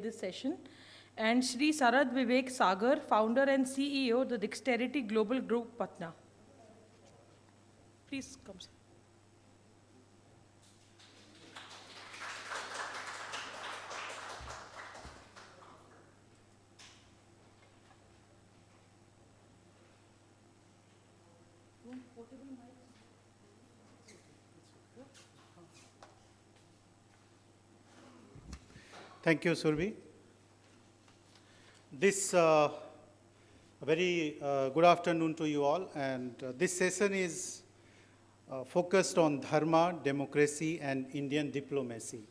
this session. And Shri Sarad Vivek Sagar, founder and CEO, the Dexterity Global Group, Patna. Please come, sir. Thank you, Surbi. This very good afternoon to you all, and this session is focused on dharma, democracy, and Indian diplomacy.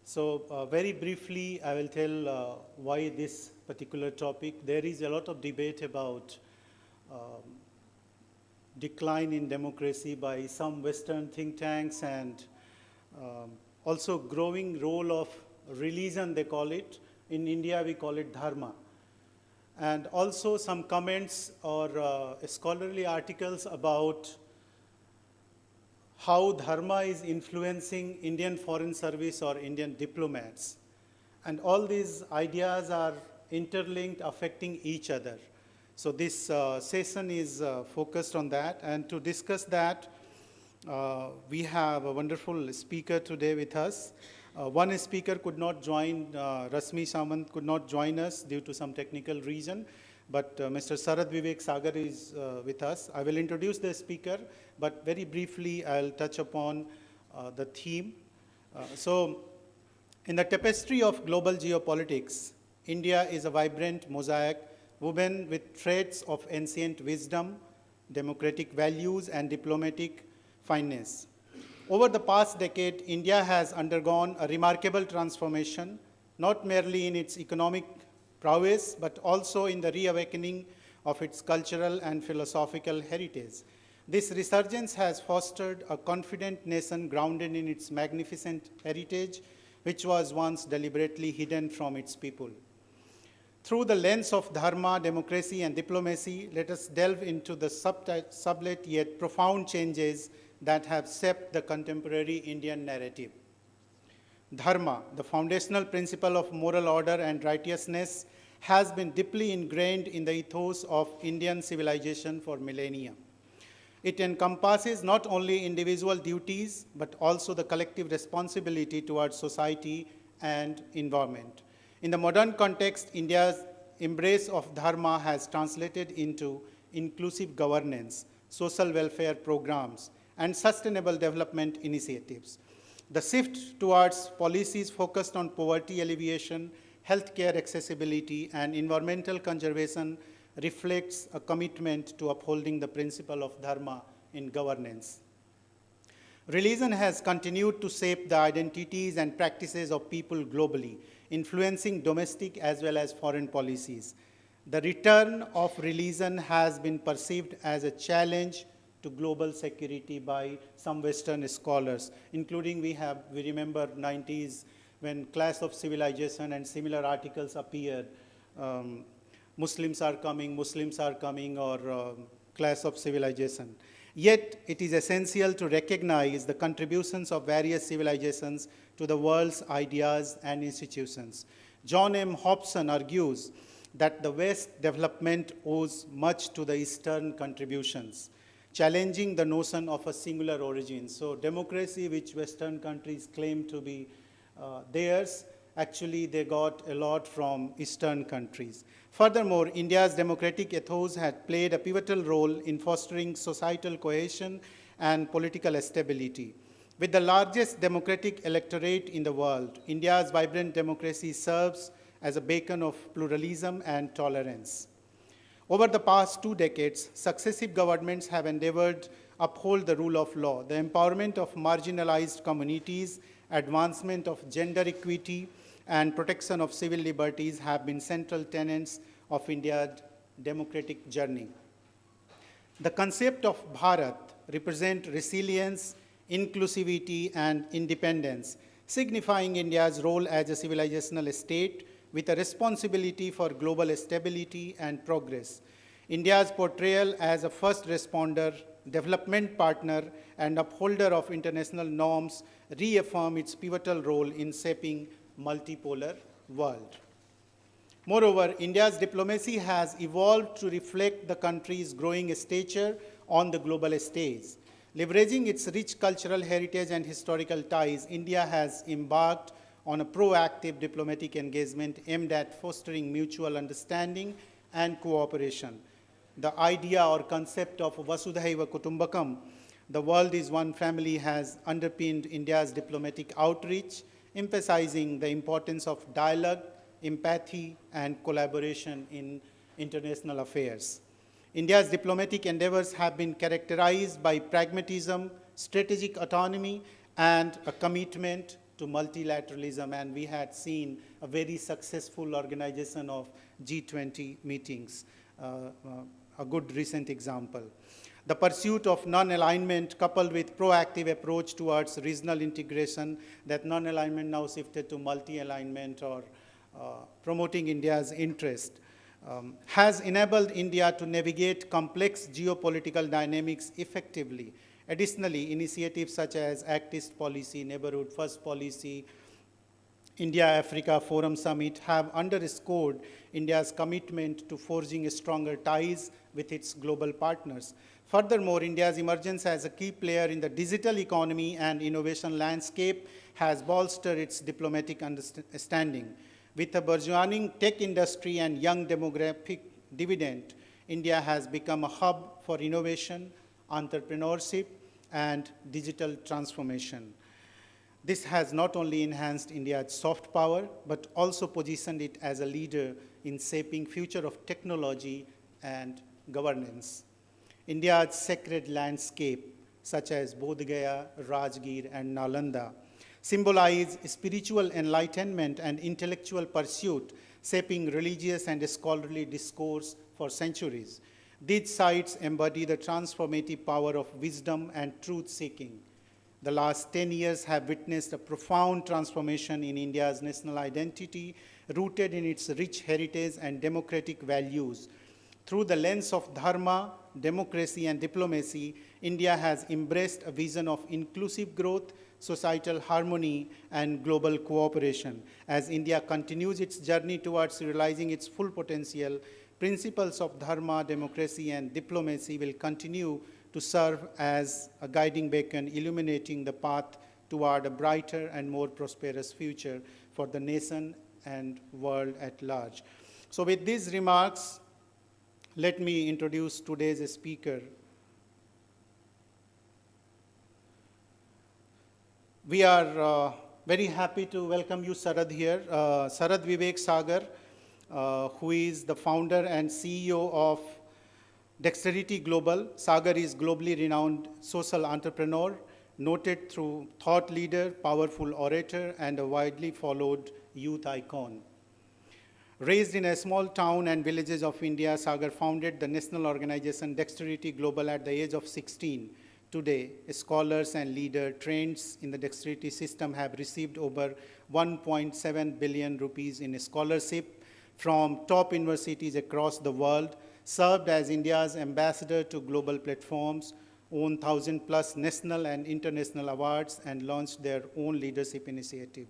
So very briefly, I will tell why this particular topic. There is a lot of debate about decline in democracy by some Western think tanks and also growing role of religion, they call it. In India, we call it dharma. And also some comments or scholarly articles about how dharma is influencing Indian foreign service or Indian diplomats. And all these ideas are interlinked, affecting each other. So this session is focused on that. And to discuss that, we have a wonderful speaker today with us. One speaker could not join, Rasmi Samant could not join us due to some technical reason, but Mr. Sarad Vivek Sagar is with us. I will introduce the speaker, but very briefly I'll touch upon the theme. So, in the tapestry of global geopolitics, India is a vibrant mosaic woven with threads of ancient wisdom, democratic values, and diplomatic fineness. Over the past decade, India has undergone a remarkable transformation, not merely in its economic prowess, but also in the reawakening of its cultural and philosophical heritage. This resurgence has fostered a confident nation grounded in its magnificent heritage, which was once deliberately hidden from its people. Through the lens of dharma, democracy, and diplomacy, let us delve into the subtle yet profound changes that have shaped the contemporary Indian narrative. Dharma, the foundational principle of moral order and righteousness, has been deeply ingrained in the ethos of Indian civilization for millennia. It encompasses not only individual duties, but also the collective responsibility towards society and environment. In the modern context, India's embrace of dharma has translated into inclusive governance, social welfare programs, and sustainable development initiatives. The shift towards policies focused on poverty alleviation, healthcare accessibility, and environmental conservation reflects a commitment to upholding the principle of dharma in governance. Religion has continued to shape the identities and practices of people globally, influencing domestic as well as foreign policies. The return of religion has been perceived as a challenge to global security by some Western scholars, including we remember 90s when Clash of Civilization and similar articles appeared. Muslims are coming, or Clash of Civilization. Yet, it is essential to recognize the contributions of various civilizations to the world's ideas and institutions. John M. Hobson argues that the West development owes much to the Eastern contributions, challenging the notion of a singular origin. So democracy, which Western countries claim to be theirs, actually they got a lot from Eastern countries. Furthermore, India's democratic ethos had played a pivotal role in fostering societal cohesion and political stability. With the largest democratic electorate in the world, India's vibrant democracy serves as a beacon of pluralism and tolerance. Over the past 2 decades, successive governments have endeavored to uphold the rule of law, the empowerment of marginalized communities, advancement of gender equity, and protection of civil liberties have been central tenets of India's democratic journey. The concept of Bharat represents resilience, inclusivity, and independence, signifying India's role as a civilizational state with a responsibility for global stability and progress. India's portrayal as a first responder, development partner, and upholder of international norms reaffirm its pivotal role in shaping multipolar world. Moreover, India's diplomacy has evolved to reflect the country's growing stature on the global stage. Leveraging its rich cultural heritage and historical ties, India has embarked on a proactive diplomatic engagement aimed at fostering mutual understanding and cooperation. The idea or concept of Vasudhaiva Kutumbakam, the world is one family, has underpinned India's diplomatic outreach, emphasizing the importance of dialogue, empathy, and collaboration in international affairs. India's diplomatic endeavors have been characterized by pragmatism, strategic autonomy, and a commitment to multilateralism, and we had seen a very successful organization of G20 meetings, a good recent example. The pursuit of non-alignment coupled with proactive approach towards regional integration, that non-alignment now shifted to multi-alignment or promoting India's interest, has enabled India to navigate complex geopolitical dynamics effectively. Additionally, initiatives such as Act East Policy, Neighborhood First Policy, India-Africa Forum Summit have underscored India's commitment to forging stronger ties with its global partners. Furthermore, India's emergence as a key player in the digital economy and innovation landscape has bolstered its diplomatic standing. With a burgeoning tech industry and young demographic dividend, India has become a hub for innovation, entrepreneurship, and digital transformation. This has not only enhanced India's soft power, but also positioned it as a leader in shaping future of technology and governance. India's sacred landscape, such as Bodh Gaya, Rajgir, and Nalanda, symbolize spiritual enlightenment and intellectual pursuit, shaping religious and scholarly discourse for centuries. These sites embody the transformative power of wisdom and truth-seeking. The last 10 years have witnessed a profound transformation in India's national identity, rooted in its rich heritage and democratic values. Through the lens of dharma, democracy, and diplomacy, India has embraced a vision of inclusive growth, societal harmony, and global cooperation. As India continues its journey towards realizing its full potential, principles of dharma, democracy, and diplomacy will continue to serve as a guiding beacon, illuminating the path toward a brighter and more prosperous future for the nation and world at large. So with these remarks, let me introduce today's speaker. We are very happy to welcome you, Sarad, here. Sarad Vivek Sagar, who is the founder and CEO of Dexterity Global. Sagar is globally renowned social entrepreneur, noted through thought leader, powerful orator, and a widely followed youth icon. Raised in a small town and villages of India, Sagar founded the national organization Dexterity Global at the age of 16. Today, scholars and leaders trained in the dexterity system have received over 1.7 billion rupees in scholarship from top universities across the world, served as India's ambassador to global platforms, won 1,000+ national and international awards, and launched their own leadership initiative.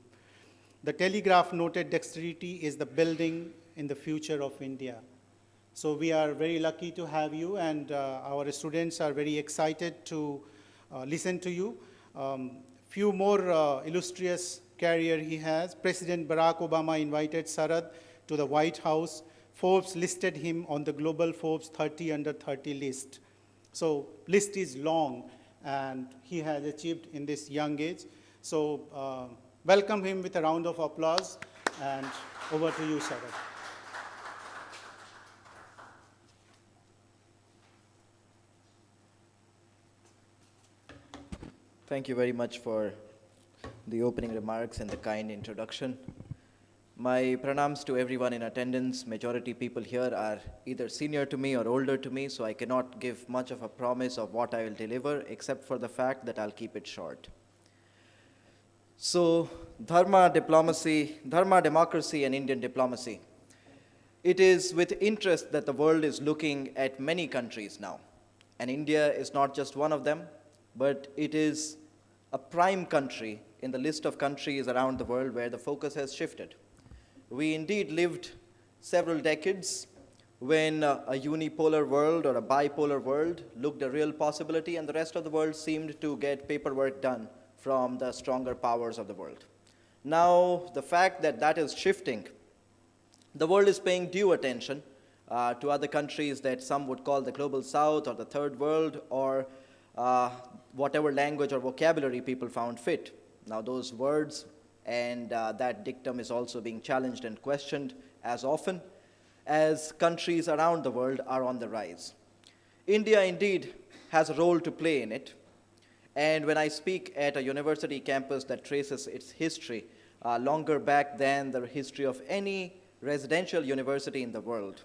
The Telegraph noted dexterity is the building in the future of India. So we are very lucky to have you, and our students are very excited to listen to you. Few more illustrious career he has. President Barack Obama invited Sarad to the White House. Forbes listed him on the global Forbes 30 under 30 list. So list is long, and he has achieved in this young age. So welcome him with a round of applause, and over to you, Sarad. Thank you very much for the opening remarks and the kind introduction. My pranams to everyone in attendance. Majority people here are either senior to me or older to me, so I cannot give much of a promise of what I will deliver, except for the fact that I'll keep it short. So, Dharma, democracy, and Indian diplomacy. It is with interest that the world is looking at many countries now. And India is not just one of them, but it is a prime country in the list of countries around the world where the focus has shifted. We indeed lived several decades when a unipolar world or a bipolar world looked a real possibility, and the rest of the world seemed to get paperwork done from the stronger powers of the world. Now, the fact that that is shifting, the world is paying due attention to other countries that some would call the global south or the third world, or whatever language or vocabulary people found fit. Now, those words and that dictum is also being challenged and questioned as often as countries around the world are on the rise. India indeed has a role to play in it. And when I speak at a university campus that traces its history longer back than the history of any residential university in the world,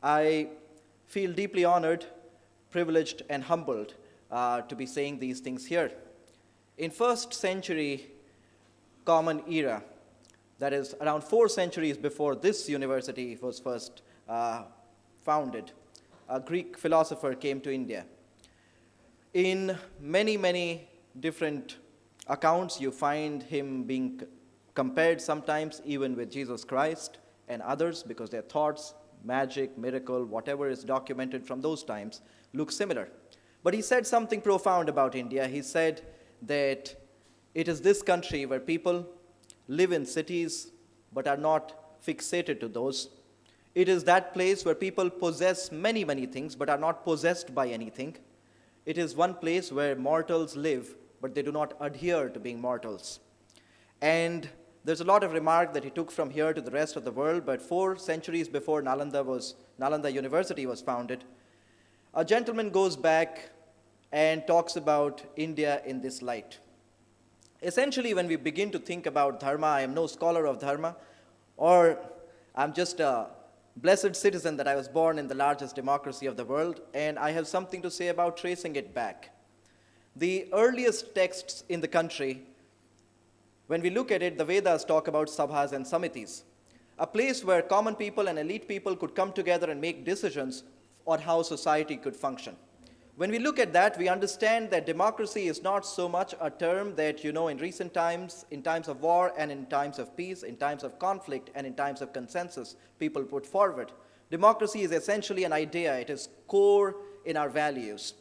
I feel deeply honored, privileged, and humbled to be saying these things here. In first century Common Era, that is around 4 centuries before this university was first founded, a Greek philosopher came to India. In many, many different accounts, you find him being compared sometimes even with Jesus Christ and others, because their thoughts, magic, miracle, whatever is documented from those times, look similar. But he said something profound about India. He said that it is this country where people live in cities but are not fixated to those. It is that place where people possess many, many things but are not possessed by anything. It is one place where mortals live but they do not adhere to being mortals. And there's a lot of remark that he took from here to the rest of the world, but 4 centuries before Nalanda University was founded, a gentleman goes back and talks about India in this light. Essentially, when we begin to think about dharma, I am no scholar of dharma, or I'm just a blessed citizen that I was born in the largest democracy of the world, and I have something to say about tracing it back. The earliest texts in the country, when we look at it, the Vedas talk about sabhas and samitis, a place where common people and elite people could come together and make decisions on how society could function. When we look at that, we understand that democracy is not so much a term that, in recent times, in times of war and in times of peace, in times of conflict and in times of consensus, people put forward. Democracy is essentially an idea. It is core in our values.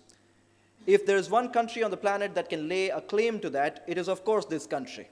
If there is one country on the planet that can lay a claim to that, it is, of course, this country.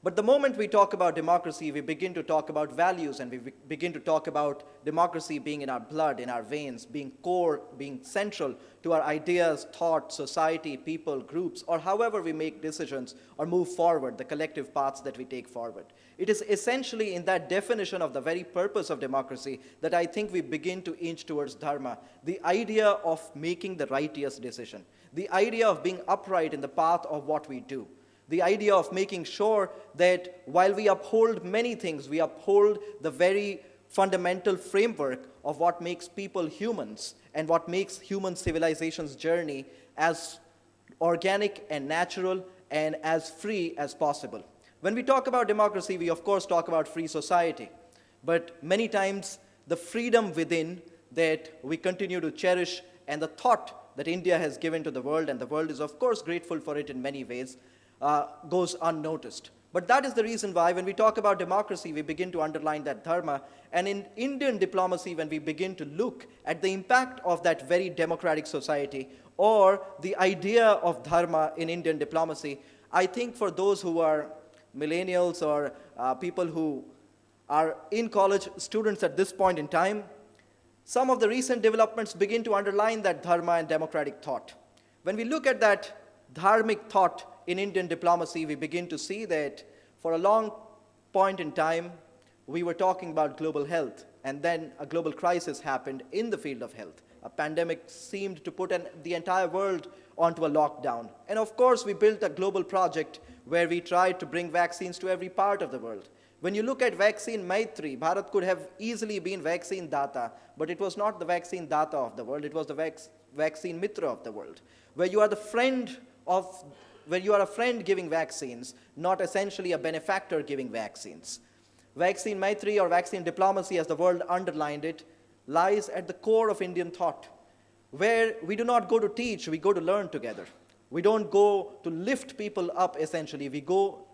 But the moment we talk about democracy, we begin to talk about values, and we begin to talk about democracy being in our blood, in our veins, being core, being central to our ideas, thought, society, people, groups, or however we make decisions or move forward, the collective paths that we take forward. It is essentially in that definition of the very purpose of democracy that I think we begin to inch towards dharma, the idea of making the righteous decision, the idea of being upright in the path of what we do. The idea of making sure that while we uphold many things, we uphold the very fundamental framework of what makes people humans and what makes human civilization's journey as organic and natural and as free as possible. When we talk about democracy, we of course talk about free society, but many times the freedom within that we continue to cherish and the thought that India has given to the world, and the world is of course grateful for it in many ways, goes unnoticed. But that is the reason why when we talk about democracy, we begin to underline that dharma. And in Indian diplomacy, when we begin to look at the impact of that very democratic society or the idea of dharma in Indian diplomacy, I think for those who are millennials or people who are in college students at this point in time, some of the recent developments begin to underline that dharma and democratic thought. When we look at that dharmic thought in Indian diplomacy, we begin to see that for a long point in time, we were talking about global health, and then a global crisis happened in the field of health. A pandemic seemed to put the entire world onto a lockdown. And of course, we built a global project where we tried to bring vaccines to every part of the world. When you look at vaccine Maitri, Bharat could have easily been vaccine data, but it was not the vaccine data of the world, it was the vaccine mitra of the world, where you are a friend giving vaccines, not essentially a benefactor giving vaccines. Vaccine Maitri, or vaccine diplomacy as the world underlined it, lies at the core of Indian thought, where we do not go to teach, we go to learn together. We don't go to lift people up essentially, we go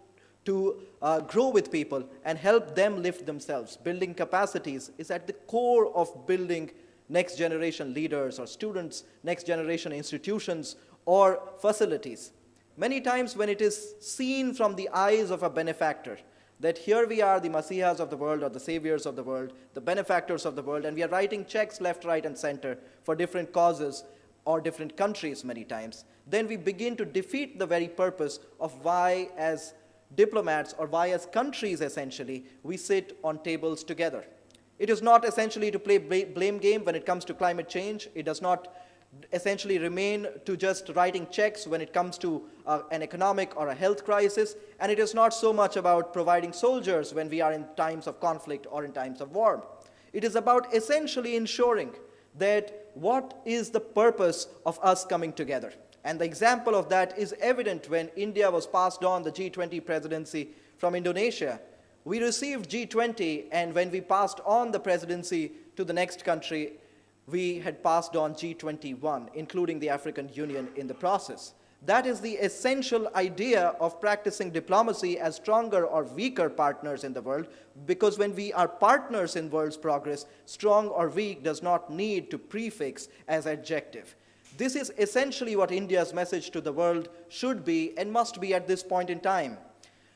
to grow with people and help them lift themselves. Building capacities is at the core of building next generation leaders or students, next generation institutions or facilities. Many times when it is seen from the eyes of a benefactor, that here we are, the Masihas of the world or the saviors of the world, the benefactors of the world, and we are writing checks left, right, and center for different causes or different countries many times, then we begin to defeat the very purpose of why as diplomats or why as countries essentially we sit on tables together. It is not essentially to play blame game when it comes to climate change. It does not essentially remain to just writing checks when it comes to an economic or a health crisis, and it is not so much about providing soldiers when we are in times of conflict or in times of war. It is about essentially ensuring that what is the purpose of us coming together. And the example of that is evident when India was passed on the G20 presidency from Indonesia. We received G20, and when we passed on the presidency to the next country, we had passed on G21, including the African Union in the process. That is the essential idea of practicing diplomacy as stronger or weaker partners in the world, because when we are partners in world's progress, strong or weak does not need to prefix as adjective. This is essentially what India's message to the world should be and must be at this point in time.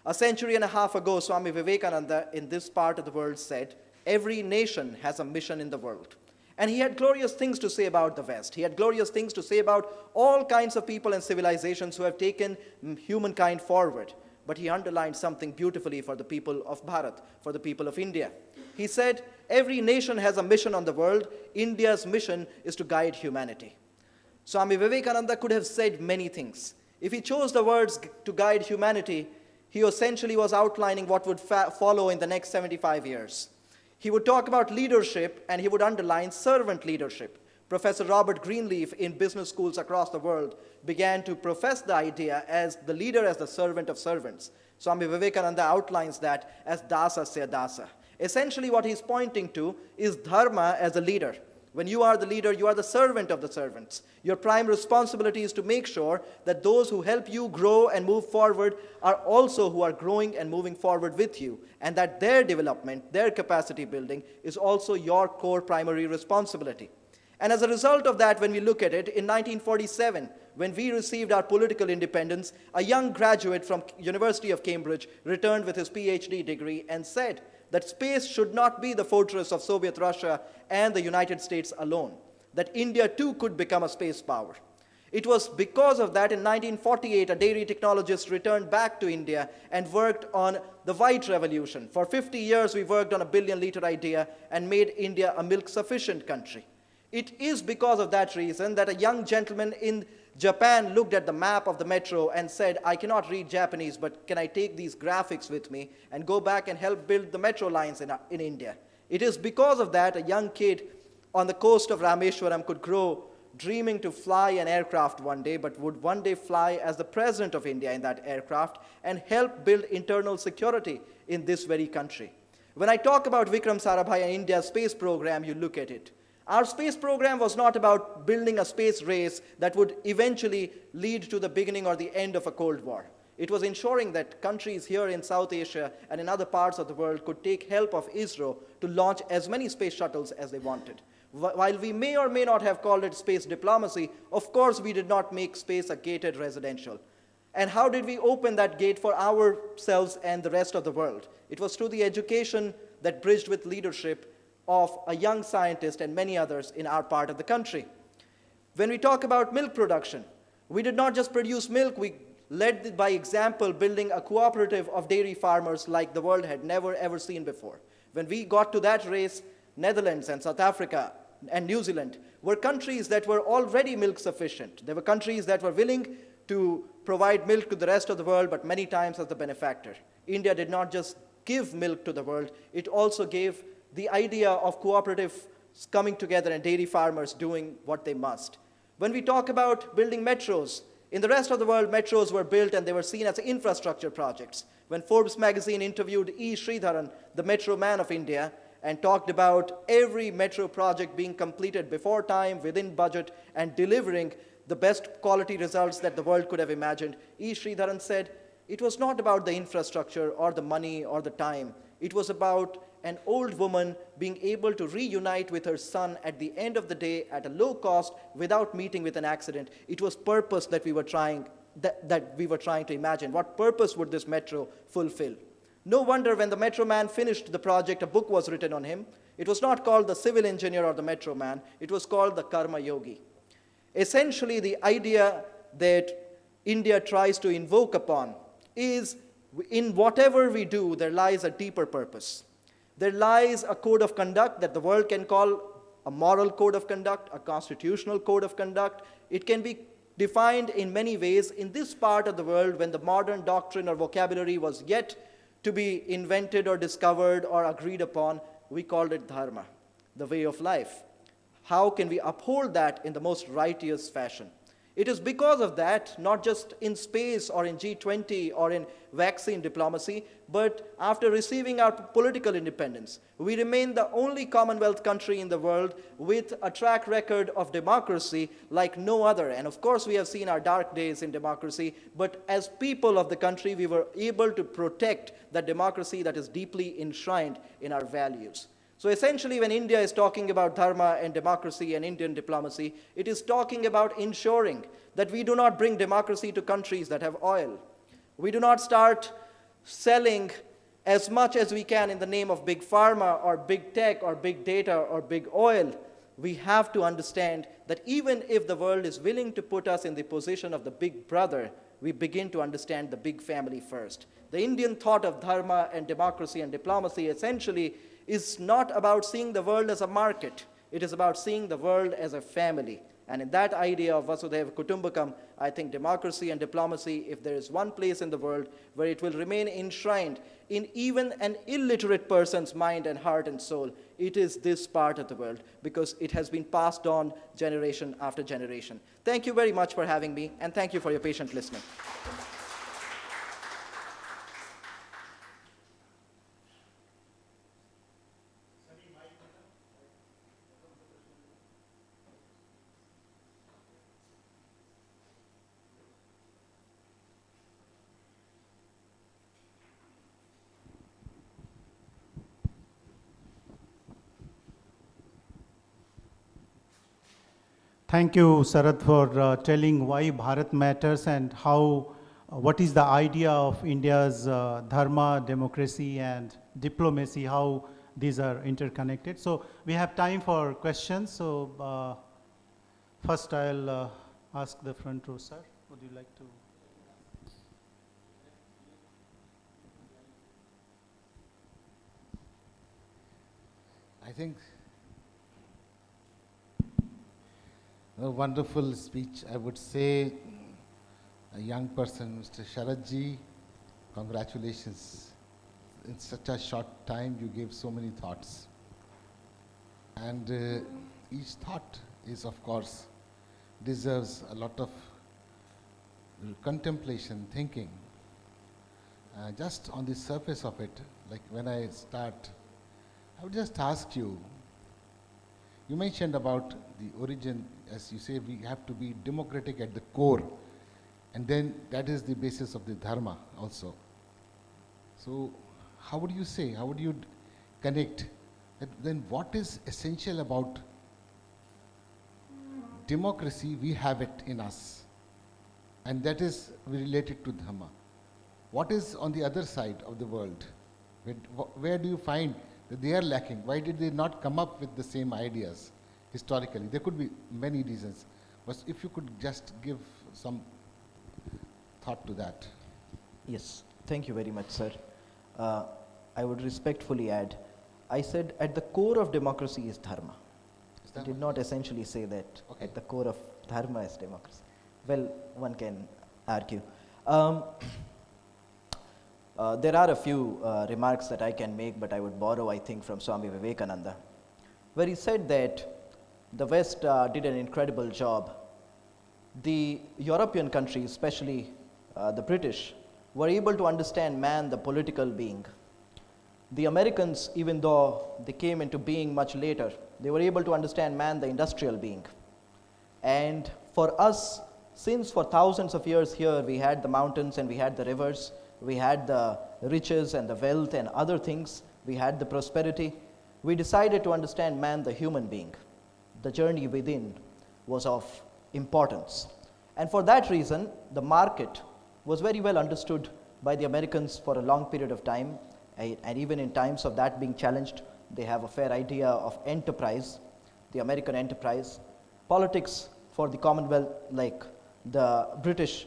A century and a half ago, Swami Vivekananda in this part of the world said, "Every nation has a mission in the world." And he had glorious things to say about the West. He had glorious things to say about all kinds of people and civilizations who have taken humankind forward. But he underlined something beautifully for the people of Bharat, for the people of India. He said, every nation has a mission on the world. India's mission is to guide humanity. Swami Vivekananda could have said many things. If he chose the words to guide humanity, he essentially was outlining what would follow in the next 75 years. He would talk about leadership, and he would underline servant leadership. Professor Robert Greenleaf in business schools across the world began to profess the idea as the leader as the servant of servants. Swami Vivekananda outlines that as dasa se dasa. Essentially what he's pointing to is dharma as a leader. When you are the leader, you are the servant of the servants. Your prime responsibility is to make sure that those who help you grow and move forward are also who are growing and moving forward with you, and that their development, their capacity building is also your core primary responsibility. And as a result of that, when we look at it, in 1947, when we received our political independence, a young graduate from University of Cambridge returned with his PhD degree and said that space should not be the fortress of Soviet Russia and the United States alone, that India too could become a space power. It was because of that in 1948, a dairy technologist returned back to India and worked on the white revolution. For 50 years, we worked on a billion-liter idea and made India a milk-sufficient country. It is because of that reason that a young gentleman in Japan looked at the map of the metro and said, I cannot read Japanese, but can I take these graphics with me and go back and help build the metro lines in India? It is because of that a young kid on the coast of Rameshwaram could grow dreaming to fly an aircraft one day, but would one day fly as the president of India in that aircraft and help build internal security in this very country. When I talk about Vikram Sarabhai and India's space program, you look at it. Our space program was not about building a space race that would eventually lead to the beginning or the end of a Cold War. It was ensuring that countries here in South Asia and in other parts of the world could take help of ISRO to launch as many space shuttles as they wanted. While we may or may not have called it space diplomacy, of course we did not make space a gated residential. And how did we open that gate for ourselves and the rest of the world? It was through the education that bridged with leadership of a young scientist and many others in our part of the country. When we talk about milk production, we did not just produce milk, we led by example, building a cooperative of dairy farmers like the world had never ever seen before. When we got to that race, Netherlands and South Africa and New Zealand were countries that were already milk sufficient. They were countries that were willing to provide milk to the rest of the world, but many times as the benefactor. India did not just give milk to the world, it also gave the idea of cooperatives coming together and dairy farmers doing what they must. When we talk about building metros, in the rest of the world, metros were built and they were seen as infrastructure projects. When Forbes magazine interviewed E. Sridharan, the metro man of India, and talked about every metro project being completed before time, within budget, and delivering the best quality results that the world could have imagined, E. Sridharan said, It was not about the infrastructure or the money or the time. It was about an old woman being able to reunite with her son at the end of the day at a low cost without meeting with an accident. It was purpose that we were trying to imagine. What purpose would this metro fulfill? No wonder when the Metro Man finished the project, a book was written on him. It was not called the Civil Engineer or the Metro Man. It was called the Karma Yogi. Essentially, the idea that India tries to invoke upon is in whatever we do, there lies a deeper purpose. There lies a code of conduct that the world can call a moral code of conduct, a constitutional code of conduct. It can be defined in many ways. In this part of the world, when the modern doctrine or vocabulary was yet to be invented or discovered or agreed upon, we called it dharma, the way of life. How can we uphold that in the most righteous fashion? It is because of that, not just in space or in G20 or in vaccine diplomacy, but after receiving our political independence, we remain the only Commonwealth country in the world with a track record of democracy like no other. And of course, we have seen our dark days in democracy, but as people of the country, we were able to protect that democracy that is deeply enshrined in our values. So essentially, when India is talking about dharma and democracy and Indian diplomacy, it is talking about ensuring that we do not bring democracy to countries that have oil. We do not start selling as much as we can in the name of big pharma or big tech or big data or big oil. We have to understand that even if the world is willing to put us in the position of the big brother, we begin to understand the big family first. The Indian thought of dharma and democracy and diplomacy essentially is not about seeing the world as a market. It is about seeing the world as a family. And in that idea of Vasudhaiva Kutumbakam, I think democracy and diplomacy, if there is one place in the world where it will remain enshrined in even an illiterate person's mind and heart and soul, it is this part of the world, because it has been passed on generation after generation. Thank you very much for having me, and thank you for your patient listening. Thank you, Sarad, for telling why Bharat matters and how, what is the idea of India's dharma, democracy, and diplomacy, how these are interconnected. So we have time for questions. So first I'll ask the front row, sir. Would you like to? I think a wonderful speech. I would say a young person, Mr. Sharadji, congratulations. In such a short time, you gave so many thoughts. And each thought is, of course, deserves a lot of contemplation, thinking. Just on the surface of it, like when I start, I would just ask you, you mentioned about the origin, as you say, we have to be democratic at the core, and then that is the basis of the dharma also. So how would you say, how would you connect that? Then what is essential about democracy? We have it in us, and that is related to dharma. What is on the other side of the world? Where do you find that they are lacking? Why did they not come up with the same ideas historically? There could be many reasons, but if you could just give some thought to that. Yes, thank you very much, sir. I would respectfully add, I said at the core of democracy is dharma. I did not essentially say that at the core of dharma is democracy. Well, one can argue. There are a few remarks that I can make, but I would borrow, I think, from Swami Vivekananda, where he said that the West did an incredible job. The European countries, especially the British, were able to understand man, the political being. The Americans, even though they came into being much later, they were able to understand man, the industrial being. And for us, since for thousands of years here we had the mountains and we had the rivers, we had the riches and the wealth and other things, we had the prosperity, we decided to understand man, the human being. The journey within was of importance. And for that reason, the market was very well understood by the Americans for a long period of time, and even in times of that being challenged, they have a fair idea of enterprise, the American enterprise. Politics for the Commonwealth, like the British.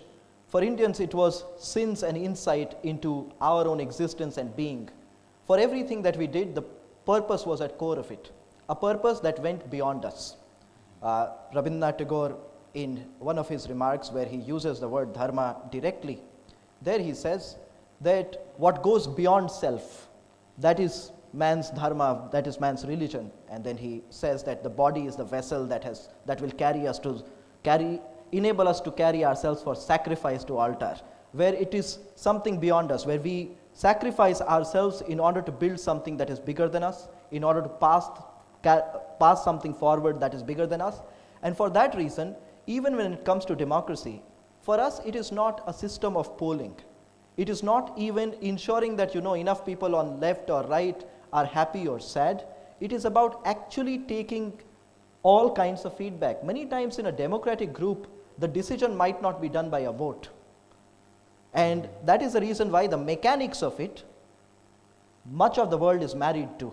For Indians, it was sense and insight into our own existence and being. For everything that we did, the purpose was at core of it, a purpose that went beyond us. Rabindranath Tagore, in one of his remarks where he uses the word dharma directly, there he says that what goes beyond self, that is man's dharma, that is man's religion. And then he says that the body is the vessel that will enable us to carry ourselves for sacrifice to altar, where it is something beyond us, where we sacrifice ourselves in order to build something that is bigger than us, in order to pass something forward that is bigger than us. And for that reason, even when it comes to democracy, for us it is not a system of polling. It is not even ensuring that enough people on left or right are happy or sad. It is about actually taking all kinds of feedback. Many times in a democratic group, the decision might not be done by a vote. And that is the reason why the mechanics of it, much of the world is married to.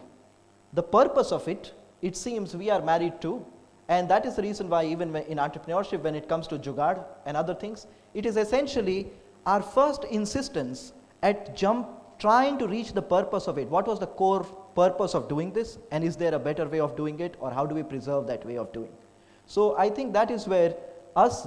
The purpose of it, it seems we are married to. And that is the reason why even in entrepreneurship, when it comes to jugaad and other things, it is essentially our first insistence at trying to reach the purpose of it. What was the core purpose of doing this? And is there a better way of doing it? Or how do we preserve that way of doing? So I think that is where us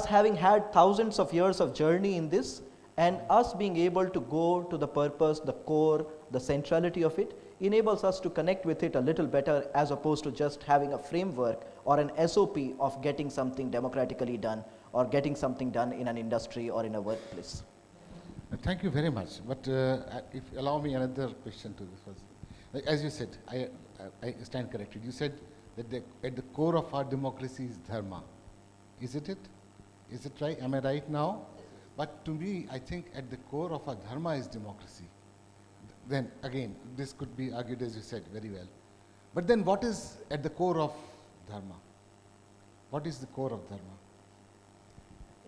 having had thousands of years of journey in this, and us being able to go to the purpose, the core, the centrality of it, enables us to connect with it a little better, as opposed to just having a framework or an SOP of getting something democratically done or getting something done in an industry or in a workplace. Thank you very much. But if allow me another question to this first. Like, as you said, I stand corrected. You said that at the core of our democracy is dharma. Is it? Is it right? Am I right now? But to me, I think at the core of our dharma is democracy. Then again, this could be argued, as you said, very well. But then what is at the core of dharma? What is the core of dharma?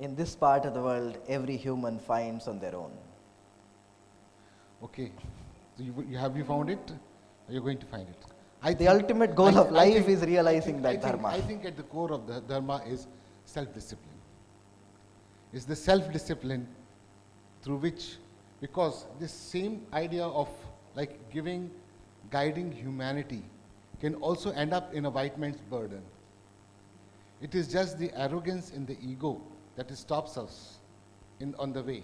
In this part of the world, every human finds on their own. Okay. So have you found it? Or you're going to find it? The ultimate goal of life is realizing that dharma. I think at the core of the dharma is self-discipline. It's the self-discipline through which, because this same idea of like guiding humanity can also end up in a white man's burden. It is just the arrogance in the ego that stops us on the way.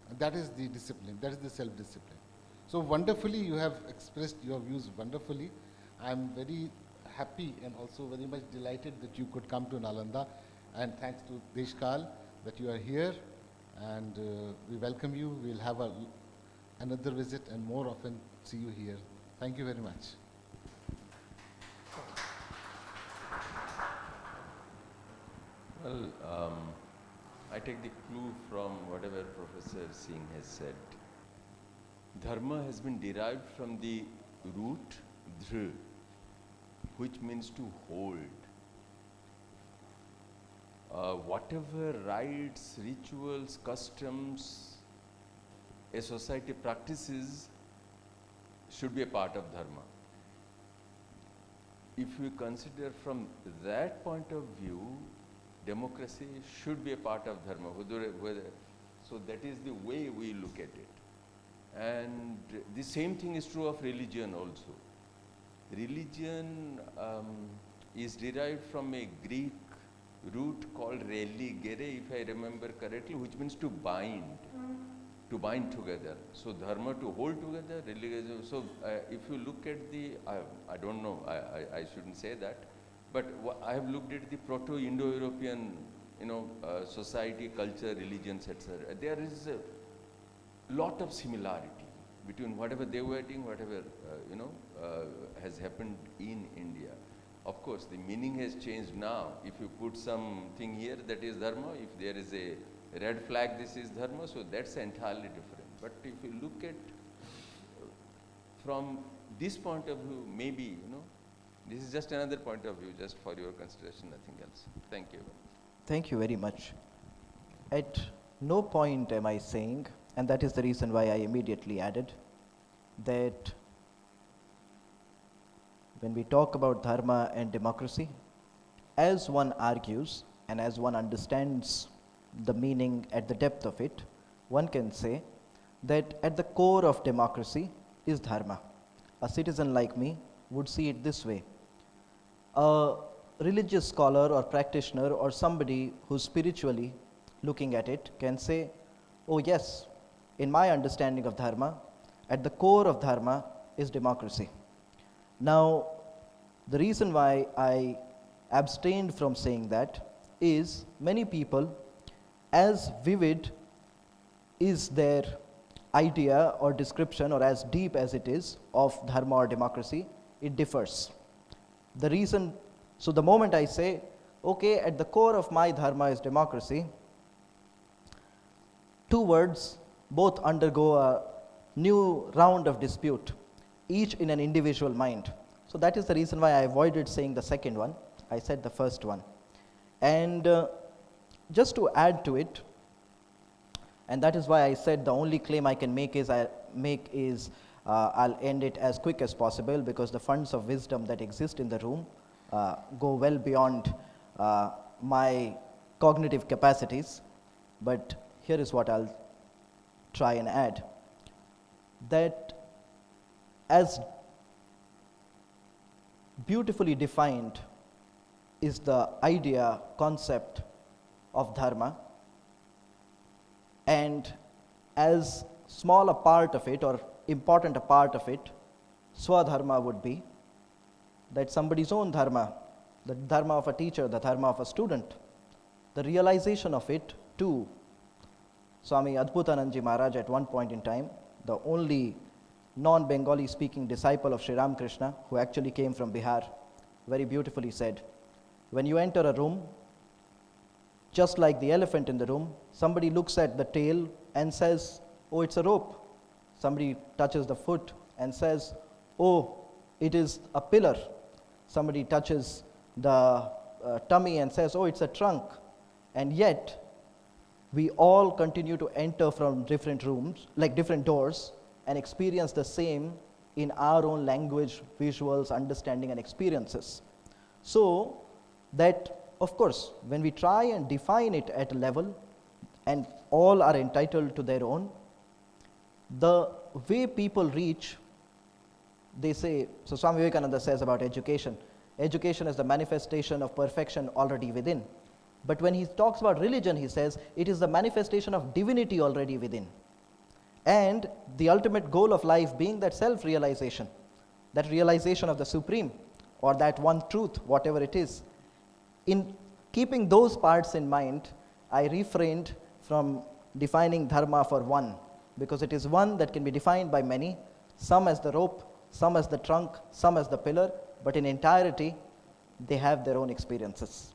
And that is the discipline, that is the self-discipline. So wonderfully, you have expressed your views wonderfully. I am very happy and also very much delighted that you could come to Nalanda, and thanks to Deshkal that you are here, and we welcome you. We'll have another visit and more often see you here. Thank you very much. Well, I take the clue from whatever Professor Singh has said. Dharma has been derived from the root dhr, which means to hold. Whatever rites, rituals, customs a society practices should be a part of dharma. If we consider from that point of view, democracy should be a part of dharma. So that is the way we look at it. And the same thing is true of religion also. Religion is derived from a Greek root called religere, if I remember correctly, which means to bind together. So dharma, to hold together, religion. So if you look at the, I don't know, I shouldn't say that, but I have looked at the Proto-Indo-European, society, culture, religions, etc. There is a lot of similarity between whatever they were doing, whatever has happened in India. Of course, the meaning has changed now. If you put something here, that is dharma. If there is a red flag, this is dharma. So that's entirely different. But if you look at from this point of view, maybe, you know, this is just another point of view, just for your consideration, nothing else. Thank you. Thank you very much. At no point am I saying, and that is the reason why I immediately added, that when we talk about dharma and democracy, as one argues and as one understands the meaning at the depth of it, one can say that at the core of democracy is dharma. A citizen like me would see it this way. A religious scholar or practitioner or somebody who's spiritually looking at it can say, oh yes, in my understanding of dharma, at the core of dharma is democracy. Now, the reason why I abstained from saying that is many people, as vivid is their idea or description, or as deep as it is, of dharma or democracy, it differs. The reason, so the moment I say, okay, at the core of my dharma is democracy, two words both undergo a new round of dispute, each in an individual mind. So that is the reason why I avoided saying the second one. I said the first one. And just to add to it, and that is why I said the only claim I can make is I'll end it as quick as possible, because the funds of wisdom that exist in the room go well beyond my cognitive capacities. But here is what I'll try and add. That as beautifully defined is the idea, concept of dharma, and as small a part of it or important a part of it, swadharma would be, that somebody's own dharma, the dharma of a teacher, the dharma of a student, the realization of it too. Swami Adbhutanandji Maharaj at one point in time, the only non-Bengali speaking disciple of Sri Ramakrishna, who actually came from Bihar, very beautifully said, when you enter a room, just like the elephant in the room, somebody looks at the tail and says, oh, it's a rope. Somebody touches the foot and says, oh, it is a pillar. Somebody touches the tummy and says, oh, it's a trunk. And yet, we all continue to enter from different rooms, like different doors, and experience the same in our own language, visuals, understanding, and experiences. So that, of course, when we try and define it at a level, and all are entitled to their own, the way people reach, they say, so Swami Vivekananda says about education, education is the manifestation of perfection already within. But when he talks about religion, he says, it is the manifestation of divinity already within. And the ultimate goal of life being that self-realization, that realization of the Supreme, or that one truth, whatever it is. In keeping those parts in mind, I refrained from defining dharma for one, because it is one that can be defined by many, some as the rope, some as the trunk, some as the pillar, but in entirety, they have their own experiences.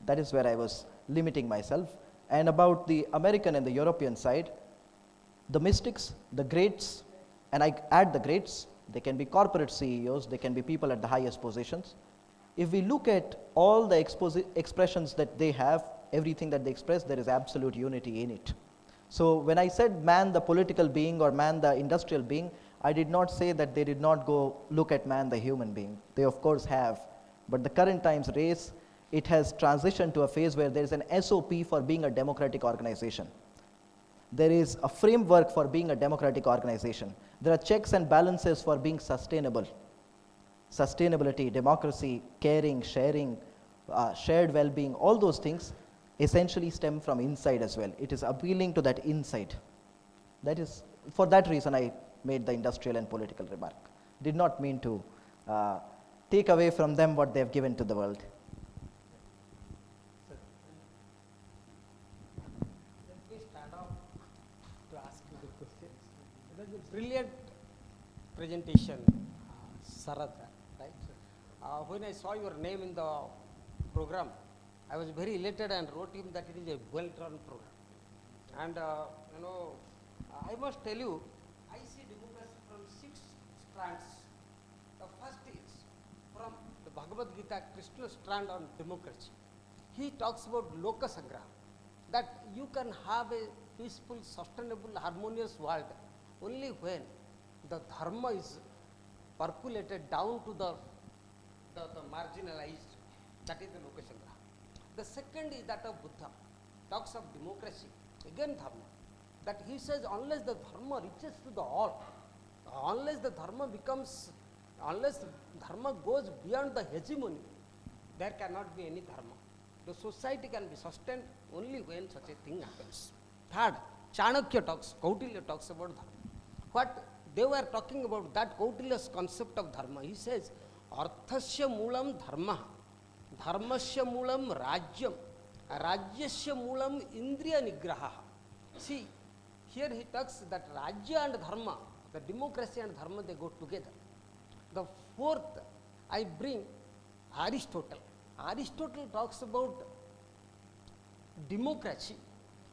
That is where I was limiting myself. And about the American and the European side, the mystics, the greats, and I add the greats, they can be corporate CEOs, they can be people at the highest positions. If we look at all the expressions that they have, everything that they express, there is absolute unity in it. So when I said man the political being or man the industrial being, I did not say that they did not go look at man the human being. They of course have. But the current times race, it has transitioned to a phase where there is an SOP for being a democratic organization. There is a framework for being a democratic organization. There are checks and balances for being sustainable. Sustainability, democracy, caring, sharing, shared well-being, all those things essentially stem from inside as well. It is appealing to that inside. That is, for that reason I made the industrial and political remark. Did not mean to take away from them what they have given to the world. Please stand up to ask you the questions. It was a brilliant presentation, Sarad, right? When I saw your name in the program, I was very elated and wrote him that it is a well-run program. And I must tell you, I see democracy from 6 strands. The first is from the Bhagavad Gita, Krishna strand on democracy. He talks about Loka Sangraha, that you can have a peaceful, sustainable, harmonious world only when the dharma is percolated down to the marginalized. That is the Loka Sangraha. The second is that of Buddha, talks of democracy, again dharma. That he says unless the dharma reaches to the all, unless the dharma goes beyond the hegemony, there cannot be any dharma. The society can be sustained only when such a thing happens. Third, Chanakya talks, Kautilya talks about dharma. What they were talking about, that Kautilya's concept of dharma, he says, Arthasya moolam dharma, dharmasya moolam rajyam, rajyasya moolam indriya nigraha. See, here he talks that rajya and dharma, the democracy and dharma, they go together. The fourth, I bring Aristotle. Aristotle talks about democracy,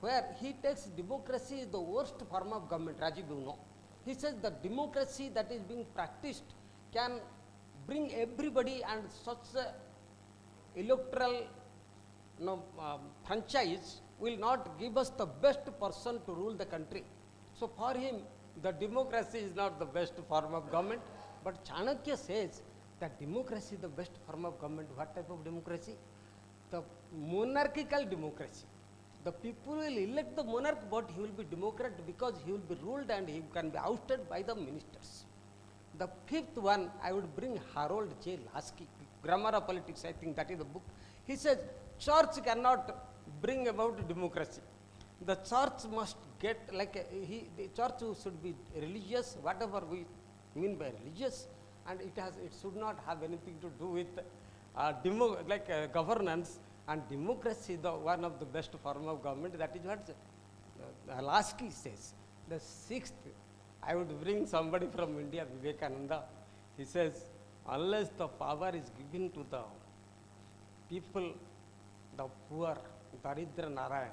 where he takes democracy is the worst form of government, Rajiv, you know. He says the democracy that is being practiced can bring everybody, and such a electoral franchise will not give us the best person to rule the country. So for him, the democracy is not the best form of government, but Chanakya says that democracy is the best form of government. What type of democracy? The monarchical democracy. The people will elect the monarch, but he will be democrat because he will be ruled and he can be ousted by the ministers. The fifth one, I would bring Harold J. Lasky, Grammar of Politics, I think that is the book. He says, church cannot bring about democracy. The church must get, the church should be religious, whatever we mean by religious, and it should not have anything to do with governance, and democracy is one of the best form of government. That is what Lasky says. The sixth, I would bring somebody from India, Vivekananda. He says, unless the power is given to the people, the poor, Daridra Narayana,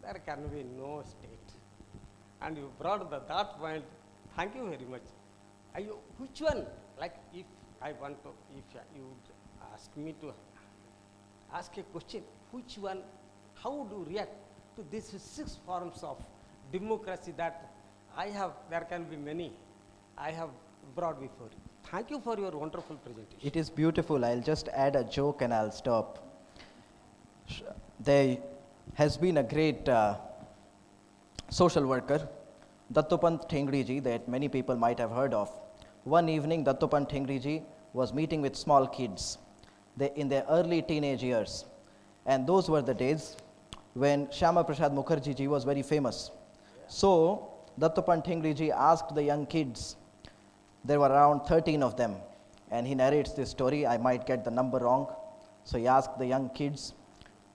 there can be no state. And you brought that point. Thank you very much. Which one, like if I want to, if you would ask me to ask a question, which one, how would you react to these 6 forms of democracy that I have, there can be many, I have brought before you. Thank you for your wonderful presentation. It is beautiful. I'll just add a joke and I'll stop. There has been a great social worker, Dattopant Thengri ji, that many people might have heard of. One evening, Dattopant Thengri ji was meeting with small kids in their early teenage years. And those were the days when Shyama Prasad Mukherjee ji was very famous. So, Dattopant Thengri ji asked the young kids, there were around 13 of them, and he narrates this story, I might get the number wrong. So he asked the young kids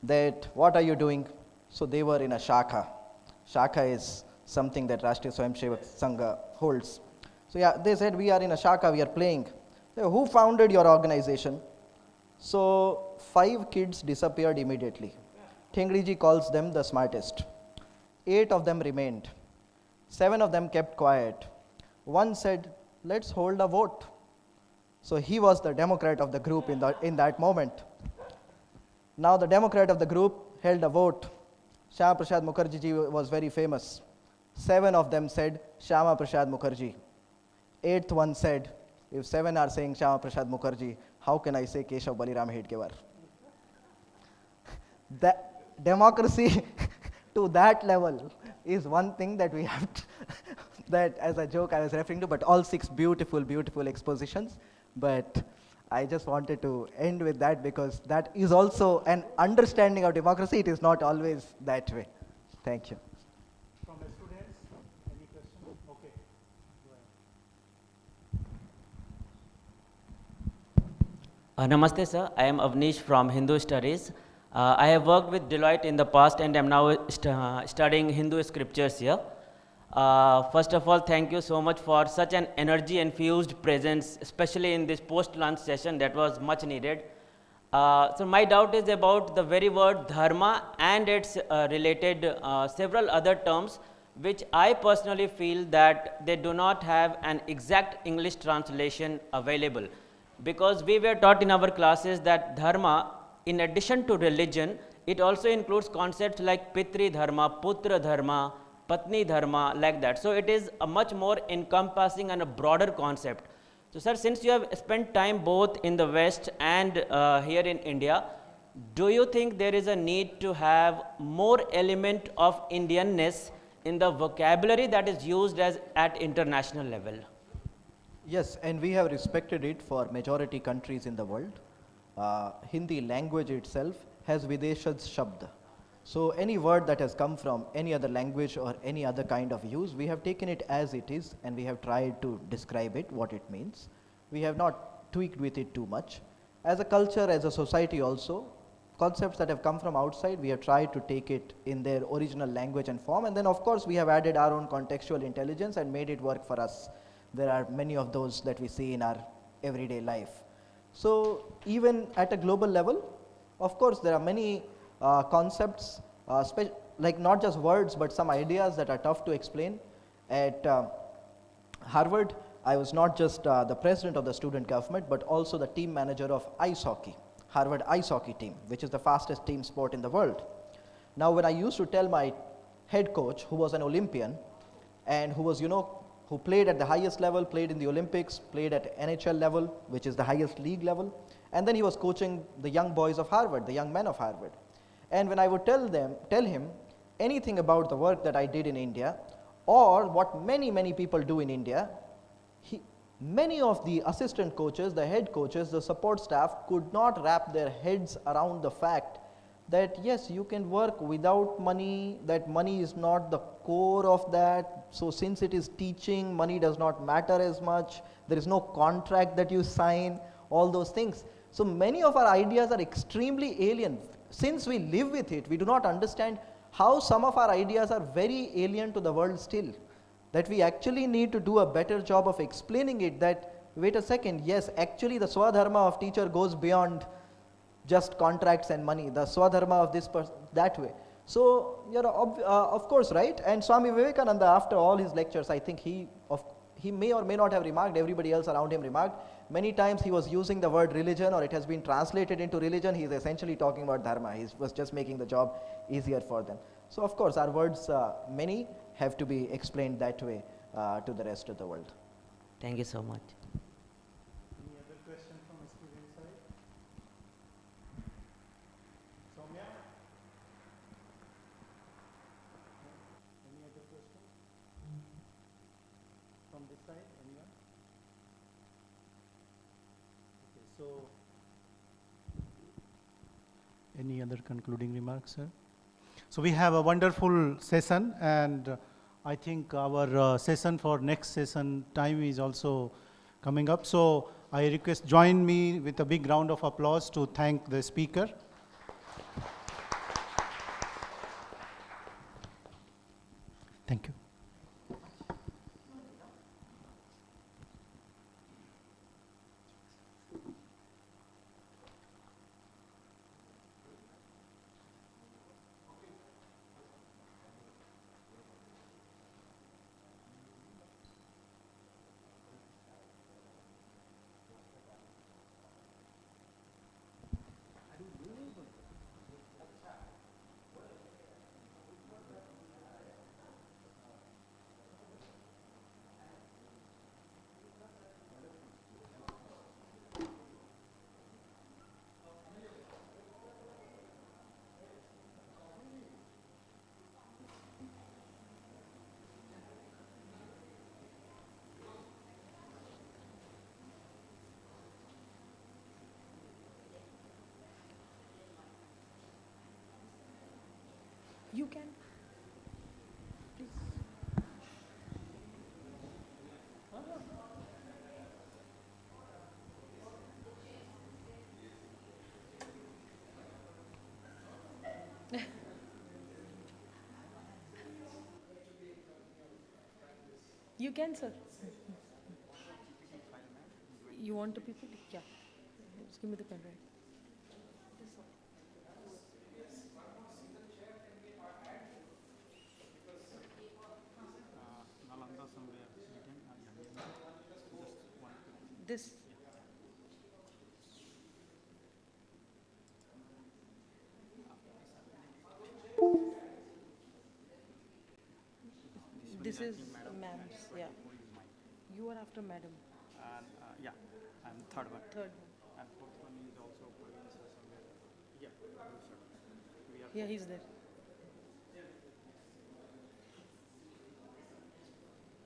that, what are you doing? So they were in a shakha. Shakha is something that Rashtriya Swayamsevak Sangha holds. So yeah, they said, we are in a shakha, we are playing. So, who founded your organization? So 5 kids disappeared immediately. Thengri ji calls them the smartest. 8 of them remained. 7 of them kept quiet. One said, let's hold a vote. So he was the Democrat of the group in that moment. Now the Democrat of the group held a vote. Shyama Prasad Mukherjee ji was very famous. 7 of them said Shyama Prasad Mukherjee. 8th one said, if 7 are saying Shyama Prasad Mukherjee, how can I say Keshav Baliram Hedgewar? The democracy to that level is one thing that we have to that as a joke I was referring to, but all 6 beautiful, beautiful expositions. But I just wanted to end with that because that is also an understanding of democracy. It is not always that way. Thank you. From the students, any question? Okay. Go ahead. Namaste sir, I am Avnish from Hindu Studies. I have worked with Deloitte in the past and am now studying Hindu scriptures here. First of all, thank you so much for such an energy-infused presence, especially in this post-lunch session that was much needed. So my doubt is about the very word dharma and its related several other terms, which I personally feel that they do not have an exact English translation available. Because we were taught in our classes that dharma, in addition to religion, it also includes concepts like pitri dharma, putra dharma, patni dharma, like that. So it is a much more encompassing and a broader concept. So sir, since you have spent time both in the West and here in India, do you think there is a need to have more element of Indianness in the vocabulary that is used as at international level? Yes, and we have respected it for majority countries in the world. Hindi language itself has Videshad Shabd. So any word that has come from any other language or any other kind of use, we have taken it as it is and we have tried to describe it, what it means. We have not tweaked with it too much. As a culture, as a society also, concepts that have come from outside, we have tried to take it in their original language and form, and then of course we have added our own contextual intelligence and made it work for us. There are many of those that we see in our everyday life. So even at a global level, of course there are many concepts, like not just words but some ideas that are tough to explain. At Harvard, I was not just the president of the student government but also the team manager of ice hockey, Harvard ice hockey team, which is the fastest team sport in the world. Now when I used to tell my head coach, who was an Olympian and who was, who played at the highest level, played in the Olympics, played at NHL level, which is the highest league level, and then he was coaching the young boys of Harvard, the young men of Harvard. And when I would tell him anything about the work that I did in India, or what many people do in India, many of the assistant coaches, the head coaches, the support staff could not wrap their heads around the fact that yes, you can work without money, that money is not the core of that. So since it is teaching, money does not matter as much, there is no contract that you sign, all those things. So many of our ideas are extremely alien. Since we live with it, we do not understand how some of our ideas are very alien to the world still. That we actually need to do a better job of explaining it, that wait a second, yes, actually the Swadharma of teacher goes beyond just contracts and money, the Swadharma of this person, that way. So, of course, right? And Swami Vivekananda, after all his lectures, I think he may or may not have remarked, everybody else around him remarked, many times he was using the word religion or it has been translated into religion, he is essentially talking about dharma, he was just making the job easier for them. So of course our words, many have to be explained that way to the rest of the world. Thank you so much. Any other question from the student side? Soumya? Any other question? From this side, anyone? Okay, so any other concluding remarks, sir? So we have a wonderful session, and I think our session for next session time is also coming up. So I request join me with a big round of applause to thank the speaker. Thank you. You can. You can, sir. You want a PPT? Yeah. Just give me the pen, right? This. This is ma'am's, yeah. You are after madam, And yeah, and third one. third And fourth one is also Praveen sir somewhere. Yeah, Praveen sir. We are one. Yeah, he's there.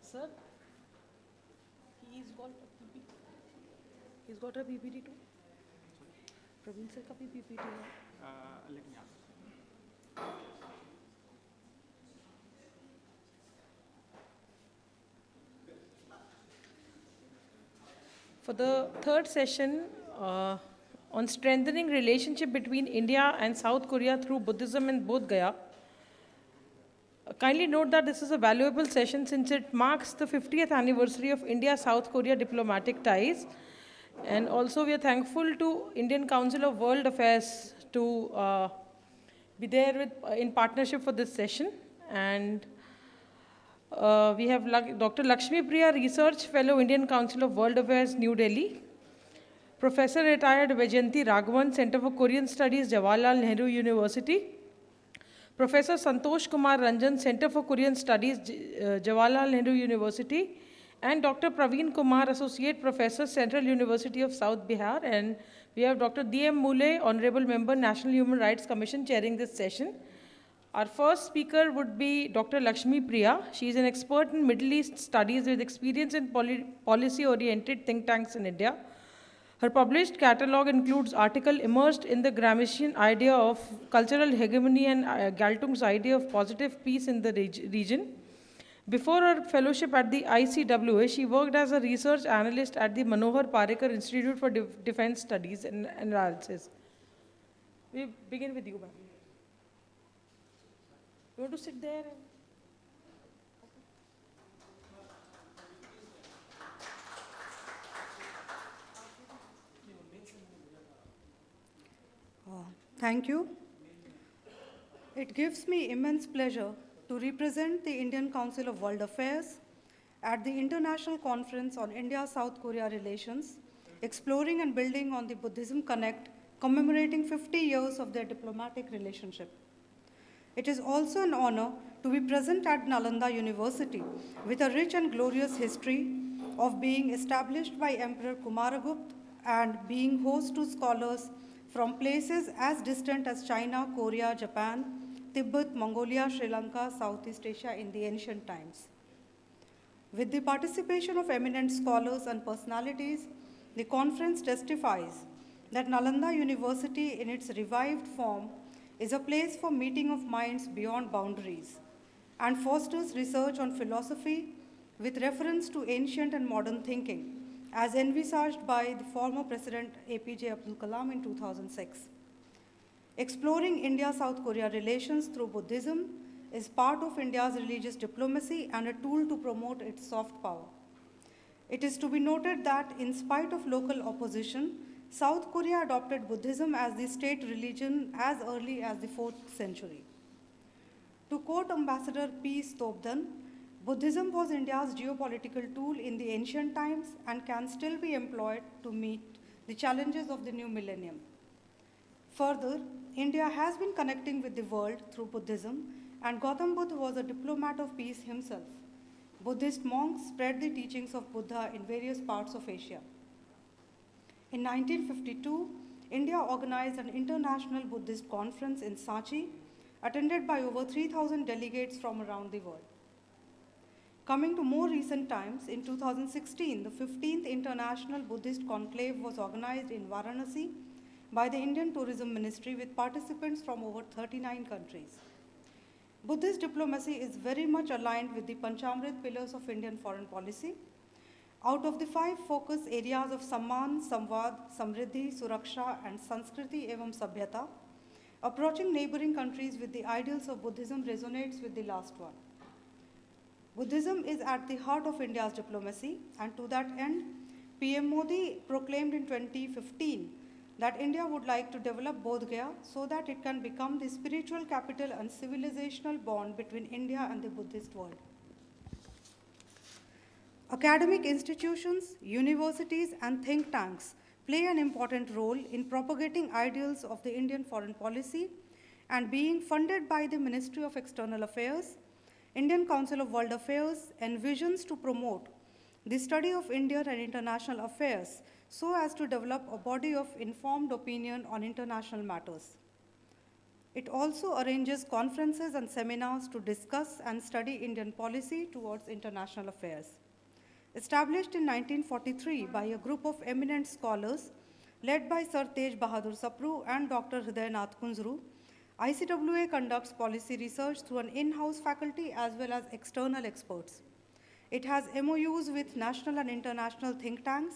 Sir, he's got a PPT. He's got a PPT too. Praveen sir का भी PPT है. let me ask. For the third session on strengthening relationship between India and South Korea through Buddhism in Bodh Gaya, kindly note that this is a valuable session since it marks the 50th anniversary of India-South Korea diplomatic ties. And also we are thankful to Indian Council of World Affairs to be there with, in partnership for this session. And we have Dr. Lakshmi Priya, Research Fellow, Indian Council of World Affairs, New Delhi. Professor Retired Vajanti Raghavan, Center for Korean Studies, Jawaharlal Nehru University. Professor Santosh Kumar Ranjan, Center for Korean Studies, Jawaharlal Nehru University. And Dr. Praveen Kumar, Associate Professor, Central University of South Bihar. And we have Dr. D.M. Mule, Honorable Member, National Human Rights Commission, chairing this session. Our first speaker would be Dr. Lakshmi Priya. She is an expert in Middle East studies with experience in policy-oriented think tanks in India. Her published catalogue includes articles immersed in the Gramscian idea of cultural hegemony and Galtung's idea of positive peace in the region. Before her fellowship at the ICWA, she worked as a research analyst at the Manohar Parrikar Institute for Defense Studies and Analysis. We begin with you, ma'am. You want to sit there? Thank you. It gives me immense pleasure to represent the Indian Council of World Affairs at the International Conference on India-South Korea Relations, exploring and building on the Buddhism Connect, commemorating 50 years of their diplomatic relationship. It is also an honor to be present at Nalanda University with a rich and glorious history of being established by Emperor Kumaragupta and being host to scholars from places as distant as China, Korea, Japan, Tibet, Mongolia, Sri Lanka, Southeast Asia in the ancient times. With the participation of eminent scholars and personalities, the conference testifies that Nalanda University in its revived form is a place for meeting of minds beyond boundaries and fosters research on philosophy with reference to ancient and modern thinking, as envisaged by the former President APJ Abdul Kalam in 2006. Exploring India-South Korea relations through Buddhism is part of India's religious diplomacy and a tool to promote its soft power. It is to be noted that in spite of local opposition, South Korea adopted Buddhism as the state religion as early as the 4th century. To quote Ambassador P. Stobdan, Buddhism was India's geopolitical tool in the ancient times and can still be employed to meet the challenges of the new millennium. Further, India has been connecting with the world through Buddhism, and Gautam Buddha was a diplomat of peace himself. Buddhist monks spread the teachings of Buddha in various parts of Asia. In 1952, India organized an international Buddhist conference in Sanchi, attended by over 3,000 delegates from around the world. Coming to more recent times, in 2016, the 15th International Buddhist Conclave was organized in Varanasi by the Indian Tourism Ministry with participants from over 39 countries. Buddhist diplomacy is very much aligned with the Panchamrit pillars of Indian foreign policy. Out of the 5 focus areas of Samman, Samvad, Samriddhi, Suraksha, and Sanskriti evam Sabhyata, approaching neighboring countries with the ideals of Buddhism resonates with the last one. Buddhism is at the heart of India's diplomacy, and to that end, PM Modi proclaimed in 2015 that India would like to develop Bodh Gaya so that it can become the spiritual capital and civilizational bond between India and the Buddhist world. Academic institutions, universities, and think tanks play an important role in propagating ideals of the Indian foreign policy, and being funded by the Ministry of External Affairs, Indian Council of World Affairs envisions to promote the study of Indian and international affairs so as to develop a body of informed opinion on international matters. It also arranges conferences and seminars to discuss and study Indian policy towards international affairs. Established in 1943 by a group of eminent scholars led by Sir Tej Bahadur Sapru and Dr. Hridaynath Kunzru, ICWA conducts policy research through an in-house faculty as well as external experts. It has MOUs with national and international think tanks,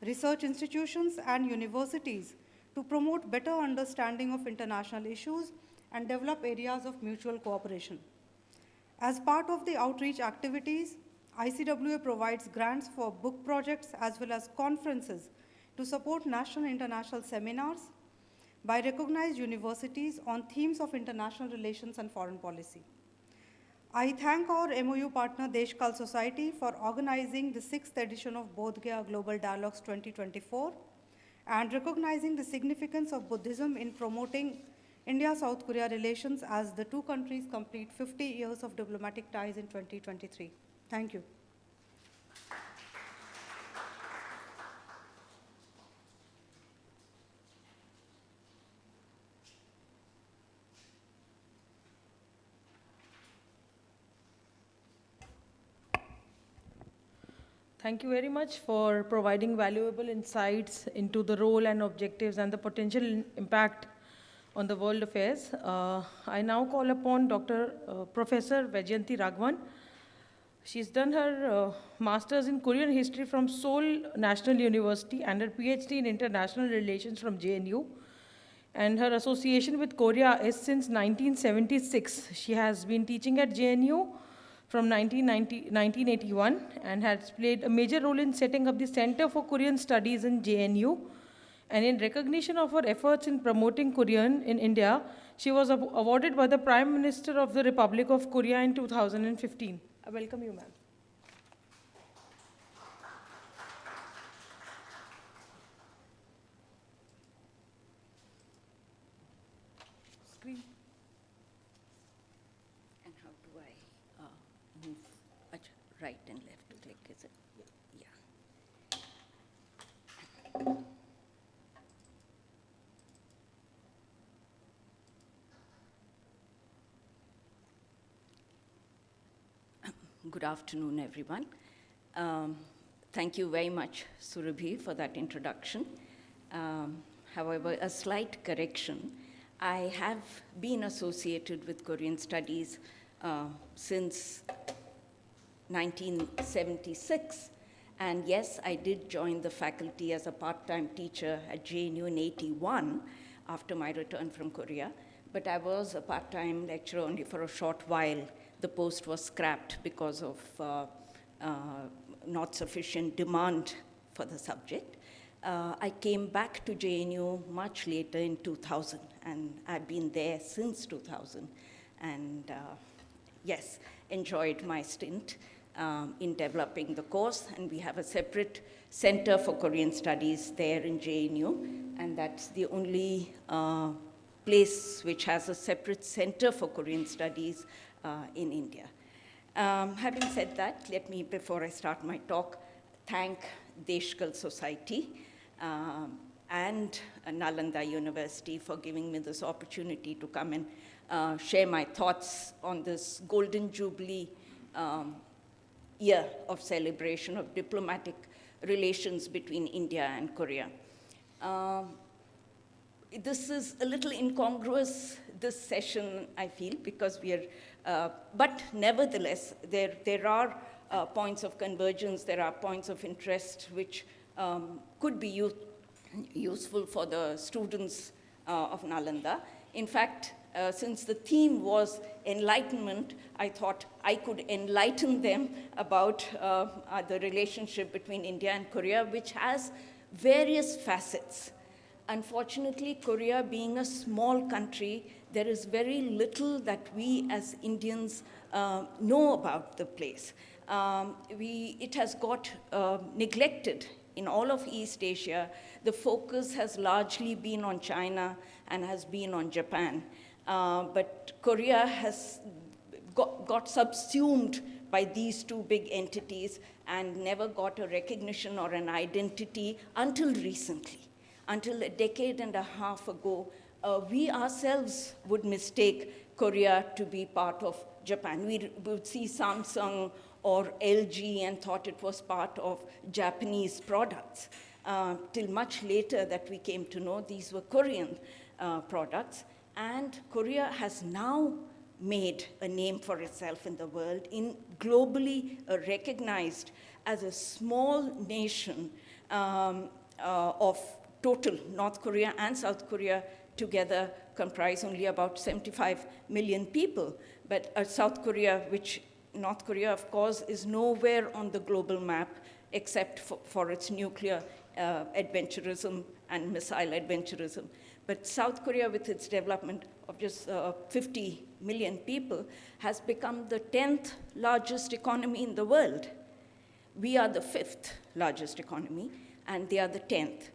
research institutions, and universities to promote better understanding of international issues and develop areas of mutual cooperation. As part of the outreach activities, ICWA provides grants for book projects as well as conferences to support national and international seminars by recognized universities on themes of international relations and foreign policy. I thank our MOU partner Deshkal Society for organizing the 6th edition of Bodh Gaya Global Dialogues 2024 and recognizing the significance of Buddhism in promoting India-South Korea relations as the two countries complete 50 years of diplomatic ties in 2023. Thank you. Thank you very much for providing valuable insights into the role and objectives and the potential impact on the world affairs. I now call upon Professor Vaijayanti Raghavan. She's done her master's in Korean history from Seoul National University and her PhD in international relations from JNU. And her association with Korea is since 1976. She has been teaching at JNU from 1981 and has played a major role in setting up the Center for Korean Studies in JNU. And in recognition of her efforts in promoting Korean in India, she was awarded by the Prime Minister of the Republic of Korea in 2015. I welcome you, ma'am. Screen. And how do I move? Right and left click, is it? Yeah. Good afternoon, everyone. Thank you very much, Surabhi, for that introduction. However, a slight correction. I have been associated with Korean studies since 1976. And yes, I did join the faculty as a part-time teacher at JNU in 81 after my return from Korea. But I was a part-time lecturer only for a short while. The post was scrapped because of not sufficient demand for the subject. I came back to JNU much later in 2000, and I've been there since 2000. And yes, enjoyed my stint in developing the course, and we have a separate Center for Korean Studies there in JNU, and that's the only place which has a separate Center for Korean Studies in India. Having said that, let me, before I start my talk, thank Deshkal Society and Nalanda University for giving me this opportunity to come and share my thoughts on this Golden Jubilee year of celebration of diplomatic relations between India and Korea. This is a little incongruous, this session, I feel, because we are, but nevertheless, there are points of convergence, there are points of interest which could be useful for the students of Nalanda. In fact, since the theme was enlightenment, I thought I could enlighten them about the relationship between India and Korea, which has various facets. Unfortunately, Korea being a small country, there is very little that we as Indians know about the place. It has got neglected in all of East Asia. The focus has largely been on China and has been on Japan. But Korea has got subsumed by these two big entities and never got a recognition or an identity until recently. Until a decade and a half ago, we ourselves would mistake Korea to be part of Japan. We would see Samsung or LG and thought it was part of Japanese products. Till much later that we came to know these were Korean products. And Korea has now made a name for itself in the world, in globally recognized as a small nation of total North Korea and South Korea together comprise only about 75 million people. But South Korea, which North Korea, of course, is nowhere on the global map except for its nuclear adventurism and missile adventurism. But South Korea, with its development of just 50 million people, has become the 10th largest economy in the world. We are the 5th largest economy, and they are the 10th.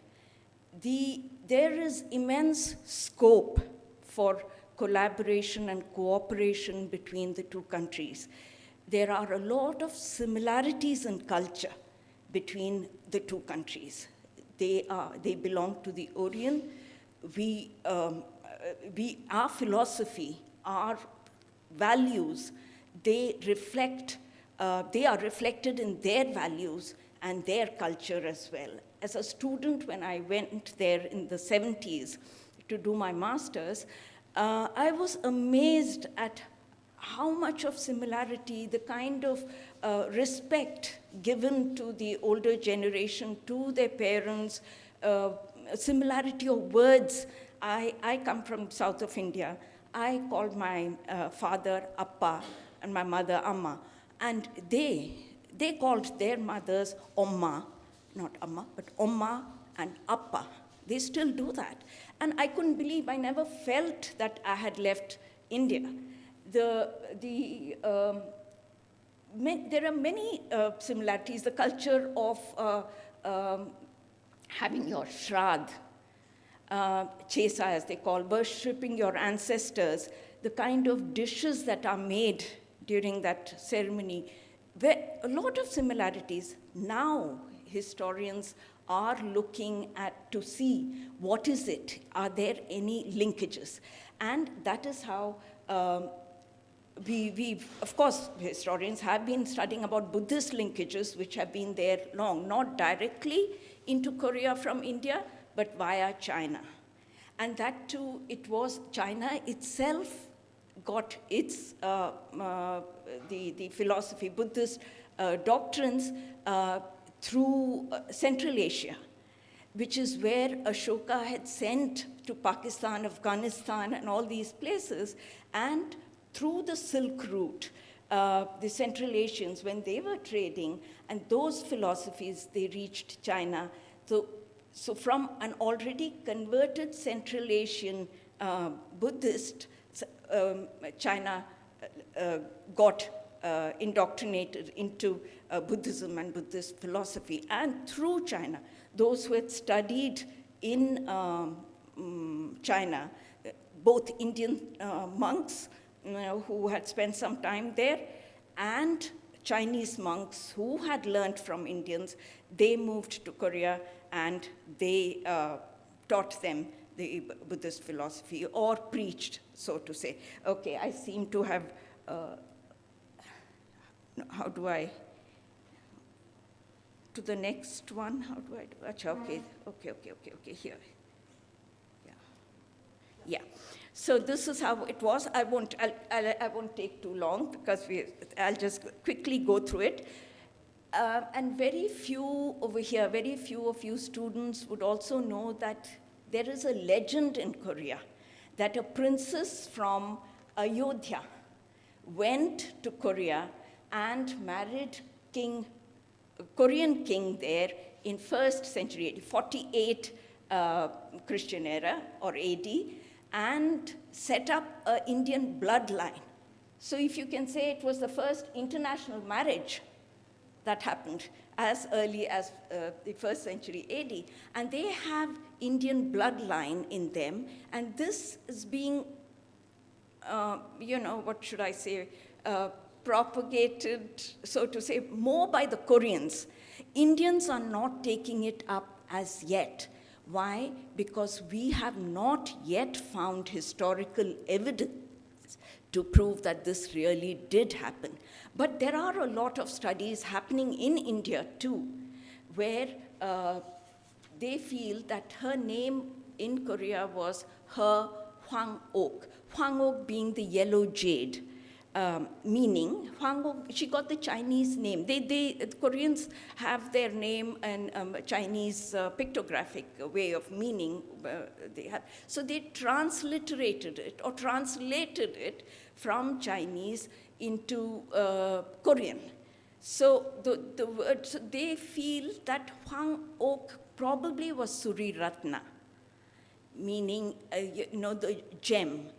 There is immense scope for collaboration and cooperation between the two countries. There are a lot of similarities in culture between the two countries. They belong to the Orient. Our philosophy, our values, they are reflected in their values and their culture as well. As a student, when I went there in the 70s to do my master's, I was amazed at how much of similarity, the kind of respect given to the older generation, to their parents, similarity of words. I come from south of India. I called my father Appa and my mother Amma. And they called their mothers Omma, not Amma, but Omma and Appa. They still do that. And I couldn't believe, I never felt that I had left India. There are many similarities. The culture of having your Shraddh, Chesa as they call, worshipping your ancestors, the kind of dishes that are made during that ceremony, a lot of similarities. Now historians are looking at to see what is it, are there any linkages? And that is how of course, historians have been studying about Buddhist linkages, which have been there long, not directly into Korea from India, but via China. And that too, it was China itself got its, the philosophy, Buddhist doctrines through Central Asia, which is where Ashoka had sent to Pakistan, Afghanistan, and all these places. And through the Silk Route, the Central Asians, when they were trading, and those philosophies, they reached China. So from an already converted Central Asian Buddhist, China got indoctrinated into Buddhism and Buddhist philosophy. And through China, those who had studied in China, both Indian monks who had spent some time there and Chinese monks who had learned from Indians, they moved to Korea and they taught them the Buddhist philosophy, or preached, so to say. Okay, I seem to have, how do I, to the next one, how do I do, okay, here. Yeah. So this is how it was. I won't take too long because I'll just quickly go through it. And very few over here, very few of you students would also know that there is a legend in Korea that a princess from Ayodhya went to Korea and married Korean king there in 1st century AD, 48 Christian era or AD, and set up an Indian bloodline. So if you can say it was the first international marriage that happened as early as the 1st century AD. And they have Indian bloodline in them, and this is being, what should I say, propagated, so to say, more by the Koreans. Indians are not taking it up as yet. Why? Because we have not yet found historical evidence to prove that this really did happen. But there are a lot of studies happening in India too, where they feel that her name in Korea was Her Hwang Ok. Hwang Ok being the yellow jade. Meaning, Hwang Ok, she got the Chinese name. The Koreans have their name and Chinese pictographic way of meaning they have. So they transliterated it or translated it from Chinese into Korean. So the word, so they feel that Hwang Ok probably was Suri Ratna, meaning, the gem.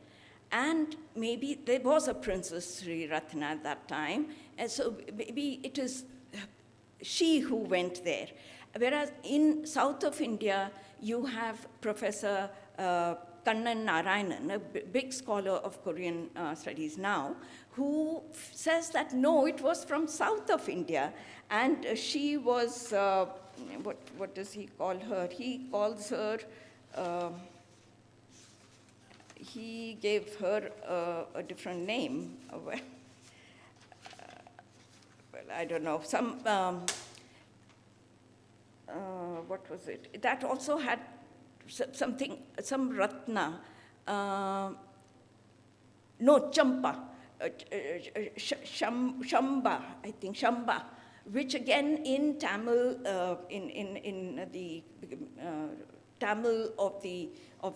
And maybe there was a Princess Sri Ratna at that time, and so maybe it is she who went there. Whereas in south of India, you have Professor Kannan Narayanan, a big scholar of Korean studies now, who says that no, it was from south of India, and she was, what does he call her? He calls her, he gave her a different name. Well, I don't know, what was it? That also had some Ratna, Champa, Shamba, I think, Shamba, which again in Tamil, in the Tamil of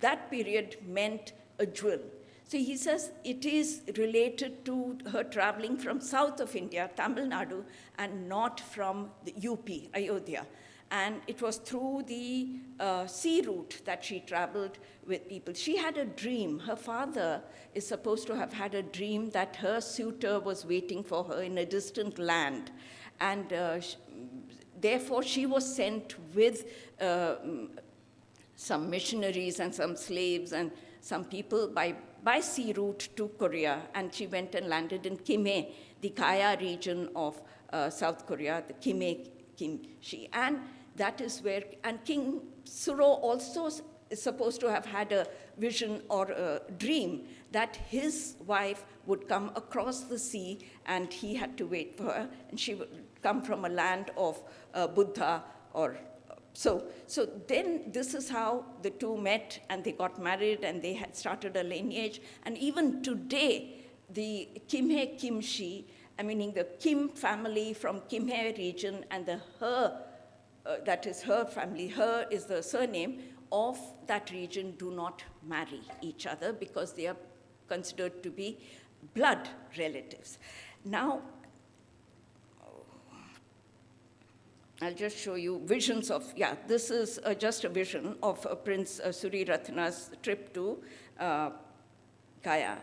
that period meant a jewel. So he says it is related to her traveling from south of India, Tamil Nadu, and not from the UP, Ayodhya. And it was through the sea route that she traveled with people. She had a dream. Her father is supposed to have had a dream that her suitor was waiting for her in a distant land. And therefore, she was sent with some missionaries and some slaves and some people by sea route to Korea, and she went and landed in Kimhae, the Gaya region of South Korea, the Kimhae, Kimchi, and that is where, and King Suro also is supposed to have had a vision or a dream that his wife would come across the sea and he had to wait for her, and she would come from a land of Buddha or so then this is how the two met, and they got married, and they had started a lineage. And even today, the Kimhae Kimchi, meaning the Kim family from Kimhae region, and the Her, that is her family, Her is the surname of that region, do not marry each other because they are considered to be blood relatives. Now, I'll just show you visions of, this is just a vision of Prince Suri Ratna's trip to Gaya.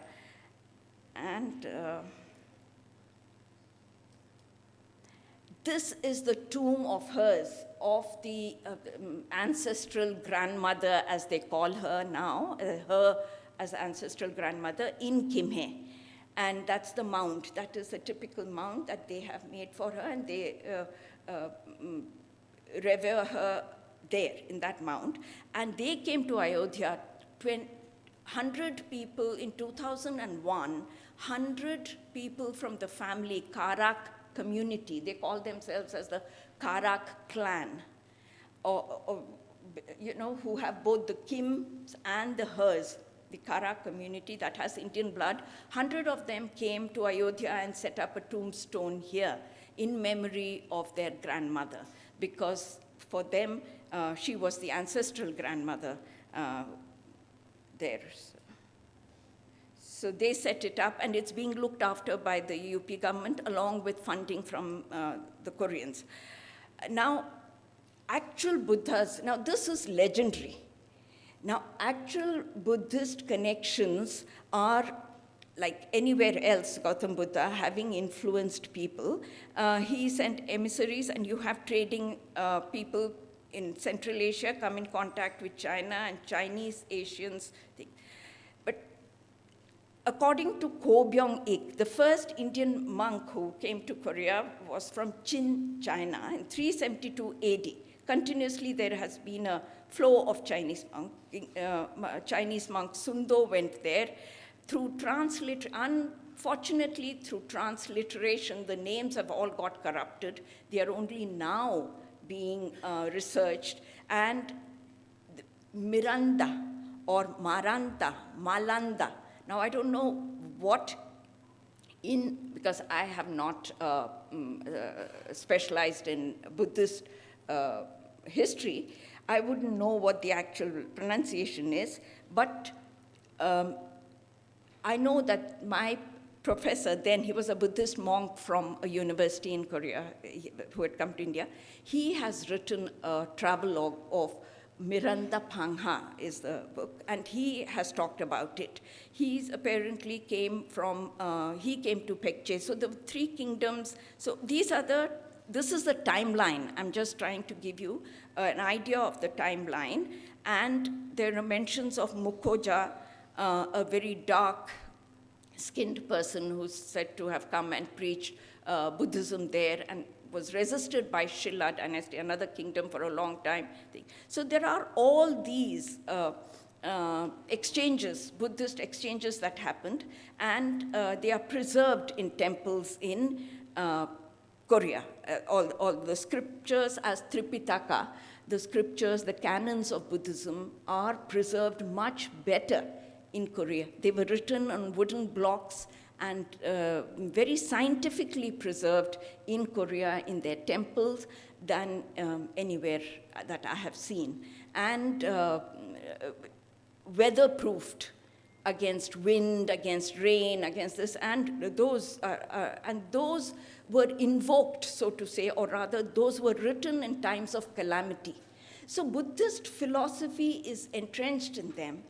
And this is the tomb of hers, of the ancestral grandmother, as they call her now, her as ancestral grandmother in Kimhae. And that's the mound. That is a typical mound that they have made for her, and they revere her there in that mound. And they came to Ayodhya, 100 people in 2001, 100 people from the family Karak community. They call themselves as the Karak clan, who have both the Kims and the Hers, the Karak community that has Indian blood. 100 of them came to Ayodhya and set up a tombstone here in memory of their grandmother, because for them, she was the ancestral grandmother there. So they set it up, and it's being looked after by the UP government along with funding from the Koreans. Now, actual Buddhas, now this is legendary. Now, actual Buddhist connections are like anywhere else, Gautam Buddha, having influenced people. He sent emissaries, and you have trading people in Central Asia come in contact with China and Chinese Asians. But according to Ko Byung-ik, the first Indian monk who came to Korea was from Qin, China, in 372 AD. Continuously, there has been a flow of Chinese monks. Sundo went there. Unfortunately, through transliteration, the names have all got corrupted. They are only now being researched. And Miranda or Maranta, Malanda. Now, I don't know what because I have not specialized in Buddhist history, I wouldn't know what the actual pronunciation is, but I know that my professor then, he was a Buddhist monk from a university in Korea who had come to India. He has written a travelogue of Miranda Phangha is the book, and he has talked about it. He's apparently came from, he came to Pekche. So the three kingdoms, so this is the timeline. I'm just trying to give you an idea of the timeline. And there are mentions of Mukhoja, a very dark-skinned person who's said to have come and preached Buddhism there and was resisted by Shilla dynasty, another kingdom for a long time. So there are all these exchanges, Buddhist exchanges that happened, and they are preserved in temples in Korea. All the scriptures as Tripitaka, the scriptures, the canons of Buddhism are preserved much better in Korea. They were written on wooden blocks and very scientifically preserved in Korea in their temples than anywhere that I have seen. And weatherproofed against wind, against rain, against this, and those were invoked, so to say, or rather those were written in times of calamity. So Buddhist philosophy is entrenched in them,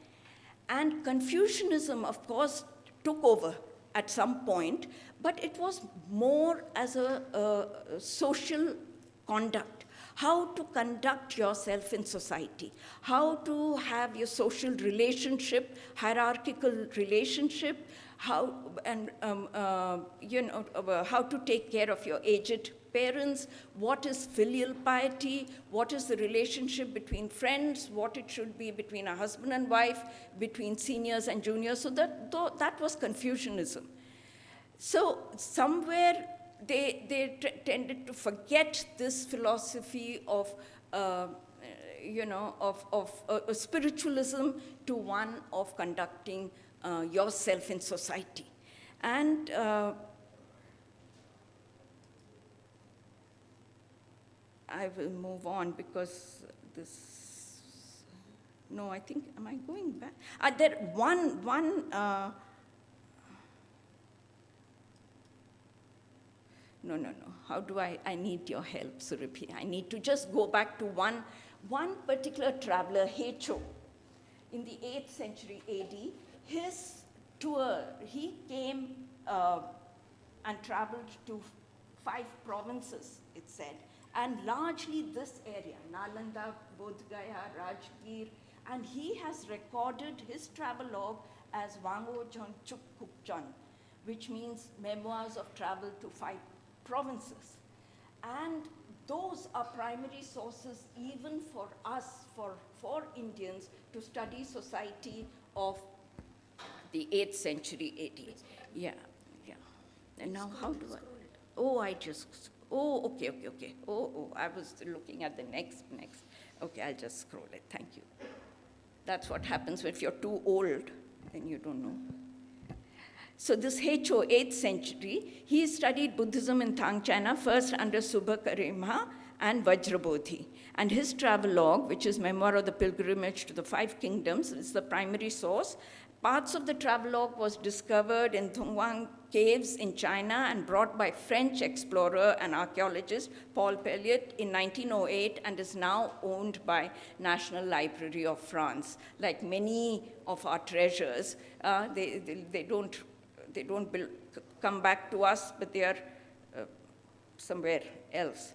and Confucianism, of course, took over at some point, but it was more as a social conduct, how to conduct yourself in society, how to have your social relationship, hierarchical relationship, how to take care of your aged parents, what is filial piety, what is the relationship between friends, what it should be between a husband and wife, between seniors and juniors. So that was Confucianism. So somewhere they tended to forget this philosophy of spiritualism to one of conducting yourself in society. And I will move on because this, no, I think, am I going back? No. How do I need your help, Surabhi. I need to just go back to one particular traveler, He Cho, in the 8th century AD. His tour, he came and traveled to 5 provinces, it said, and largely this area, Nalanda, Bodh Gaya, Rajgir, and he has recorded his travelogue as Wango Jon Chuk Kuk Jon, which means memoirs of travel to 5 provinces. And those are primary sources even for us, for Indians, to study society of the 8th century AD. Yeah. And now how do I? Okay. I was looking at the next. Okay, I'll just scroll it, thank you. That's what happens if you're too old, then you don't know. So this He Cho, 8th century, he studied Buddhism in Tang China, first under Subha Karima, and Vajrabodhi. And his travelogue, which is Memoir of the Pilgrimage to the Five Kingdoms, is the primary source. Parts of the travelogue was discovered in Thungwang caves in China and brought by French explorer and archaeologist Paul Pelliot in 1908 and is now owned by National Library of France. Like many of our treasures, they don't come back to us, but they are somewhere else.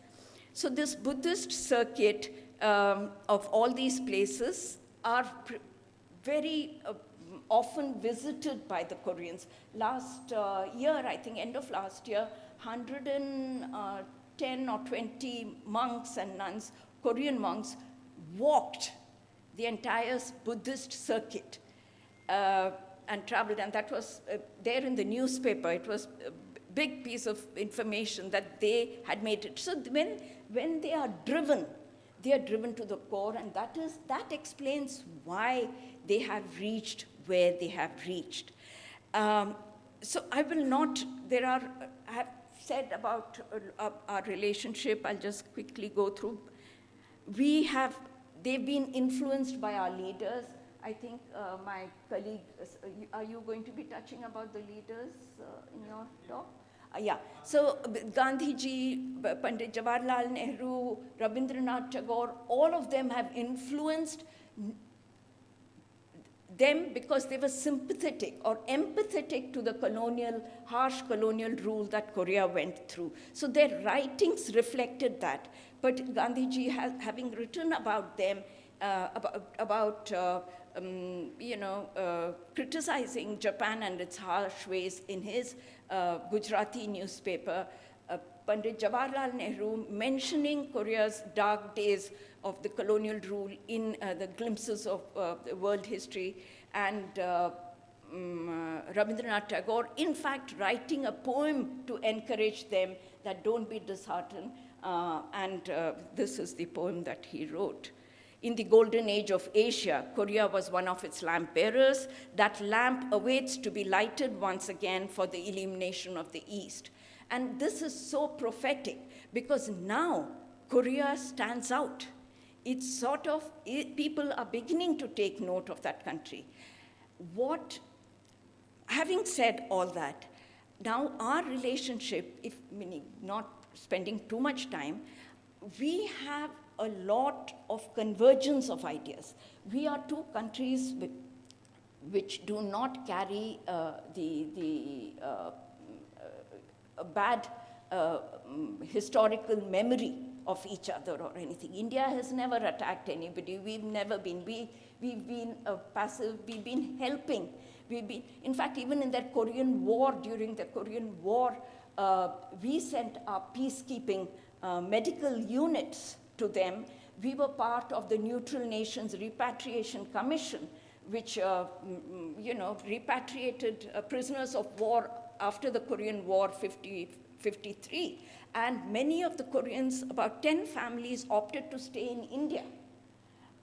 So this Buddhist circuit of all these places are very often visited by the Koreans. Last year, I think end of last year, 110 or 20 monks and nuns, Korean monks, walked the entire Buddhist circuit and traveled, and that was there in the newspaper. It was a big piece of information that they had made it. So when they are driven to the core, and that explains why they have reached where they have reached. So I will not, I have said about our relationship, I'll just quickly go through. They've been influenced by our leaders. I think my colleague, are you going to be touching about the leaders in your talk? Yeah, so Gandhiji, Pandit Jawaharlal Nehru, Rabindranath Tagore, all of them have influenced them because they were sympathetic or empathetic to the harsh colonial rule that Korea went through. So their writings reflected that. But Gandhiji, having written about them, criticizing Japan and its harsh ways in his Gujarati newspaper, Pandit Jawaharlal Nehru mentioning Korea's dark days of the colonial rule in the glimpses of world history, and Rabindranath Tagore, in fact, writing a poem to encourage them that don't be disheartened, and this is the poem that he wrote. In the golden age of Asia, Korea was one of its lamp bearers. That lamp awaits to be lighted once again for the illumination of the East. And this is so prophetic because now Korea stands out. It's people are beginning to take note of that country. Having said all that, now our relationship, meaning not spending too much time, we have a lot of convergence of ideas. We are two countries which do not carry a bad historical memory of each other or anything. India has never attacked anybody. We've never been. We've been passive. We've been helping. In fact, even in that Korean War, during the Korean War, we sent our peacekeeping medical units to them. We were part of the Neutral Nations Repatriation Commission, which repatriated prisoners of war after the Korean War 1953. And many of the Koreans, about 10 families, opted to stay in India,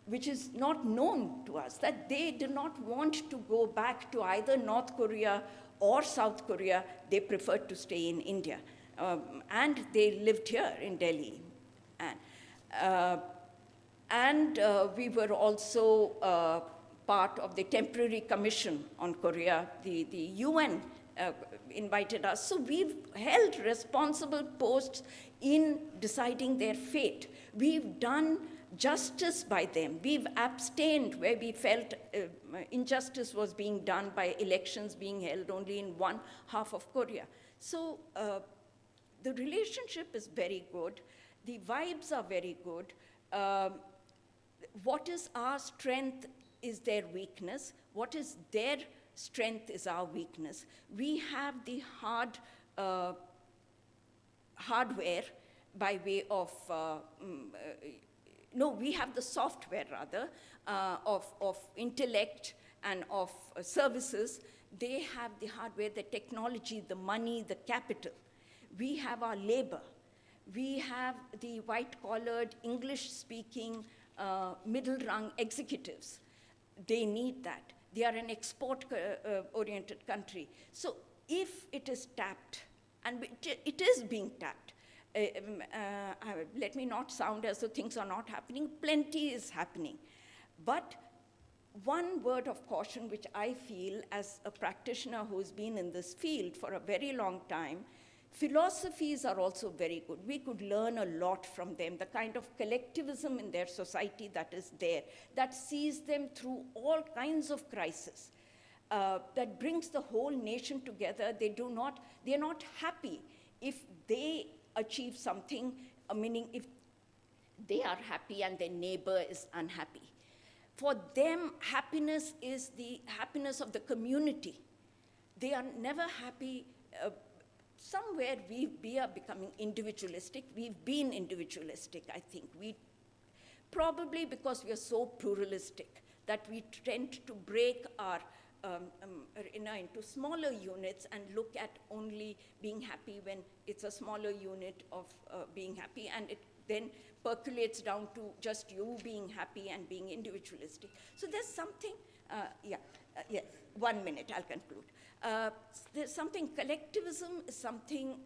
which is not known to us, that they did not want to go back to either North Korea or South Korea. They preferred to stay in India. And they lived here in Delhi. And we were also part of the temporary commission on Korea. The UN invited us. So we've held responsible posts in deciding their fate. We've done justice by them. We've abstained where we felt injustice was being done by elections being held only in one half of Korea. So the relationship is very good. The vibes are very good. What is our strength is their weakness. What is their strength is our weakness. We have the hardware by way of, we have the software rather, of intellect and of services. They have the hardware, the technology, the money, the capital. We have our labor. We have the white-collared, English-speaking, middle-rung executives. They need that. They are an export-oriented country. So if it is tapped, and it is being tapped, let me not sound as though things are not happening. Plenty is happening. But one word of caution, which I feel as a practitioner who's been in this field for a very long time, philosophies are also very good. We could learn a lot from them, the kind of collectivism in their society that is there, that sees them through all kinds of crises, that brings the whole nation together. They're not happy if they achieve something, meaning if they are happy and their neighbor is unhappy. For them, happiness is the happiness of the community. They are never happy. Somewhere we are becoming individualistic. We've been individualistic, I think. Probably because we are so pluralistic that we tend to break our into smaller units and look at only being happy when it's a smaller unit of being happy, and it then percolates down to just you being happy and being individualistic. So there's something, yes, 1 minute, I'll conclude. There's something, collectivism is something,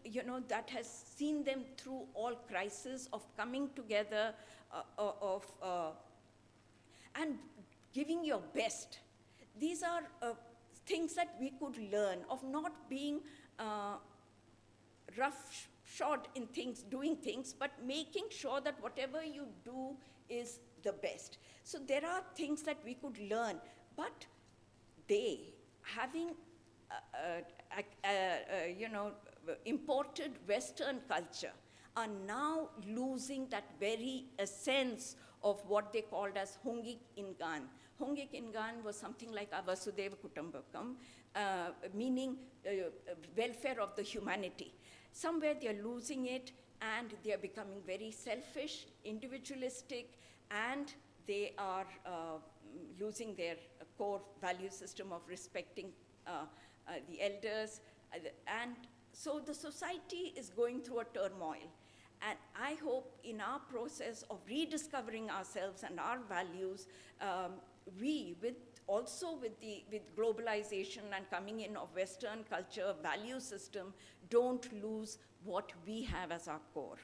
that has seen them through all crises of coming together, and giving your best. These are things that we could learn, of not being roughshod in things, doing things, but making sure that whatever you do is the best. So there are things that we could learn, but they, having imported Western culture, are now losing that very essence of what they called as Hongik Ingan. Hongik Ingan was something like Vasudhaiva Kutumbakam, meaning welfare of the humanity. Somewhere they are losing it, and they are becoming very selfish, individualistic, and they are losing their core value system of respecting the elders. And so the society is going through a turmoil. And I hope in our process of rediscovering ourselves and our values, with globalization and coming in of Western culture, value system, don't lose what we have as our core.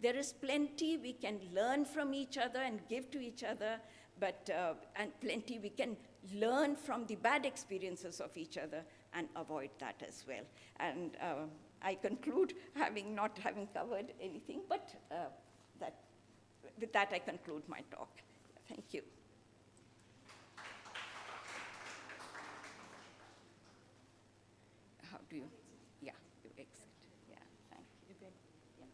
There is plenty we can learn from each other and give to each other, but and plenty we can learn from the bad experiences of each other and avoid that as well. And I conclude not having covered anything, but with that I conclude my talk. Thank you. How do you? Yeah, you exit. Yeah, thank you. Yeah.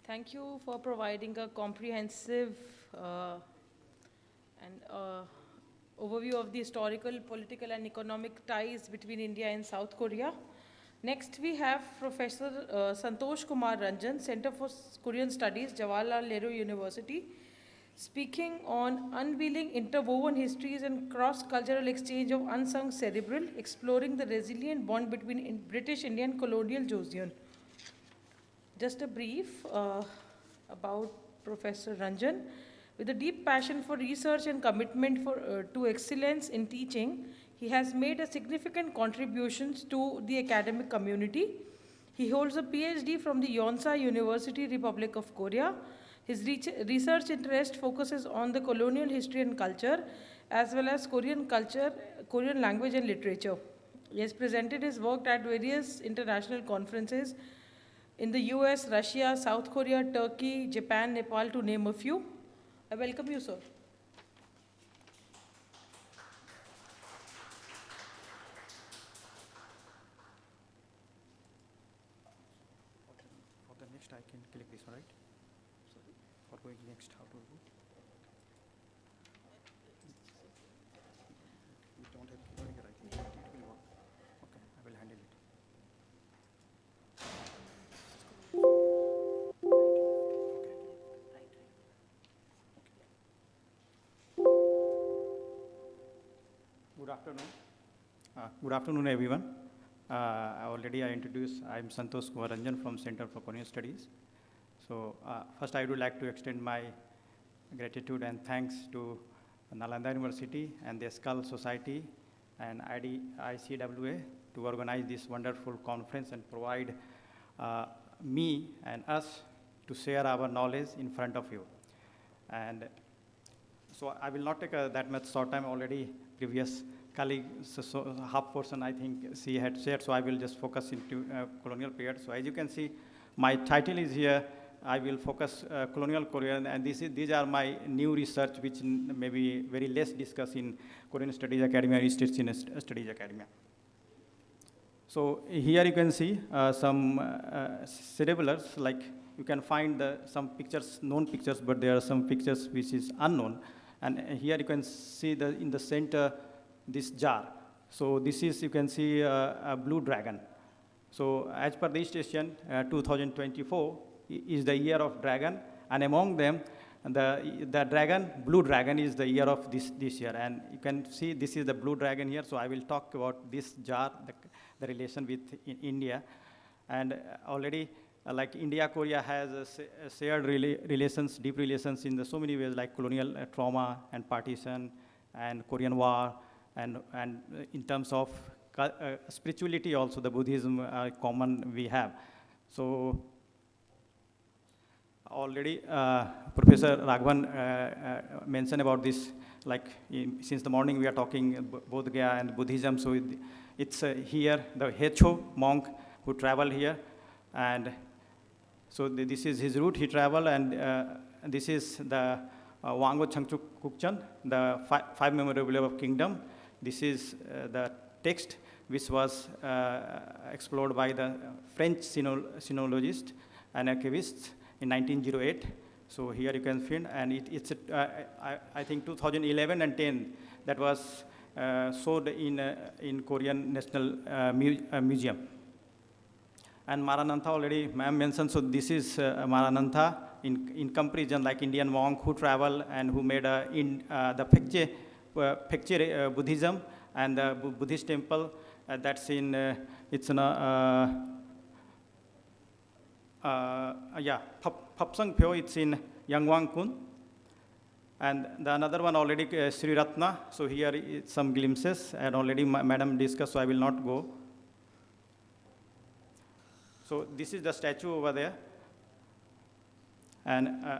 Thank you for providing a comprehensive overview of the historical, political, and economic ties between India and South Korea. Next, we have Professor Santosh Kumar Ranjan, Center for Korean Studies, Jawaharlal Nehru University, speaking on unveiling interwoven histories and cross-cultural exchange of unsung cerebral, exploring the resilient bond between British Indian colonial Joseon. Just a brief about Professor Ranjan. With a deep passion for research and commitment to excellence in teaching, he has made a significant contributions to the academic community. He holds a PhD from the Yonsei University, Republic of Korea. His research interest focuses on the colonial history and culture, as well as Korean culture, Korean language and literature. He has presented his work at various international conferences in the US, Russia, South Korea, Turkey, Japan, Nepal, to name a few. I welcome you, sir. For the next, I can click this, right? Sorry. For going next, how to go? We don't have keyboard here, I think. It will work. Okay, I will handle it. Good afternoon, everyone. Already I introduced, I am Santosh Kumar Ranjan from Center for Korean Studies. So first I would like to extend my gratitude and thanks to Nalanda University and the Skull Society and ICWA to organize this wonderful conference and provide me and us to share our knowledge in front of you. And so I will not take that much short time already. Previous colleague, so half portion I think she had shared, so I will just focus into colonial period. So as you can see, my title is here. I will focus colonial Korea, and these are my new research, which maybe very less discussed in Korean Studies Academy or East Asian Studies Academy. So here you can see some cerebellars, like you can find some pictures, known pictures, but there are some pictures which is unknown. And here you can see in the center, this jar. So this is, you can see a blue dragon. So as per the East Asian, 2024 is the year of dragon, and among them, the dragon, blue dragon is the year of this year. And you can see this is the blue dragon here, so I will talk about this jar, the relation with India. And already, like India, Korea has shared relations, deep relations in so many ways, like colonial trauma and partition and Korean War, and in terms of spirituality also, the Buddhism common we have. So already Professor Raghavan mentioned about this, like since the morning we are talking Bodh Gaya and Buddhism. So it's here, the Hecho monk who traveled here, and so this is his route, he traveled, and this is the Wango Changchuk Kukchan, the five memorabilia of kingdom. This is the text which was explored by the French sinologist and archivist in 1908. So here you can find, and it's I think 2011 and 10 that was sold in Korean National Museum. And Maranatha already ma'am mentioned. So this is Maranatha in comparison, like Indian monk who travel and who made the Pekche Buddhism and the Buddhist temple that's in it's in Phapsang Pyo, it's in Yangwang Kun. And the another one already Sri Ratna. So here is some glimpses, and already madam discussed, so I will not go. So this is the statue over there. And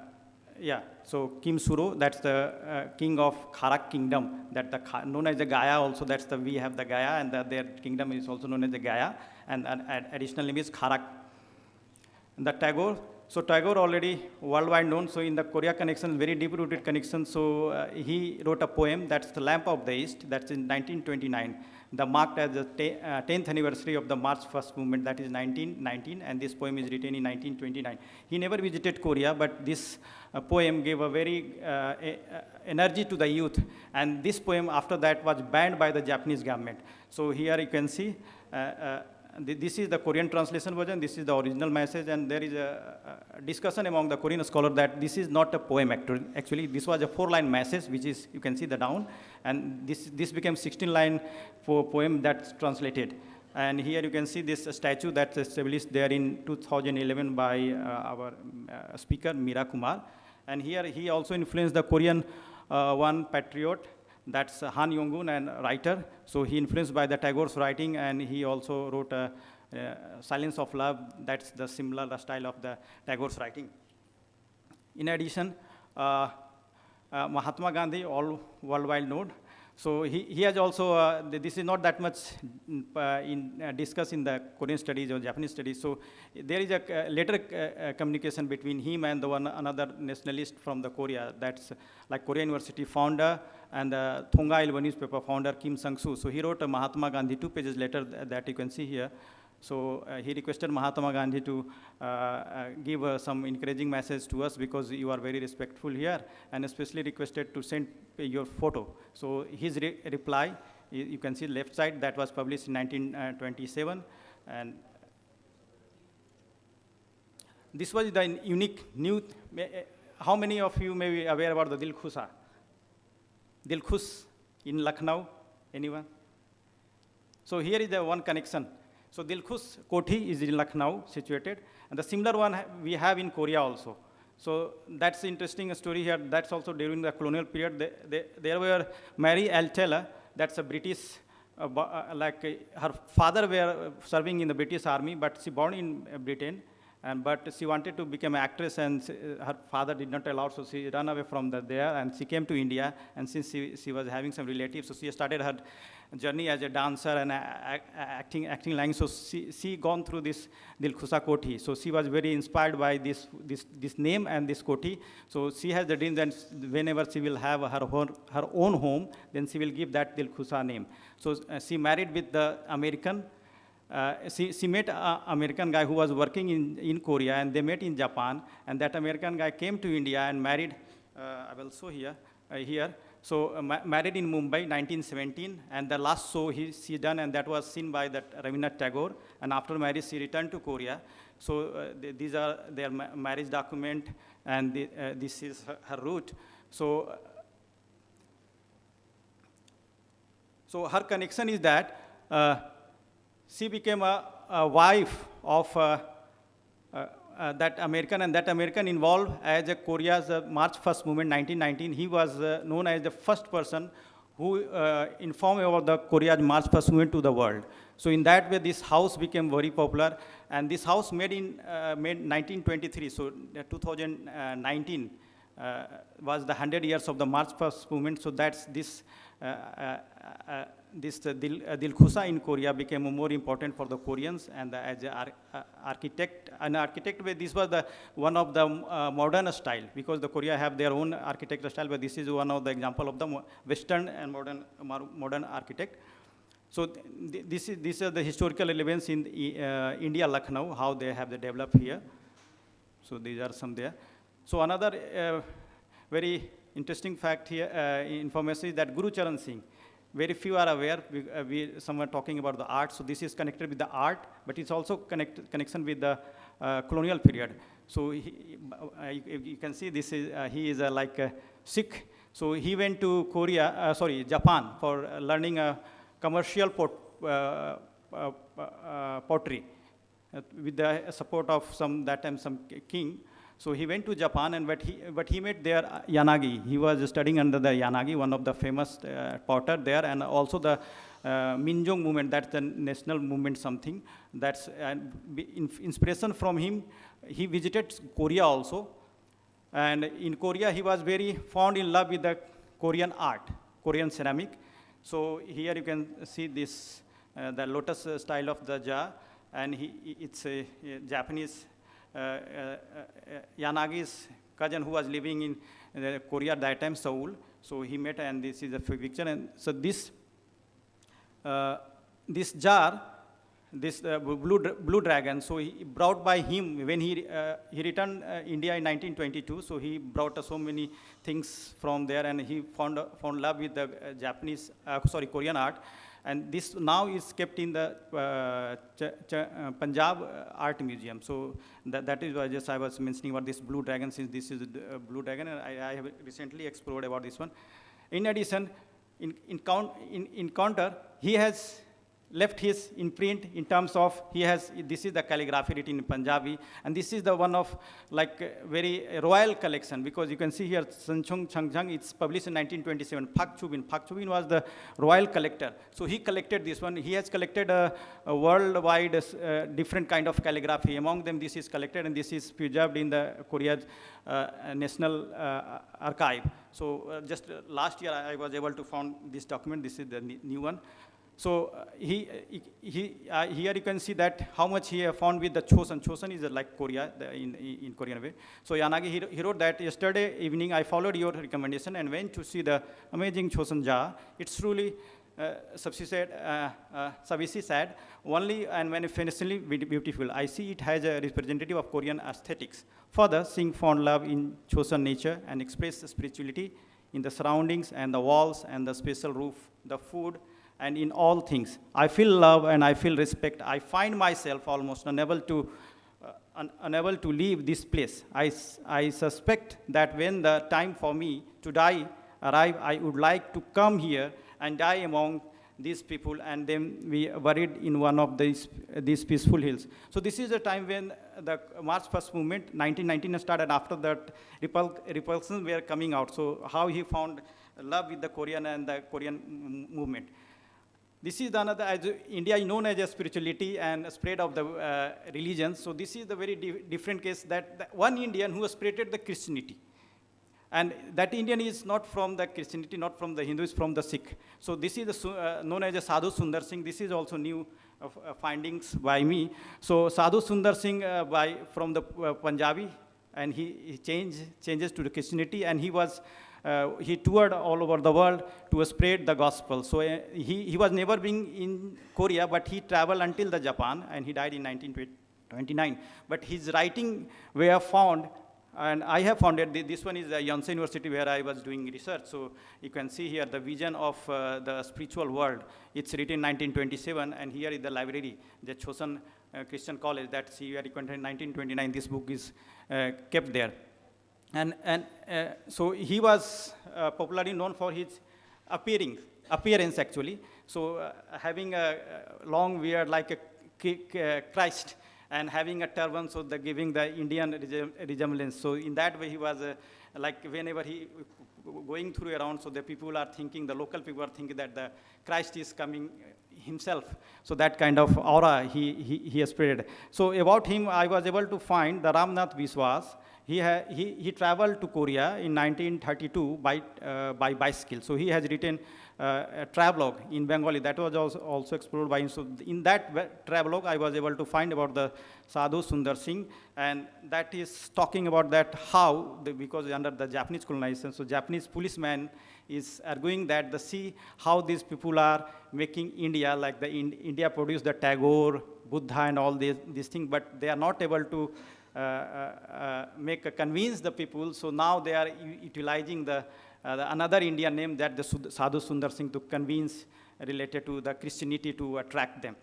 so Kim Suro, that's the king of Kharak kingdom, that known as the Gaya also, we have the Gaya, and their kingdom is also known as the Gaya, and additional name is Kharak. And the Tagore, so Tagore already worldwide known, so in the Korea connection, very deep-rooted connection, so he wrote a poem, that's The Lamp of the East, that's in 1929. The marked as the 10th anniversary of the March First movement, that is 1919, and this poem is written in 1929. He never visited Korea, but this poem gave a very energy to the youth, and this poem after that was banned by the Japanese government. So here you can see, this is the Korean translation version, this is the original message, and there is a discussion among the Korean scholars that this is not a poem actually. This was a 4-line message, which is, you can see the down, and this became 16-line poem that's translated. And here you can see this statue that's established there in 2011 by our speaker, Meera Kumar. And here he also influenced the Korean one patriot, that's Han Yong-gun, and writer. So he influenced by the Tagore's writing, and he also wrote Silence of Love. That's the similar style of the Tagore's writing. In addition, Mahatma Gandhi, all worldwide known. So he has also, this is not that much discussed in the Korean studies or Japanese studies. So there is a later communication between him and another nationalist from the Korea, that's like Korea University founder and the Thonga Ilbo newspaper founder, Kim Sang-soo. So he wrote a Mahatma Gandhi 2 pages later that you can see here. So he requested Mahatma Gandhi to give some encouraging message to us, because you are very respectful here, and especially requested to send your photo. So his reply, you can see left side, that was published in 1927. And this was the unique new, how many of you may be aware about the Dilkhusa? Dilkhus in Lucknow, anyone? So here is the one connection. So Dilkhus Kothi is in Lucknow situated, and the similar one we have in Korea also. So that's interesting story here. That's also during the colonial period. There were Mary Altella, that's a British, her father were serving in the British Army, but she born in Britain, but she wanted to become an actress, and her father did not allow, so she ran away from there, and she came to India, and since she was having some relatives, so she started her journey as a dancer and acting line. So she gone through this Dilkhusa Koti. So she was very inspired by this name and this Koti. So she has the dream that whenever she will have her own home, then she will give that Dilkhusa name. So she married with the American. She met an American guy who was working in Korea, and they met in Japan, and that American guy came to India and married, I will show here. So married in Mumbai, 1917, and the last show she done, and that was seen by that Rabindranath Tagore, and after marriage she returned to Korea. So these are their marriage document, and this is her route. So her connection is that she became a wife of that American, and that American involved as a Korea's March 1st movement, 1919. He was known as the first person who informed about the Korea's March 1st movement to the world. So in that way, this house became very popular, and this house made 1923, so 2019 was the 100 years of the March 1st movement. So that's this Dilkhusa in Korea became more important for the Koreans, and as an architect, this was one of the modern style, because the Korea have their own architecture style, but this is one of the example of the Western and modern architect. So this is the historical relevance in India, Lucknow, how they have developed here. So these are some there. So another very interesting fact here, information is that Guru Charan Singh, very few are aware, some are talking about the art, so this is connected with the art, but it's also connection with the colonial period. So you can see this is, he is like a Sikh, so he went to Japan for learning a commercial pottery with the support of some king. So he went to Japan, and but he met there Yanagi. He was studying under the Yanagi, one of the famous potter there, and also the Minjong movement, that's the national movement something. That's inspiration from him. He visited Korea also, and in Korea he was very fond in love with the Korean art, Korean ceramic. So here you can see this, the lotus style of the jar, and it's a Japanese Yanagi's cousin who was living in Korea at that time, Seoul. So he met, and this is a picture. And so this jar, this blue dragon, so he brought by him when he returned India in 1922. So he brought so many things from there, and he found love with the Korean art. And this now is kept in the Punjab Art Museum. So that is why I was mentioning about this blue dragon, since this is a blue dragon, and I have recently explored about this one. In addition, in counter, he has left his imprint in terms of this is the calligraphy written in Punjabi, and this is the one of like very royal collection, because you can see here Sanchung Changjang, it's published in 1927. Pak Chubin was the royal collector, so he collected this one. He has collected a worldwide different kind of calligraphy. Among them, this is collected, and this is preserved in the Korea's National Archive. So just last year I was able to find this document. This is the new one. So here you can see that how much he found with the Chosun. Chosun is like Korea in Korean way. So Yanagi, he wrote that yesterday evening I followed your recommendation and went to see the amazing Chosun jar. It's truly Savisi said, only and manifestly beautiful. I see it has a representative of Korean aesthetics. Further, seeing found love in Chosun nature and express spirituality in the surroundings and the walls and the special roof, the food, and in all things. I feel love and I feel respect. I find myself almost unable to leave this place. I suspect that when the time for me to die arrive, I would like to come here and die among these people, and then we buried in one of these peaceful hills. So this is the time when the March First movement, 1919 started. After that, repulsions were coming out. So how he found love with the Korean and the Korean movement. This is another, as India is known as a spirituality and spread of the religions. So this is the very different case that the one Indian who spreaded the Christianity. And that Indian is not from the Christianity, not from the Hindu, is from the Sikh. So this is the, known as a Sadhu Sundar Singh. This is also new findings by me. So Sadhu Sundar Singh from the Punjabi, and he changes to the Christianity, and he toured all over the world to spread the gospel. So he was never being in Korea, but he traveled until the Japan, and he died in 1929. But his writing were found, and I have found it. This one is Yonsei University where I was doing research. So you can see here the vision of the spiritual world. It's written in 1927, and here is the library, the Chosun Christian College, that CUR in 1929. This book is kept there. And so he was popularly known for his appearance actually. So having a long beard like a Christ, and having a turban, so giving the Indian resemblance. So in that way he was like whenever he going through around, so the people are thinking, the local people are thinking that the Christ is coming himself. So that kind of aura he spread. So about him, I was able to find the Ramnath Biswas. He traveled to Korea in 1932 by bicycle. So he has written a travelogue in Bengali that was also explored by him. So in that travelogue, I was able to find about the Sadhu Sundar Singh, and that is talking about that how, because under the Japanese colonization, so Japanese policeman is arguing that see how these people are making India, like India produced the Tagore, Buddha and all these things, but they are not able to convince the people. So now they are utilizing another Indian name, that the Sadhu Sundar Singh, to convince related to the Christianity to attract them.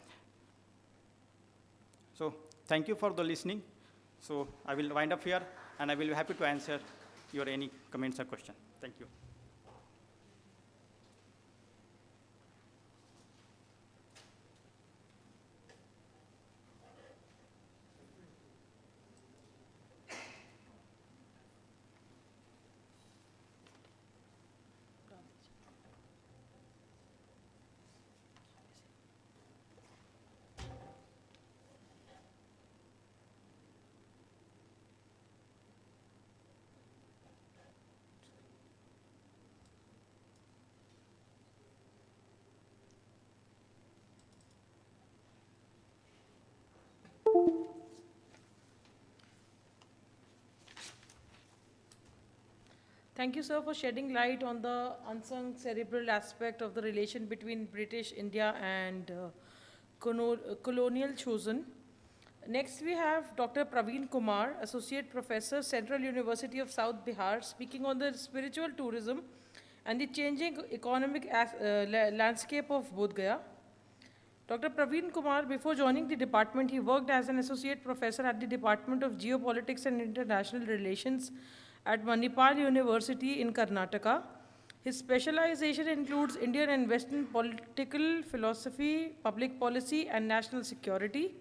So thank you for the listening. So I will wind up here, and I will be happy to answer your any comments or questions. Thank you. Thank you, sir, for shedding light on the unsung cerebral aspect of the relation between British India and colonial Chosun. Next, we have Dr. Praveen Kumar, Associate Professor, Central University of South Bihar, speaking on the spiritual tourism and the changing economic landscape of Bodh Gaya. Dr. Praveen Kumar, before joining the department, he worked as an associate professor at the Department of Geopolitics and International Relations at Manipal University in Karnataka. His specialization includes Indian and Western political philosophy, public policy, and national security.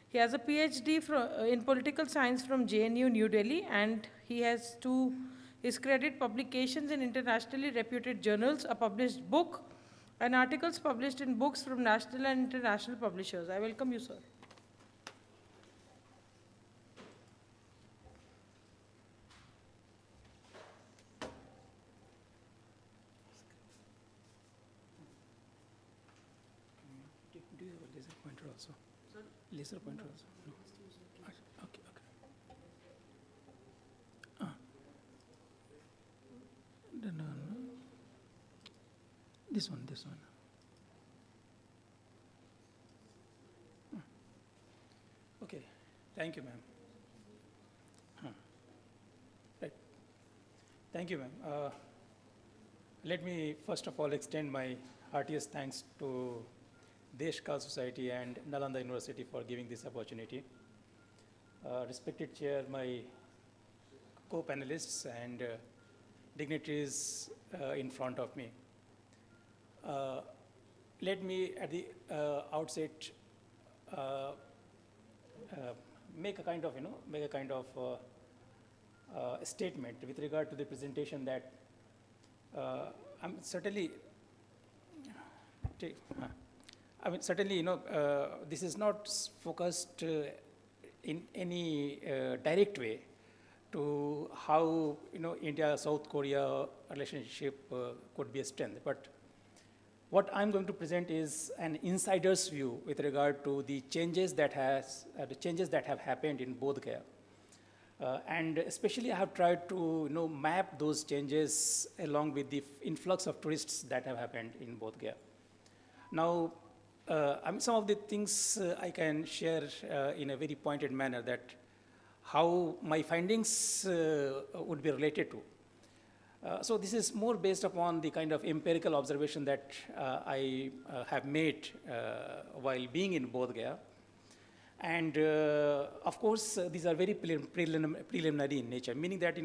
He has a PhD in political science from JNU New Delhi, and he has to his credit publications in internationally reputed journals, a published book, and articles published in books from national and international publishers. I welcome you, sir. Do you have a laser pointer also? Sorry? Laser pointer also? No. Okay. No. This one. Okay, thank you, ma'am. Right. Thank you, ma'am. Let me first of all extend my heartiest thanks to Desh Kal Society and Nalanda University for giving this opportunity. Respected chair, my co-panelists and dignitaries in front of me. let me at the outset make a kind of statement with regard to the presentation that I'm certainly. Certainly, this is not focused in any direct way to how, India-South Korea relationship could be strengthened. But what I'm going to present is an insider's view with regard to the changes that have happened in Bodh Gaya. And especially I have tried to map those changes along with the influx of tourists that have happened in Bodh Gaya. Now, some of the things I can share in a very pointed manner, that how my findings would be related to. So this is more based upon the kind of empirical observation that I have made while being in Bodh Gaya. And of course, these are very preliminary in nature, meaning that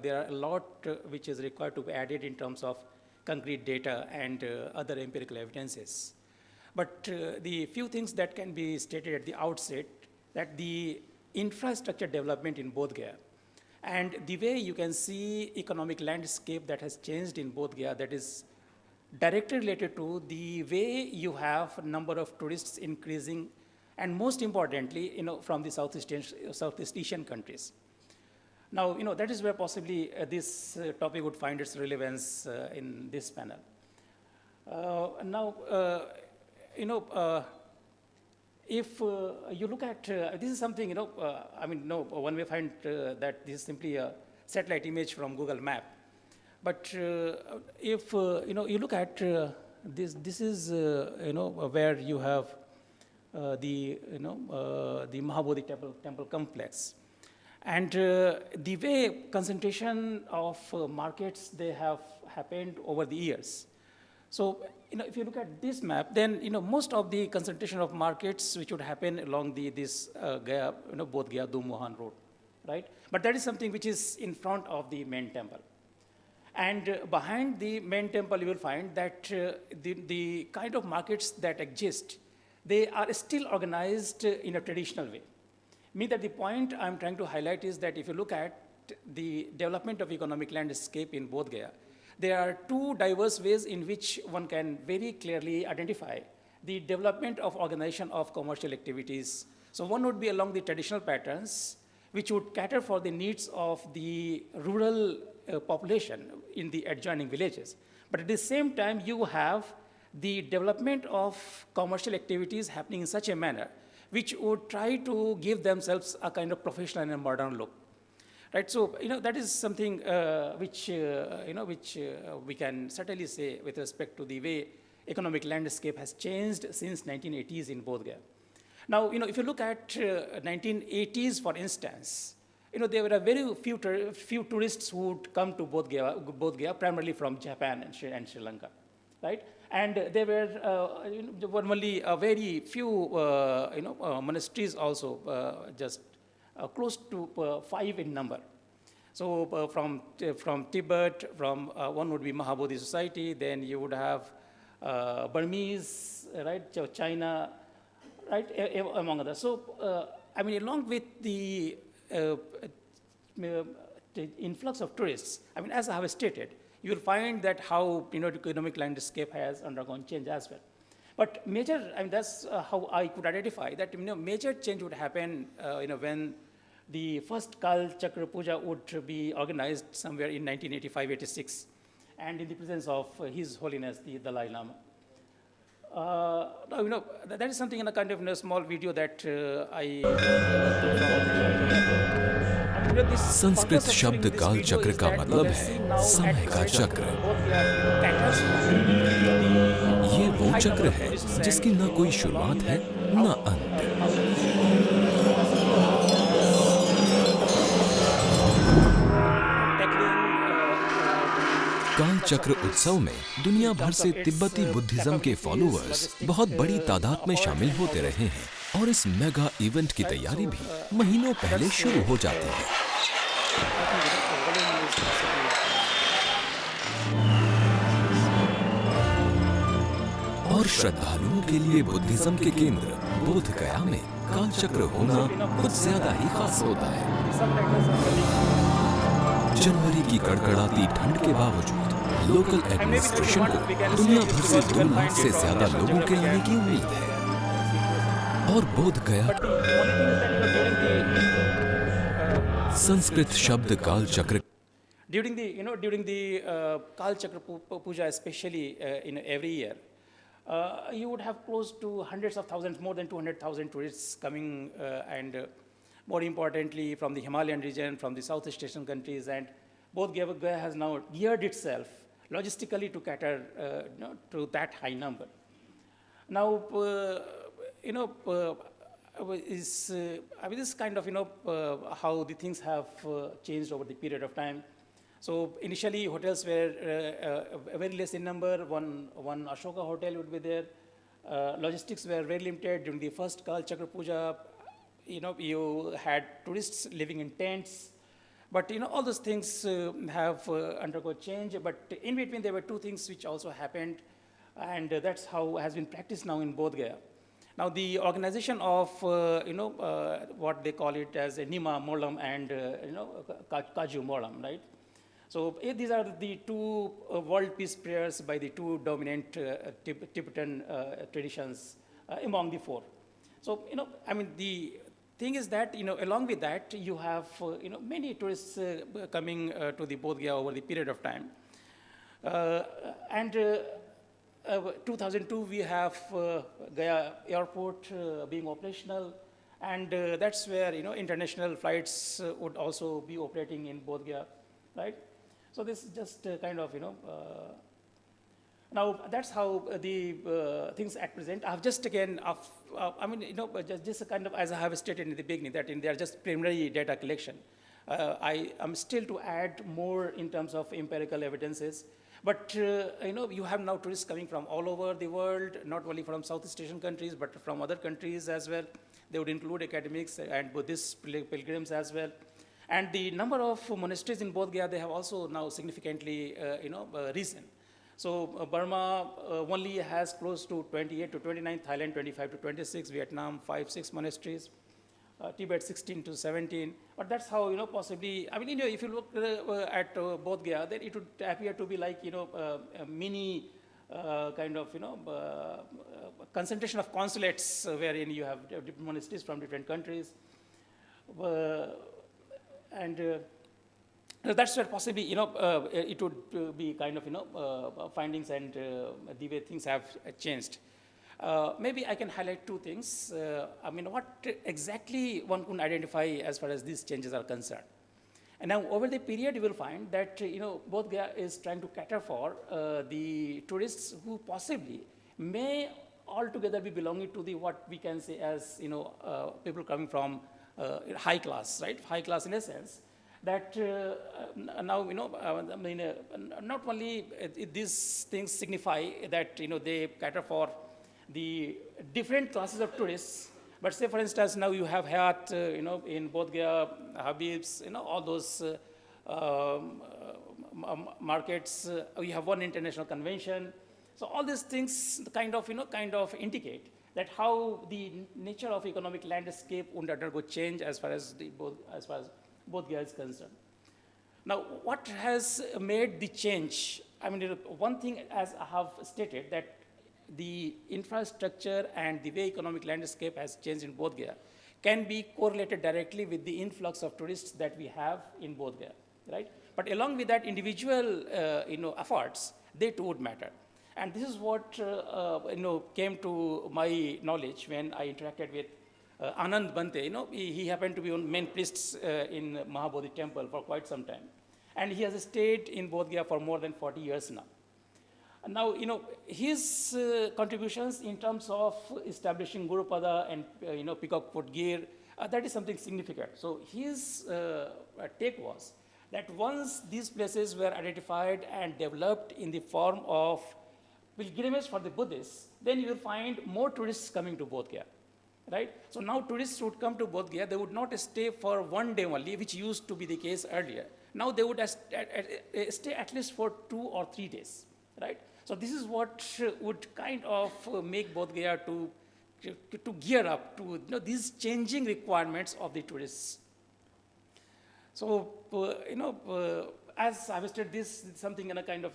there are a lot which is required to be added in terms of concrete data and other empirical evidences. But the few things that can be stated at the outset, that the infrastructure development in Bodh Gaya and the way you can see economic landscape that has changed in Bodh Gaya, that is directly related to the way you have number of tourists increasing, and most importantly, from the Southeast Asian countries. Now, that is where possibly this topic would find its relevance in this panel. If you look at, this is something, one may find that this is simply a satellite image from Google Map. But if, you look at this is, where you have the Mahabodhi temple complex. And the way concentration of markets, they have happened over the years. So, if you look at this map, then, most of the concentration of markets which would happen along this Gaya, Bodh Gaya, Dumuhan road, right? But that is something which is in front of the main temple. And behind the main temple, you will find that the kind of markets that exist, they are still organized in a traditional way. Meaning that the point I'm trying to highlight is that if you look at the development of economic landscape in Bodh Gaya, there are two diverse ways in which one can very clearly identify the development of organization of commercial activities. So one would be along the traditional patterns, which would cater for the needs of the rural population in the adjoining villages. But at the same time, you have the development of commercial activities happening in such a manner which would try to give themselves a kind of professional and a modern look. Right, so that is something which we can certainly say with respect to the way economic landscape has changed since 1980s in Bodh Gaya. Now, if you look at 1980s, for instance, there were a very few tourists who would come to Bodh Gaya primarily from Japan and Sri Lanka, right? And there were only a very few monasteries also, just close to 5 in number. So from Tibet, one would be Mahabodhi Society, then you would have Burmese, right, China, right, among others. So, along with the influx of tourists, as I have stated, you will find that how the economic landscape has undergone change as well. But major, that's how I could identify that major change would happen when the first Kal Chakra Puja would be organized somewhere in 1985-86, and in the presence of His Holiness the Dalai Lama. Now, that is something in a kind of small video that I. Sanskrit शब्द काल चक्र का मतलब है समय का चक्र। ये वो चक्र है जिसकी न कोई शुरुआत है न अंत। काल चक्र उत्सव में दुनिया भर से तिब्बती बुद्धिज्म के फॉलोअर्स बहुत बड़ी तादाद में शामिल होते रहे हैं और इस मेगा इवेंट की तैयारी भी महीनों पहले शुरू हो जाती है। और श्रद्धालुओं के लिए बुद्धिज्म के केंद्र बोध गया में कालचक्र होना कुछ ज्यादा ही खास होता है। जनवरी की कड़कड़ाती ठंड के बावजूद लोकल एडमिनिस्ट्रेशन को दुनिया भर से 2 लाख से ज्यादा लोगों के आने की उम्मीद है। और बोध गया संस्कृत शब्द कालचक्र During the Kal Chakra Puja, especially every year, you would have close to hundreds of thousands, more than 200,000 tourists coming, and more importantly, from the Himalayan region, from the Southeast Asian countries, and Bodh Gaya has now geared itself logistically to cater to that high number. Now, this is kind of how the things have changed over the period of time. So initially, hotels were very less in number. One Ashoka hotel would be there. Logistics were very limited. During the first Kal Chakra Puja, you had tourists living in tents. But all those things have undergone change. But in between, there were 2 things which also happened, and that's how has been practiced now in Bodh Gaya. Now, the organization of what they call it as a Nima Molam and Kaju Molam, right? So these are the 2 world peace prayers by the 2 dominant Tibetan traditions among the 4. So the thing is that along with that you have many tourists coming to the Bodh Gaya over the period of time, and 2002 we have Gaya airport being operational, and that's where international flights would also be operating in Bodh Gaya, right? So this is just kind of now that's how the things at present. I've just again just kind of, as I have stated in the beginning, that they are just preliminary data collection. I am still to add more in terms of empirical evidences. But you have now tourists coming from all over the world, not only from Southeast Asian countries, but from other countries as well. They would include academics and Buddhist pilgrims as well. And the number of monasteries in Bodh Gaya, they have also now significantly risen. So Burma only has close to 28 to 29, Thailand 25 to 26, Vietnam 5-6 monasteries, Tibet 16 to 17. But that's how possibly. If you look at Bodh Gaya, then it would appear to be like a mini kind of concentration of consulates, wherein you have different monasteries from different countries, and that's where possibly it would be kind of findings and the way things have changed. Maybe I can highlight 2 things. What exactly one could identify as far as these changes are concerned. And now over the period, you will find that Bodh Gaya is trying to cater for the tourists who possibly may altogether be belonging to the what we can say as people coming from high class, right? High class in a sense that now not only these things signify that they cater for the different classes of tourists, but say for instance now you have Hayat in Bodh Gaya, Habib's, all those markets. We have one international convention. So all these things kind of indicate that how the nature of economic landscape would undergo change as far as Bodh Gaya is concerned. Now, what has made the change? One thing, as I have stated, that the infrastructure and the way economic landscape has changed in Bodh Gaya can be correlated directly with the influx of tourists that we have in Bodh Gaya, right? But along with that, individual efforts, they too would matter. And this is what came to my knowledge when I interacted with Anand Bante. He happened to be one main priests in Mahabodhi temple for quite some time. And he has stayed in Bodh Gaya for more than 40 years now. And now, his contributions in terms of establishing Guru Pada and, Peacock Foot Gear, that is something significant. So his take was that once these places were identified and developed in the form of pilgrimage for the Buddhists, then you will find more tourists coming to Bodh Gaya, right? So now tourists would come to Bodh Gaya, they would not stay for one day only, which used to be the case earlier. Now they would stay at least for 2 or 3 days, right? So this is what would kind of make Bodh Gaya to gear up to these changing requirements of the tourists. So, as I have stated, this is something in a kind of,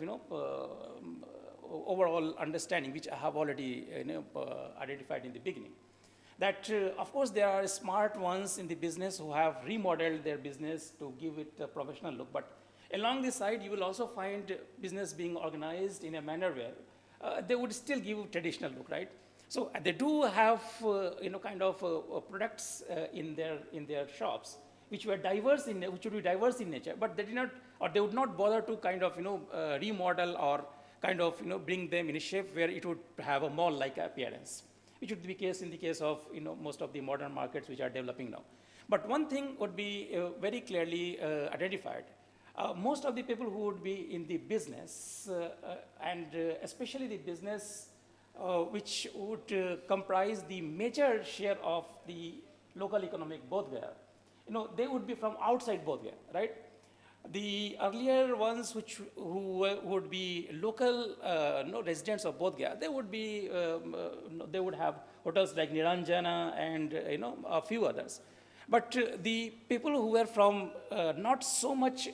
overall understanding, which I have already, identified in the beginning. That, of course, there are smart ones in the business who have remodeled their business to give it a professional look. But along this side, you will also find business being organized in a manner where they would still give traditional look, right? So they do have, products in their shops, which would be diverse in nature, but they did not, or they would not bother to kind of, remodel or kind of, bring them in a shape where it would have a mall-like appearance, which would be the case in the case of, most of the modern markets which are developing now. But one thing would be very clearly identified. Most of the people who would be in the business, and especially the business which would comprise the major share of the local economic Bodh Gaya, they would be from outside Bodh Gaya, right? The earlier ones who would be local residents of Bodh Gaya, they would be, they would have hotels like Niranjana and a few others. But the people who were from not so much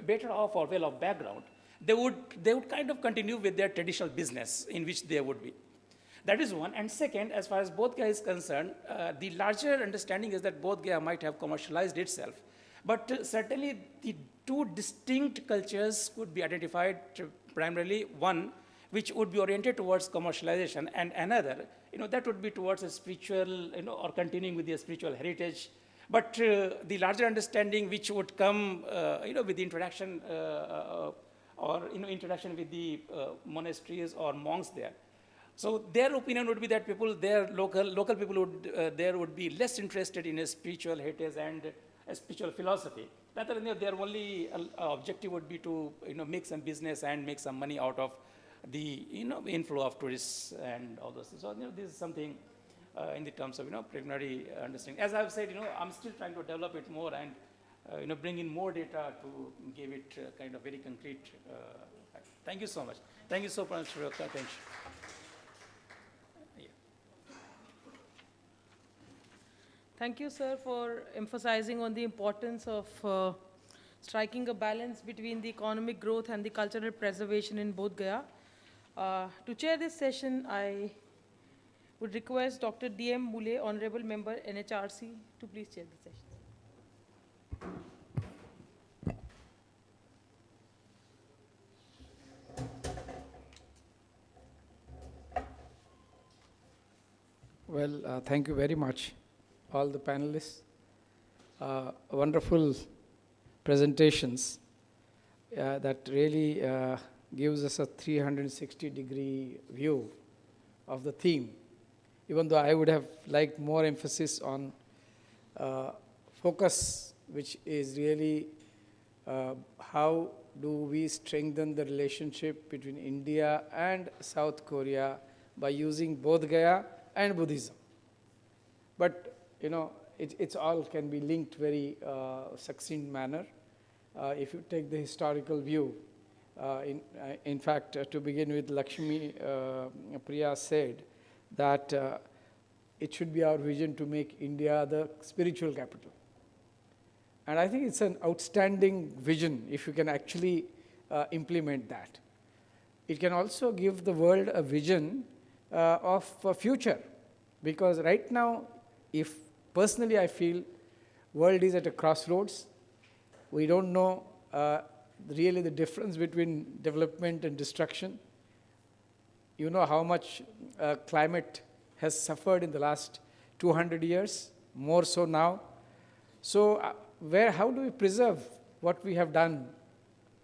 better off or well-off background, they would kind of continue with their traditional business in which they would be. That is one. And second, as far as Bodh Gaya is concerned, the larger understanding is that Bodh Gaya might have commercialized itself. But certainly the two distinct cultures could be identified primarily, one which would be oriented towards commercialization, and another, that would be towards a spiritual, or continuing with the spiritual heritage. But the larger understanding which would come, with the introduction or interaction with the monasteries or monks there. So their opinion would be that people there, local people would there would be less interested in a spiritual heritage and a spiritual philosophy. Rather than their only objective would be to make some business and make some money out of the inflow of tourists and all those things. So this is something in the terms of preliminary understanding. As I've said, I'm still trying to develop it more and bring in more data to give it kind of very concrete. Thank you so much. Thank you so much for your attention. Thank you, sir, for emphasizing on the importance of striking a balance between the economic growth and the cultural preservation in Bodh Gaya. To chair this session, I would request Dr. D.M. Mule, Honorable Member, NHRC, to please chair the session. Well, thank you very much, all the panelists. Wonderful presentations that really gives us a 360-degree view of the theme, even though I would have liked more emphasis on focus, which is really how do we strengthen the relationship between India and South Korea by using Bodh Gaya and Buddhism. But, it's all can be linked very succinct manner. If you take the historical view, in fact, to begin with, Lakshmi Priya said that it should be our vision to make India the spiritual capital. And I think it's an outstanding vision if you can actually implement that. It can also give the world a vision of a future, because right now, if personally I feel world is at a crossroads, we don't know really the difference between development and destruction. You know how much climate has suffered in the last 200 years, more so now. So how do we preserve what we have done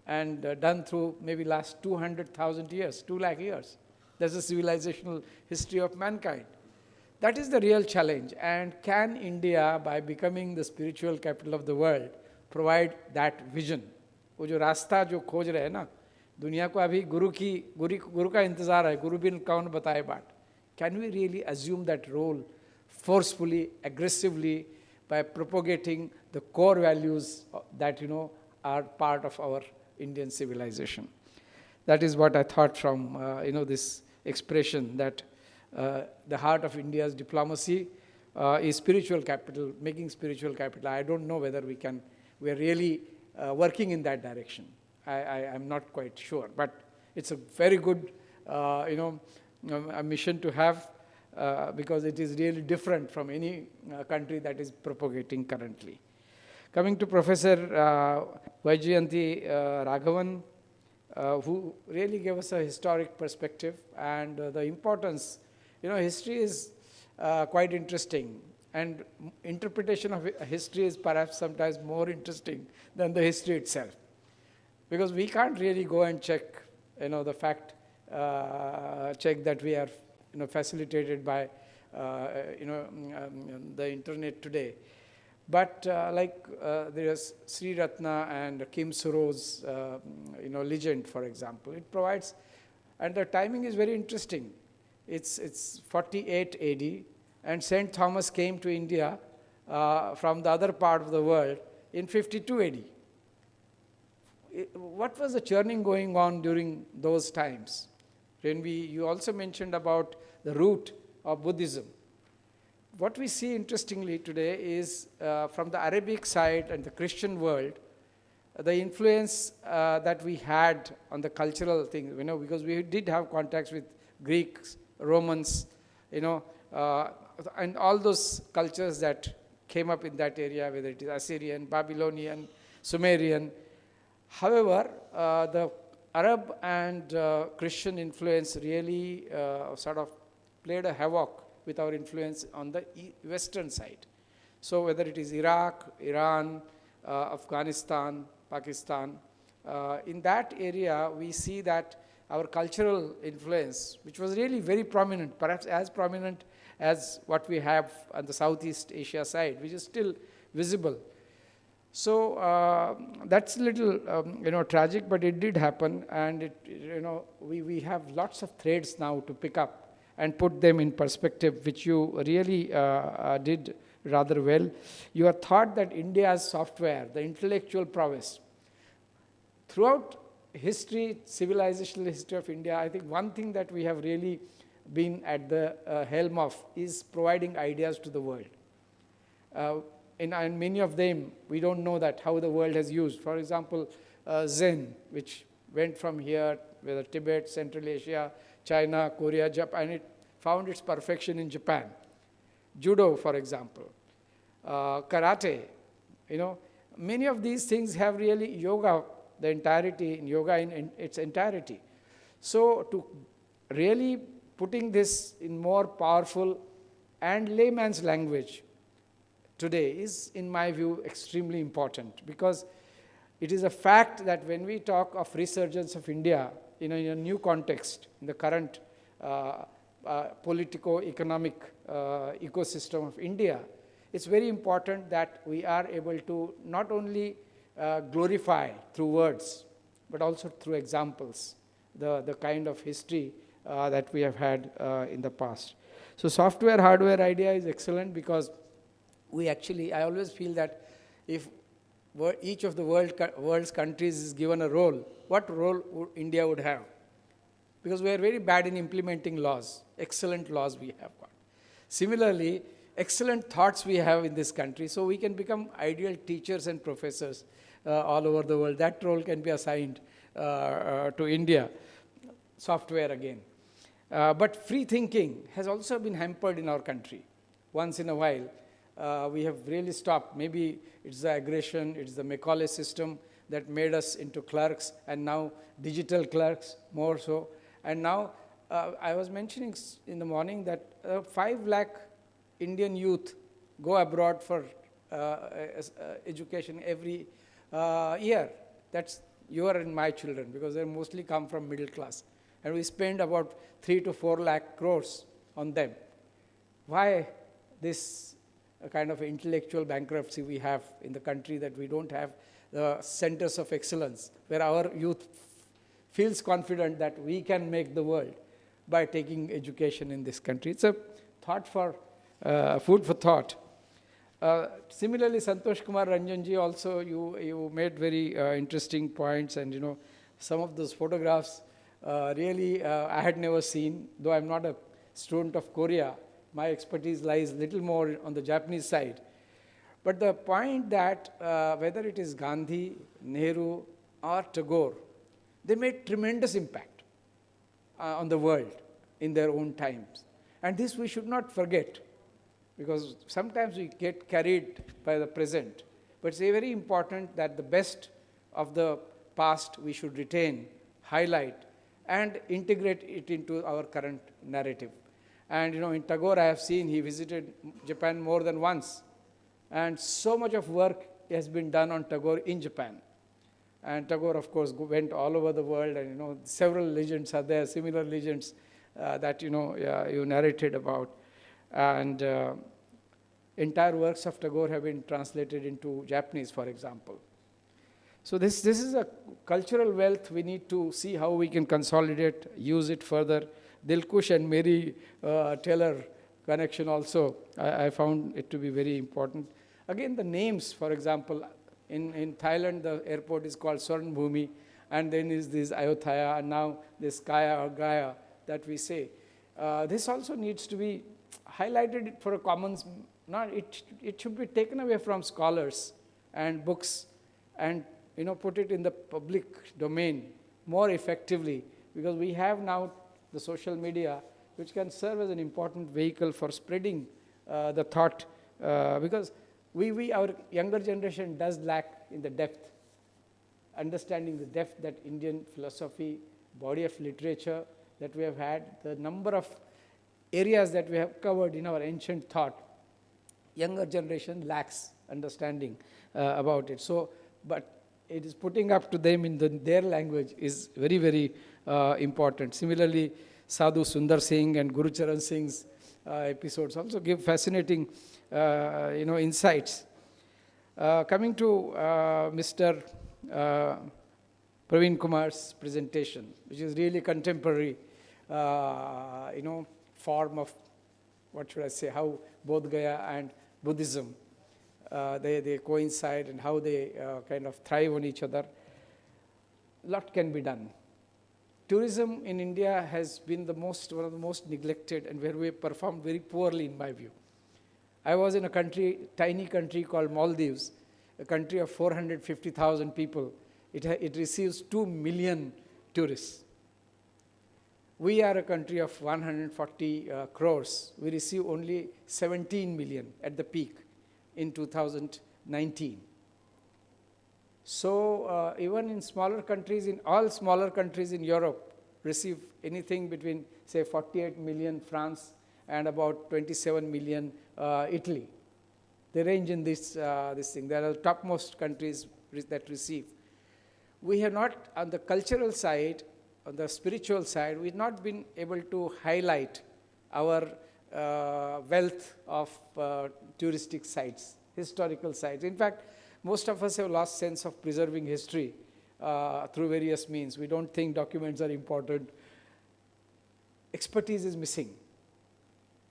and done through maybe last 200,000 years, 2 lakh years? That's the civilizational history of mankind. That is the real challenge. And can India, by becoming the spiritual capital of the world, provide that vision? वो जो रास्ता जो खोज रहे हैं ना, दुनिया को अभी गुरु का इंतजार है, गुरु बिन कौन बताए बाट. Can we really assume that role forcefully, aggressively, by propagating the core values that are part of our Indian civilization? that is what I thought from this expression that the heart of India's diplomacy is spiritual capital, making spiritual capital. I don't know whether we are really working in that direction. I'm not quite sure, but it's a very good a mission to have because it is really different from any country that is propagating currently. Coming to Professor Vaijayanti Raghavan, who really gave us a historic perspective and the importance. History is quite interesting, and interpretation of history is perhaps sometimes more interesting than the history itself, because we can't really go and check, the fact check that we are, facilitated by, the internet today. But there is Sri Ratna and Kim Suro's, legend, for example. It provides, and the timing is very interesting. It's 48 AD, and Saint Thomas came to India from the other part of the world in 52 AD. What was the churning going on during those times? You also mentioned about the root of Buddhism. What we see interestingly today is from the Arabic side and the Christian world, the influence that we had on the cultural thing, because we did have contacts with Greeks, Romans, and all those cultures that came up in that area, whether it is Assyrian, Babylonian, Sumerian. However, the Arab and Christian influence really sort of played a havoc with our influence on the western side. So whether it is Iraq, Iran, Afghanistan, Pakistan, in that area we see that our cultural influence, which was really very prominent, perhaps as prominent as what we have on the Southeast Asia side, which is still visible. So that's a little tragic, but it did happen, and we have lots of threads now to pick up and put them in perspective, which you really did rather well. Your thought that India's software, the intellectual prowess, throughout history, civilizational history of India, I think one thing that we have really been at the helm of is providing ideas to the world. And many of them, we don't know that how the world has used. For example, Zen, which went from here, whether Tibet, Central Asia, China, Korea, Japan, it found its perfection in Japan. Judo, for example, karate, many of these things have really yoga, the entirety, yoga in its entirety. So to really putting this in more powerful and layman's language today is, in my view, extremely important, because it is a fact that when we talk of resurgence of India in a new context, in the current politico-economic ecosystem of India, it's very important that we are able to not only glorify through words, but also through examples, the kind of history that we have had in the past. So software, hardware idea is excellent, because I always feel that if each of the world's countries is given a role, what role India would have? Because we are very bad in implementing laws, excellent laws we have got. Similarly, excellent thoughts we have in this country, so we can become ideal teachers and professors all over the world. That role can be assigned to India. Software again. But free thinking has also been hampered in our country. Once in a while, we have really stopped. Maybe it's the aggression, it's the Macaulay system that made us into clerks, and now digital clerks more so. And now, I was mentioning in the morning that 5 lakh Indian youth go abroad for education every year. That's your and my children, because they mostly come from middle class. And we spend about 3 to 4 lakh crores on them. Why this kind of intellectual bankruptcy we have in the country, that we don't have the centers of excellence where our youth feels confident that we can make the world by taking education in this country? It's a thought for, food for thought. Similarly, Santosh Kumar Ranjanji, also you made very interesting points, and some of those photographs really I had never seen, though I'm not a student of Korea. My expertise lies little more on the Japanese side. But the point that whether it is Gandhi, Nehru, or Tagore, they made tremendous impact on the world in their own times. And this we should not forget, because sometimes we get carried by the present. But it's very important that the best of the past we should retain, highlight, and integrate it into our current narrative. And in Tagore I have seen he visited Japan more than once. And so much of work has been done on Tagore in Japan. And Tagore, of course, went all over the world, and several legends are there, similar legends that you narrated about. And entire works of Tagore have been translated into Japanese, for example. So this is a cultural wealth. We need to see how we can consolidate, use it further. Dilkush and Mary Taylor connection also, I found it to be very important. Again, the names, for example, in Thailand, the airport is called Swarnbhumi, and then is this Ayutthaya, and now this Kaya or Gaya that we say. This also needs to be highlighted for a commons. It should be taken away from scholars and books, and put it in the public domain more effectively, because we have now the social media, which can serve as an important vehicle for spreading the thought, because our younger generation does lack in the depth, understanding the depth that Indian philosophy, body of literature that we have had, the number of areas that we have covered in our ancient thought. Younger generation lacks understanding about it. So, but it is putting up to them in their language is very, very important. Similarly, Sadhu Sundar Singh and Guru Charan Singh's episodes also give fascinating insights. Coming to Mr. Praveen Kumar's presentation, which is really contemporary, form of, what should I say, how Bodh Gaya and Buddhism, they coincide, and how they kind of thrive on each other. A lot can be done. Tourism in India has been one of the most neglected, and where we performed very poorly, in my view. I was in a tiny country called Maldives, a country of 450,000 people. It receives 2 million tourists. We are a country of 140 crores. We receive only 17 million at the peak in 2019. So even in smaller countries, all smaller countries in Europe receive anything between, say, 48 million France and about 27 million Italy. They range in this thing. They are the topmost countries that receive. We have not, on the cultural side, on the spiritual side, we've not been able to highlight our wealth of touristic sites, historical sites. In fact, most of us have lost sense of preserving history through various means. We don't think documents are important. Expertise is missing.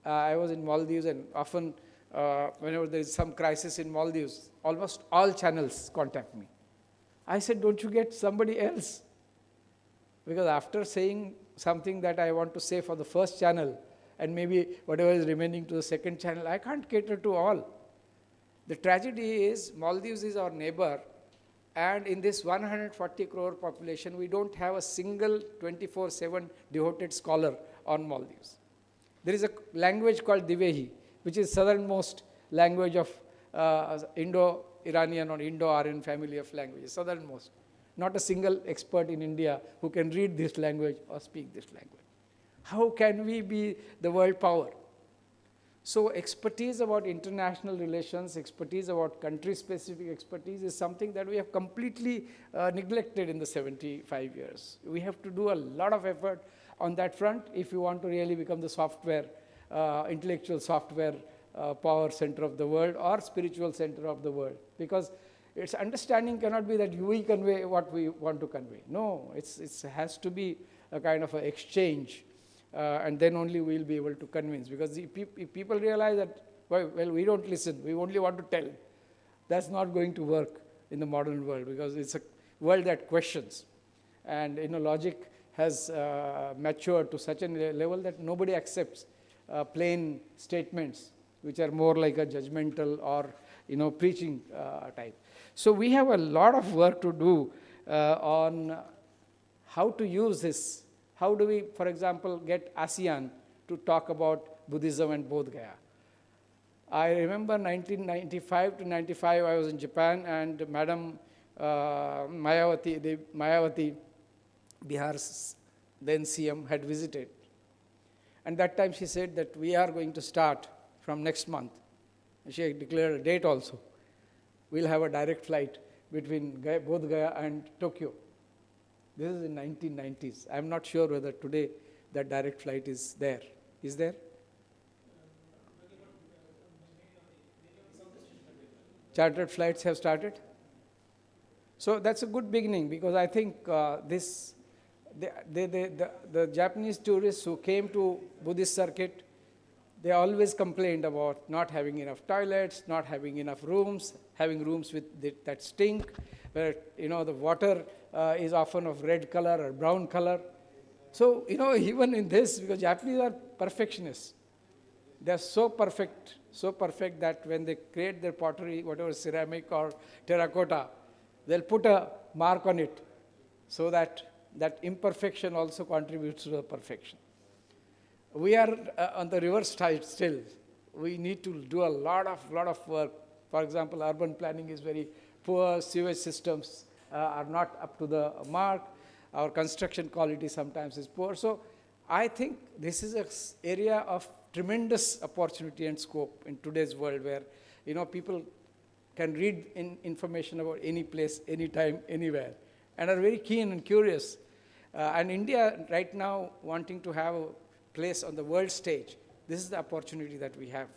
I was in Maldives, and often whenever there is some crisis in Maldives, almost all channels contact me. I said, don't you get somebody else? Because after saying something that I want to say for the first channel, and maybe whatever is remaining to the second channel, I can't cater to all. The tragedy is Maldives is our neighbor, and in this 140 crore population, we don't have a single 24/7 devoted scholar on Maldives. There is a language called Divehi, which is southernmost language of Indo-Iranian or Indo-Aryan family of languages, southernmost. Not a single expert in India who can read this language or speak this language. How can we be the world power? So expertise about international relations, expertise about country-specific expertise is something that we have completely neglected in the 75 years. We have to do a lot of effort on that front if you want to really become the software, intellectual software power center of the world or spiritual center of the world. Because its understanding cannot be that we convey what we want to convey. No, it has to be a kind of an exchange. And then only we will be able to convince. Because if people realize that, well, we don't listen, we only want to tell, that's not going to work in the modern world, because it's a world that questions. And logic has matured to such a level that nobody accepts plain statements which are more like a judgmental or preaching type. So we have a lot of work to do on how to use this. How do we, for example, get ASEAN to talk about Buddhism and Bodh Gaya? I remember 1995 to 95, I was in Japan, and Madam Mayawati, Bihar's then CM, had visited. And that time she said that we are going to start from next month. And she had declared a date also. We'll have a direct flight between Bodh Gaya and Tokyo. This is in 1990s. I'm not sure whether today that direct flight is there. Is there? Chartered flights have started. So that's a good beginning, because I think the Japanese tourists who came to Buddhist circuit, they always complained about not having enough toilets, not having enough rooms, having rooms with that stink, where the water is often of red color or brown color. So even in this, because Japanese are perfectionists, they are so perfect that when they create their pottery, whatever ceramic or terracotta, they'll put a mark on it so that that imperfection also contributes to the perfection. We are on the reverse side still. We need to do a lot of work. For example, urban planning is very poor, sewage systems are not up to the mark, our construction quality sometimes is poor. So I think this is an area of tremendous opportunity and scope in today's world, where people can read information about any place, anytime, anywhere, and are very keen and curious. And India right now wanting to have a place on the world stage, this is the opportunity that we have.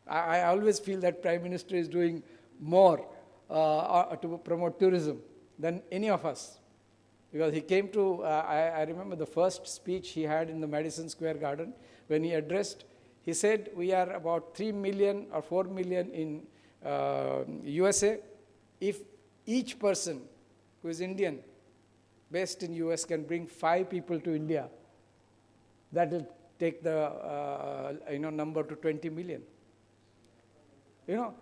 I always feel that Prime Minister is doing more to promote tourism than any of us. Because he came to, I remember the first speech he had in the Madison Square Garden, when he addressed, he said, we are about 3 million or 4 million in USA. If each person who is Indian, based in US, can bring 5 people to India, that will take the number to 20 million.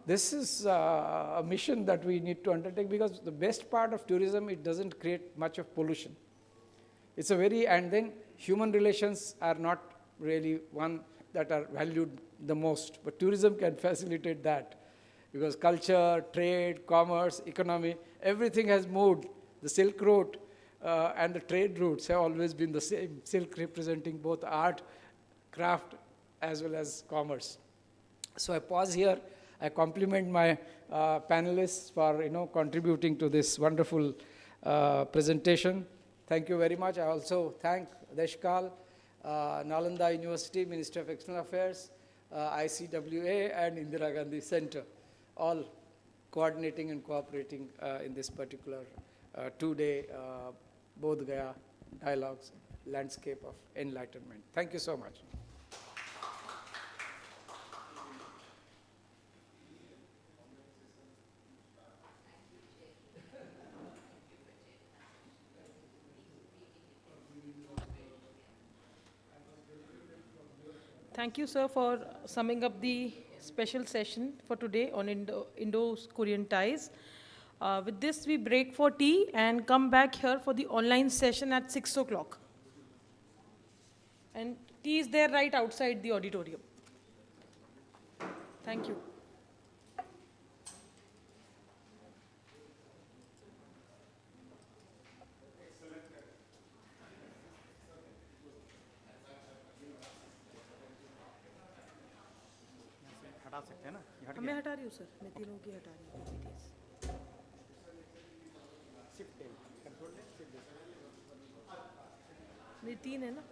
This is a mission that we need to undertake, because the best part of tourism, it doesn't create much of pollution. It's and then human relations are not really one that are valued the most, but tourism can facilitate that, because culture, trade, commerce, economy, everything has moved. The Silk Road and the trade routes have always been the same, silk representing both art, craft, as well as commerce. So I pause here. I compliment my panelists for contributing to this wonderful presentation. Thank you very much. I also thank Deshkal, Nalanda University, Ministry of External Affairs, ICWA, and Indira Gandhi Center, all coordinating and cooperating in this particular 2-day Bodh Gaya Dialogues, Landscape of Enlightenment. Thank you so much. Thank you, sir, for summing up the special session for today on Indo-Korean ties. With this, we break for tea and come back here for the online session at 6 o'clock. And tea is there right outside the auditorium. Thank you. हटा सकते हैं ना, ये हट मैं गया। हटा रही हूँ सर, मैं तीनों की हटा रही हूँ PPTs। नहीं 3 है ना।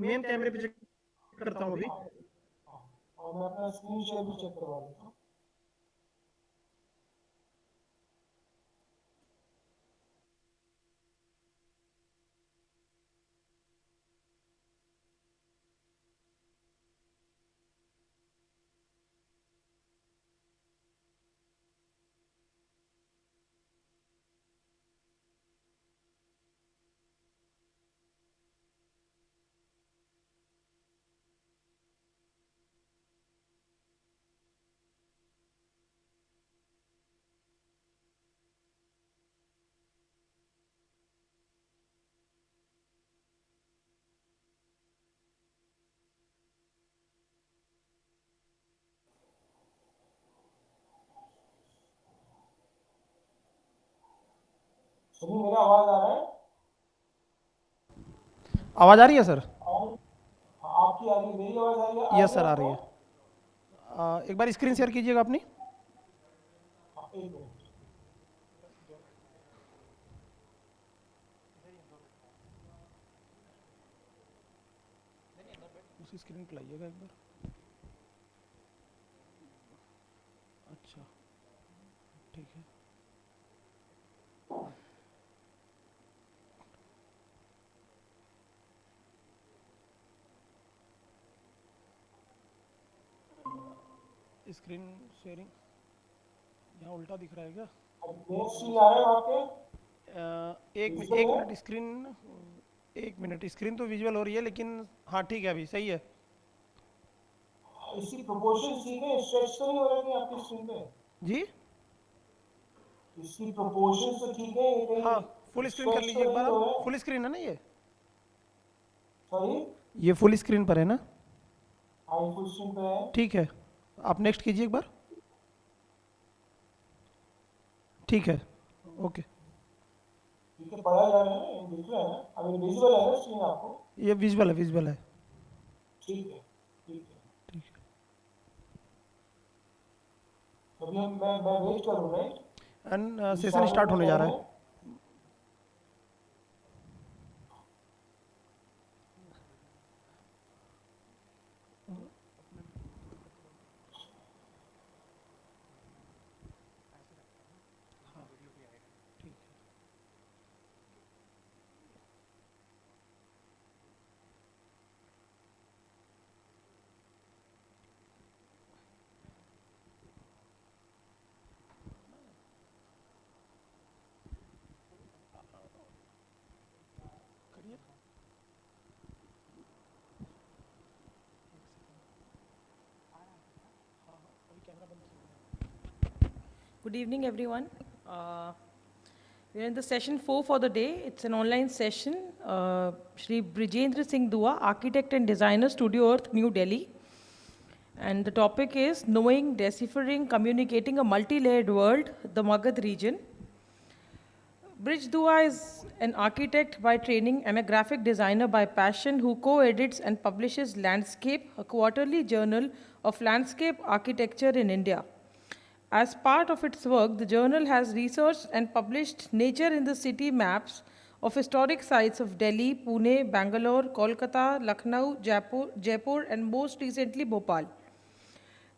मेन कैमरे पे चेक करता हूँ अभी। और मैं अपना स्क्रीन शेयर भी चेक करवा देता हूँ। सभी मेरा आवाज आ रहा है? आवाज़ आ रही है सर? आपकी आ रही है, मेरी आवाज आ रही है? यस सर, आ रही है। एक बार स्क्रीन शेयर कीजिएगा अपनी। एक मिनट। उसी स्क्रीन पे लाइएगा एक बार। अच्छा, ठीक है। स्क्रीन शेयरिंग यहाँ उल्टा दिख रहा है क्या? स्क्रीन आ रहा है आपके? एक मिनट स्क्रीन, एक मिनट, स्क्रीन तो विजुअल हो रही है लेकिन हाँ ठीक है, अभी सही है। इसकी प्रोपोर्शन ठीक है? स्ट्रेच तो नहीं हो रही आपकी स्क्रीन पे? जी, इसकी प्रोपोर्शन तो ठीक है? ये कहीं हाँ फुल स्क्रीन कर stretch लीजिए तो एक बार नहीं हो आप। रहा है? फुल स्क्रीन है ना ये? सॉरी? ये फुल स्क्रीन पर है ना? हाँ, फुल स्क्रीन पे है। ठीक है, आप नेक्स्ट कीजिए एक बार। ठीक है, ओके। ठीक है, पढ़ा जा रहा है ना, दिख रहा है ना? अभी विजुअल है ना स्क्रीन आपको? ये विजुअल है, विजुअल है। ठीक है, ठीक है। ठीक है। अभी मैं वेट करूँ, राइट? एंड सेशन स्टार्ट होने जा रहा है। Good evening, everyone. We are in the session 4 for the day. It's an online session. Shri Brijendra Singh Dua, architect and designer, Studio Earth, New Delhi. And the topic is Knowing, Deciphering, Communicating a Multi-Layered World, the Magad region. Brij Dua is an architect by training and a graphic designer by passion who co-edits and publishes Landscape, a quarterly journal of landscape architecture in India. As part of its work, the journal has researched and published nature in the city maps of historic sites of Delhi, Pune, Bangalore, Kolkata, Lucknow, Jaipur, and most recently Bhopal.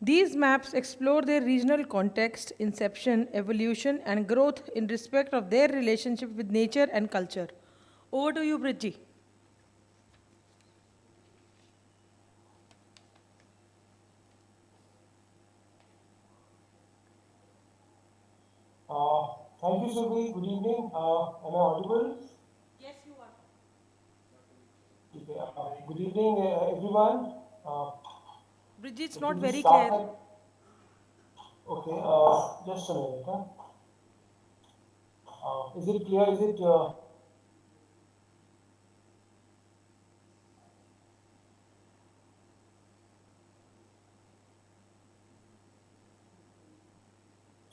These maps explore their regional context, inception, evolution, and growth in respect of their relationship with nature and culture. Over to you, Bridji. Thank you, Subi. Good evening. Am I audible? Yes, you are. Okay. Good evening, everyone. Bridji, it's not we very start clear. Okay, just a minute. Is it clear? Is it?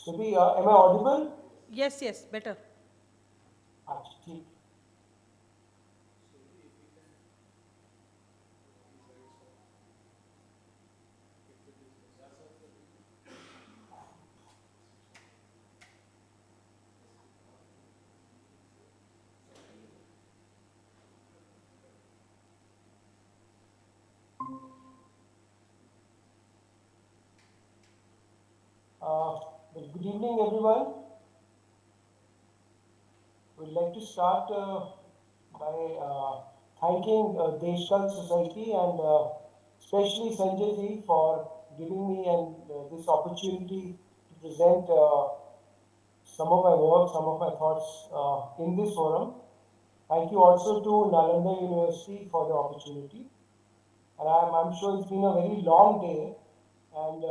Subi, am I audible? Yes, yes, better. ठीक. Good evening, everyone. We'd like to start by thanking Deshkal Society and especially Sanjay ji for giving me this opportunity to present some of my work, some of my thoughts in this forum. Thank you also to Nalanda University for the opportunity. And I'm sure it's been a very long day, and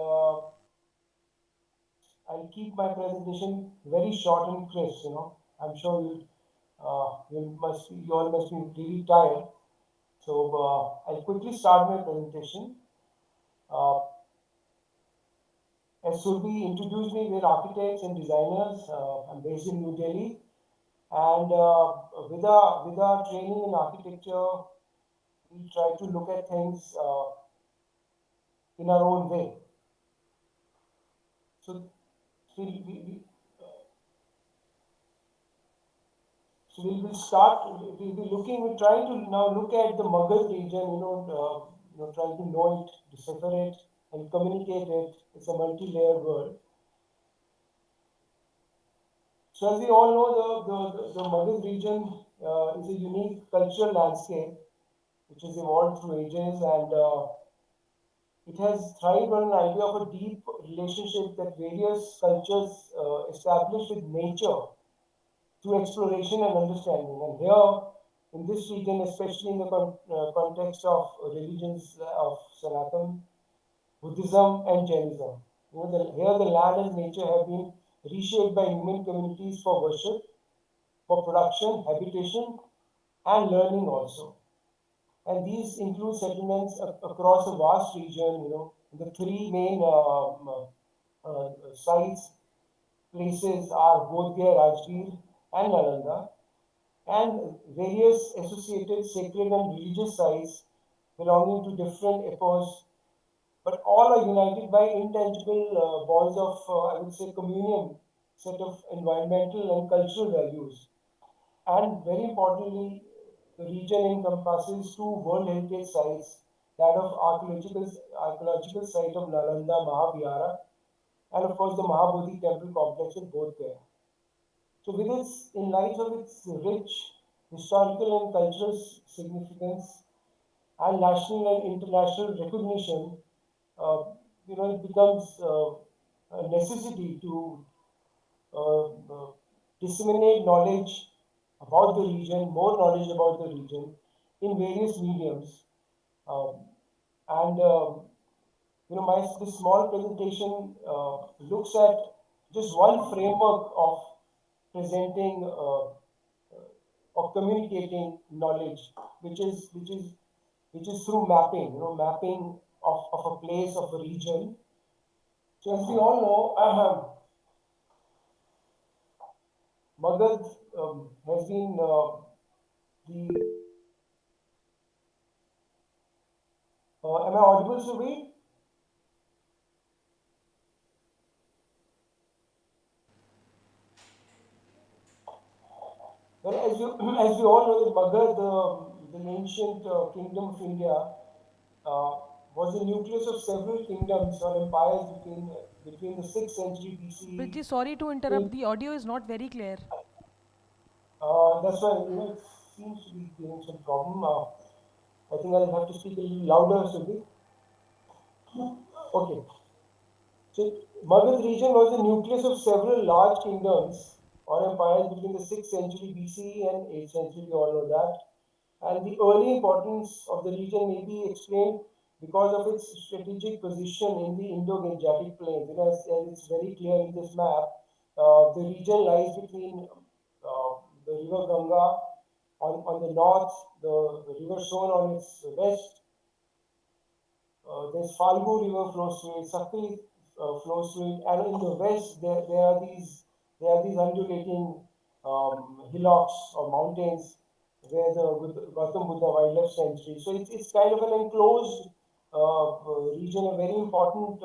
I'll keep my presentation very short and crisp. I'm sure you all must be really tired. So I'll quickly start my presentation. As Surbi introduced me, we're architects and designers. I'm based in New Delhi, and with our training in architecture, we try to look at things in our own way. So we'll start, we're trying to now look at the Magad region, trying to know it, decipher it, and communicate it. It's a multi-layered world. So as we all know, the Magad region is a unique cultural landscape which has evolved through ages, and it has thrived on an idea of a deep relationship that various cultures establish with nature through exploration and understanding. And here, in this region, especially in the context of religions of Sanatan, Buddhism, and Jainism, here the land and nature have been reshaped by human communities for worship, for production, habitation, and learning also. And these include settlements across a vast region. The three main sites, places are Bodh Gaya, Rajgir, and Nalanda, and various associated sacred and religious sites belonging to different epochs, but all are united by intangible bonds of, I would say, communion, set of environmental and cultural values. And very importantly, the region encompasses two World Heritage sites, that of archaeological site of Nalanda Mahavihara, and of course the Mahabodhi temple complex in Bodh Gaya. So in light of its rich historical and cultural significance and national and international recognition, it becomes a necessity to disseminate knowledge about the region, more knowledge about the region in various mediums. This small presentation looks at just one framework of presenting or communicating knowledge, which is through mapping, mapping of a place, of a region. So as we all know, Magad has been am I audible, Subi? Well, as we all know, that Magad, the ancient kingdom of India, was the nucleus of several kingdoms or empires between the 6th century BCE. Bridji, sorry to interrupt. The audio is not very clear. That's why it seems to be giving some problem. I think I'll have to speak a little louder, Subi. Okay. So Magad region was the nucleus of several large kingdoms or empires between the 6th century BCE and 8th century, we all know that. And the early importance of the region may be explained because of its strategic position in the Indo-Gangetic plains. As it's very clear in this map, the region lies between the river Ganga on the north, the river Son on its west. There's Falgu river flows through it, Sakti flows through it, and in the west there are these undulating hillocks or mountains where the Gautam Buddha Wildlife Sanctuary. So it's kind of an enclosed region, a very important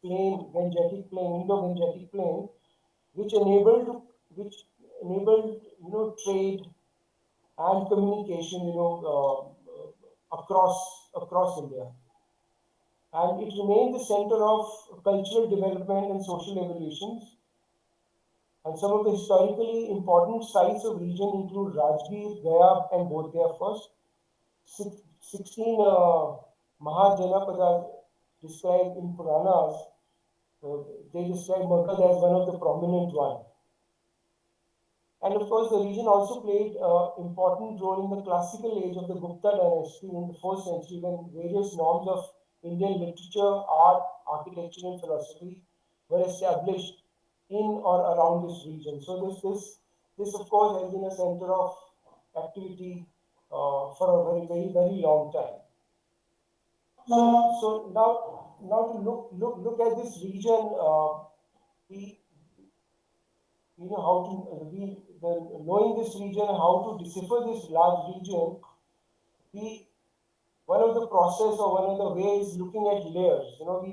plain, Gangetic plain, Indo-Gangetic plain, which enabled trade and communication across India. and it remained the center of cultural development and social evolutions. And some of the historically important sites of region include Rajgir, Gaya, and Bodh Gaya first. 16 Mahajanapadas described in Puranas, they describe Magad as one of the prominent ones. And of course, the region also played an important role in the classical age of the Gupta dynasty in the 4th century when various norms of Indian literature, art, architecture, and philosophy were established in or around this region. So this of course has been a center of activity for a very long time. So now to look at this region, we you know how to knowing this region, how to decipher this large region. One of the process or one of the ways looking at layers. You know, we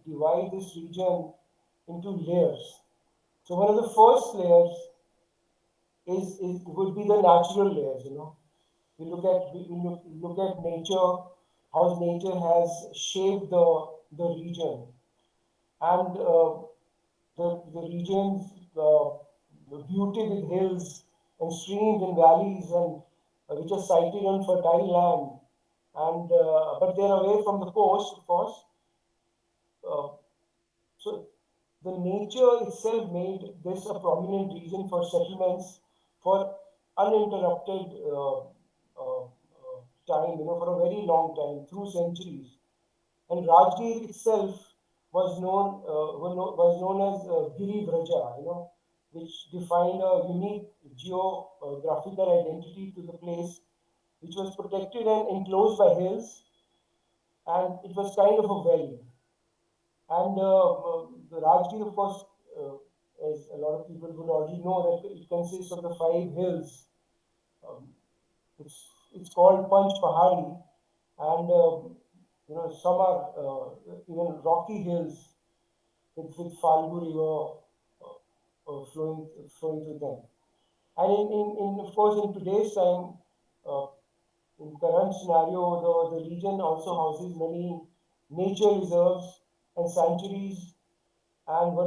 divide this region into layers. So one of the first layers would be the natural layers. You know, we look at nature, how nature has shaped the region, and the region's the beauty with hills and streams and valleys and which are sited on fertile land, and but they're away from the coast, of course. So the nature itself made this a prominent region for settlements for uninterrupted time, you know, for a very long time, through centuries. And Rajgir itself was known as Giri Vraja, you know, which defined a unique geographical identity to the place, which was protected and enclosed by hills, and it was kind of a valley. And the Rajgir, of course, as a lot of people would already know, that it consists of the 5 hills. It's called Panch Pahari, and you know, some are even rocky hills with Falgu River flowing through them. And of course, in today's time, in current scenario, the region also houses many nature reserves and sanctuaries, and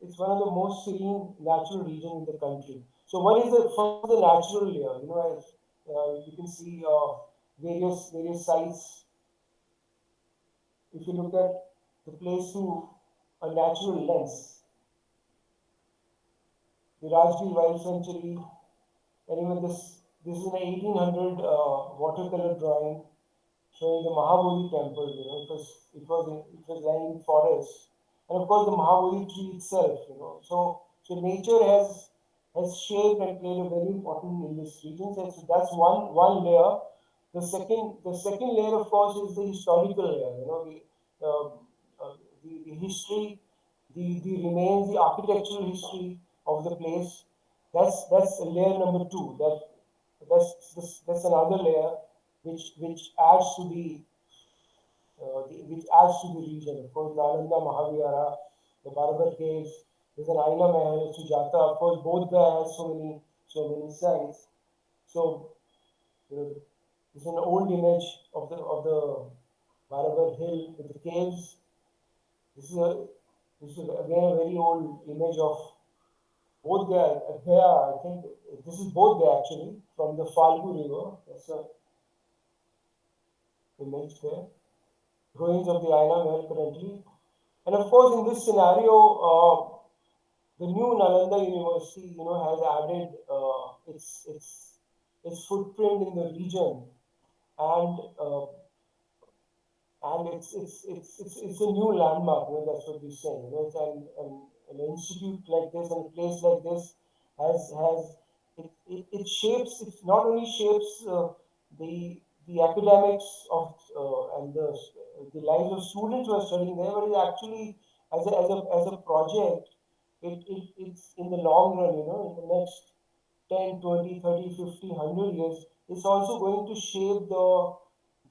it's one of the most serene natural regions in the country. So what is the natural layer? You know, as you can see various sites. If you look at the place through a natural lens, the Rajgir Wild Sanctuary, and even this is an 1800 watercolor drawing showing the Mahabodhi temple. You know, it was lying in forest, and of course the Mahabodhi tree itself. You know, so nature has shaped and played a very important in this region. So that's one layer. The second layer, of course, is the historical layer. You know, the history, the remains, the architectural history of the place. That's layer number 2. That's another layer which adds to the region. Of course, Nalanda, Mahavihara, the Barabar caves. There's an Aina Mahal, Sujata. Of course, Bodh Gaya has so many sites. So it's an old image of the Barabar hill with the caves. This is again a very old image of Bodh Gaya. I think this is Bodh Gaya actually, from the Falgu River. That's a image there. Ruins of the Aina Mahal currently. And of course, in this scenario, the new Nalanda University, you know, has added its footprint in the region, and it's a new landmark. You know, that's what we say. You know, it's an institute like this and a place like this it shapes. It not only shapes the academics of and the lives of students who are studying there, but it actually as a project. It's in the long run, you know, in the next 10, 20, 30, 50, 100 years, it's also going to shape the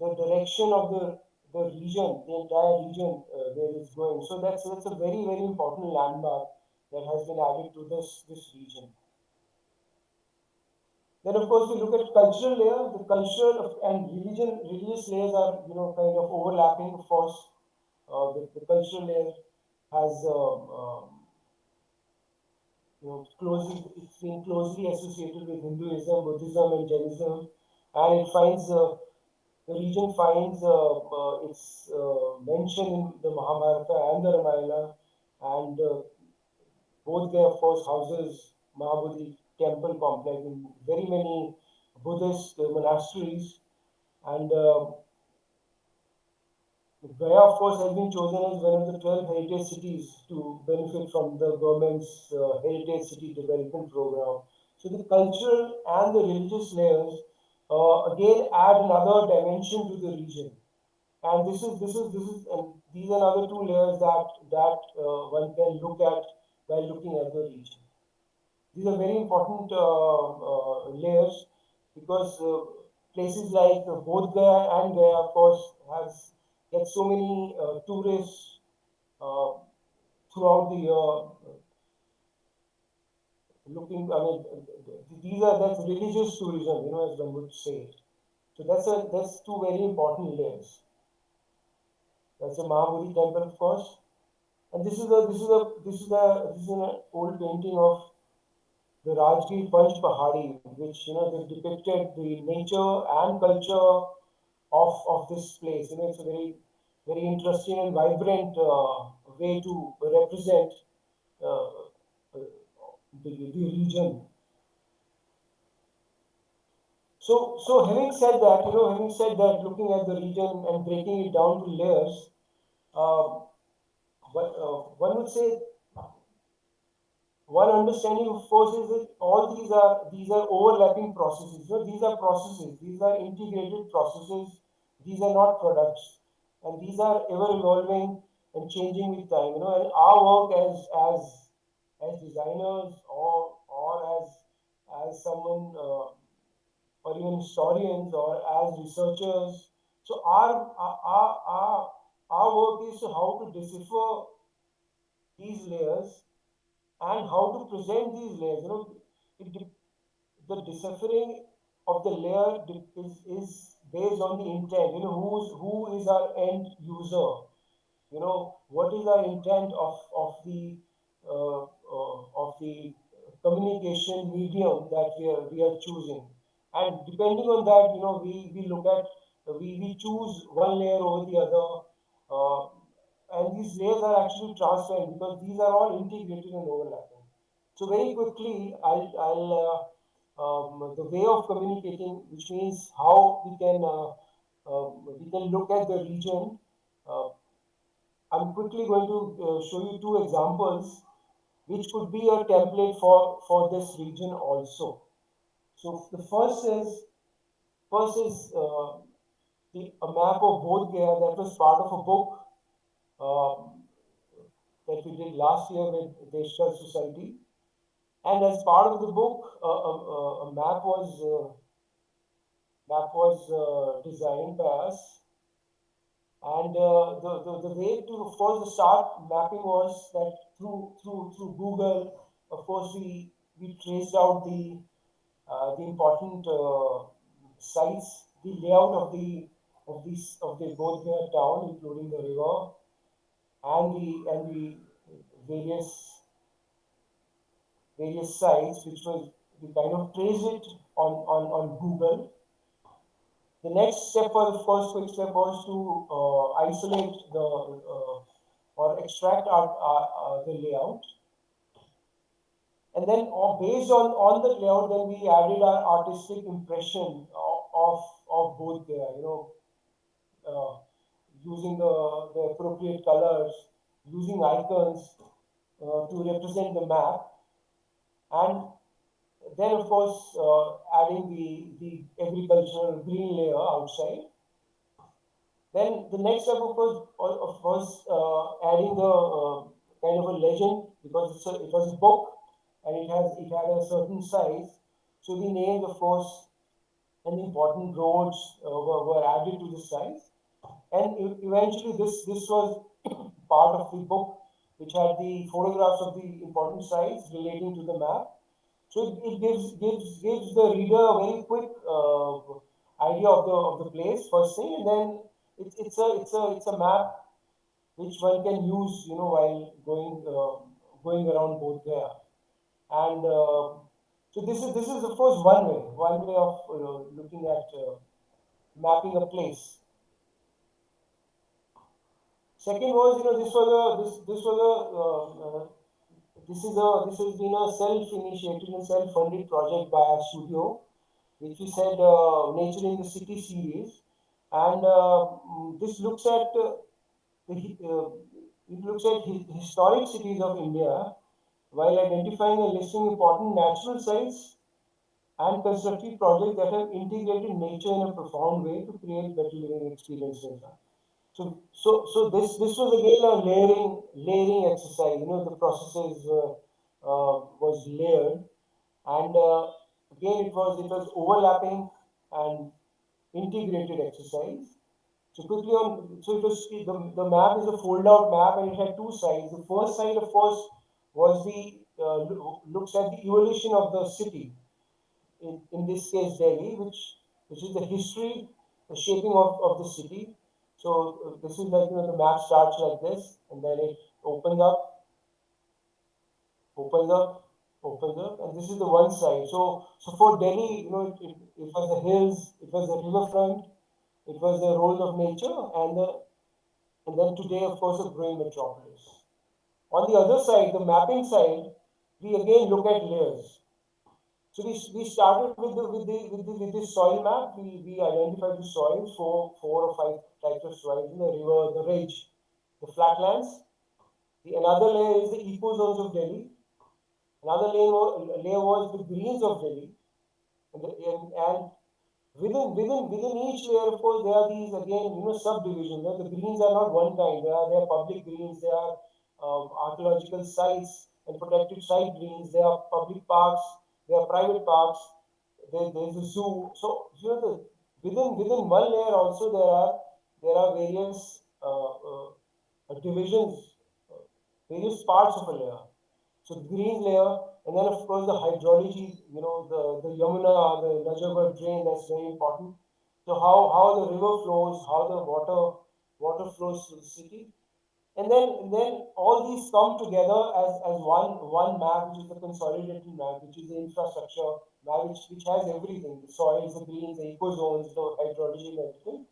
direction of the region, the entire region where it's going. So that's a very important landmark that has been added to this region. Then of course we look at cultural layer. The cultural and religious layers are kind of overlapping. Of course, the cultural layer has it's been closely associated with Hinduism, Buddhism, and Jainism, and it finds the region finds its mention in the Mahabharata and the Ramayana, and both there, of course, houses Mahabodhi temple complex and very many Buddhist monasteries, and Gaya, of course, has been chosen as one of the 12 heritage cities to benefit from the government's Heritage City Development Program. So the cultural and the religious layers again add another dimension to the region. And these are another two layers that one can look at while looking at the region. These are very important layers because places like Bodh Gaya and Gaya, of course, get so many tourists throughout the year. That's religious tourism, as one would say. So that's two very important layers. That's a Mahabodhi temple, of course, and this is an old painting of the Rajgir Panch Pahari, which they depicted the nature and culture of this place. It's a very interesting and vibrant way to represent uh, the region. So having said that, looking at the region and breaking it down to layers, one would say one understanding, of course, is that all these are overlapping processes. These are processes. These are integrated processes. These are not products, and these are ever evolving and changing with time. And our work as designers or as someone or even historians or as researchers. So our work is how to decipher these layers and how to present these layers. The deciphering of the layer is based on the intent. Who is our end user? What is our intent of the communication medium that we are choosing, and depending on that, we look at we choose one layer over the other. And these layers are actually transparent because these are all integrated and overlapping. So very quickly, the way of communicating, which means how we can look at the region. I'm quickly going to show you two examples, which could be a template for this region also. So the first is a map of Bodh Gaya that was part of a book that we did last year with Deshkar Society. And as part of the book, a map was designed by us. And the way to, of course, start mapping was that through Google, of course, we traced out the important sites, the layout of the Bodh Gaya town, including the river and the various sites, which was we kind of trace it on Google. The next step was, of course, quick step was to isolate or extract the layout. And then based on the layout, then we added our artistic impression of Bodh Gaya, using the appropriate colors, using icons to represent the map. And then, of course, adding the agricultural green layer outside. Then the next step, of course, adding the kind of a legend, because it was a book and it had a certain size. So the names, of course, and the important roads were added to the size. And eventually, this was part of the book, which had the photographs of the important sites relating to the map. So it gives the reader a very quick idea of the place first thing, and then it's a map which one can use, you know, while going around Bodh Gaya. And so this is of course one way of looking at mapping a place. Second was, you know, this has been a self-initiated and self-funded project by our studio, which we said Nature in the City series, and this looks at historic cities of India while identifying and listing important natural sites and constructive projects that have integrated nature in a profound way to create better living experiences. So this was again a layering exercise. You know, the processes was layered, and again it was overlapping and integrated exercise. So quickly on, so it was the map is a fold-out map, and it had two sides. The first side, of course, was the looks at the evolution of the city. In this case, Delhi, which is the history, the shaping of the city. So this is like, you know, the map starts like this, and then it opens up, opens up, opens up, and this is the one side. So for Delhi, you know, it was the hills, it was the riverfront, it was the role of nature, and then today, of course, a growing metropolis. On the other side, the mapping side, we again look at layers. So we started with this soil map. We identified the soils, four or five types of soils: in the river, the ridge, the flatlands. Another layer is the eco zones of Delhi. Another layer was the greens of Delhi, and within each layer, of course, there are these again, you know, subdivisions. The greens are not one kind. They are public greens. They are archaeological sites and protected site greens. They are public parks. There are private parks. There's a zoo. So you know, within one layer also there are various divisions, various parts of a layer. So the green layer, and then of course the hydrology. You know, the Yamuna, the Najafgarh drain. That's very important. So how the river flows, how the water flows through the city. And then all these come together as one map, which is the consolidated map, which is the infrastructure map, which has everything: the soils, the greens, the eco zones, the hydrology, and everything.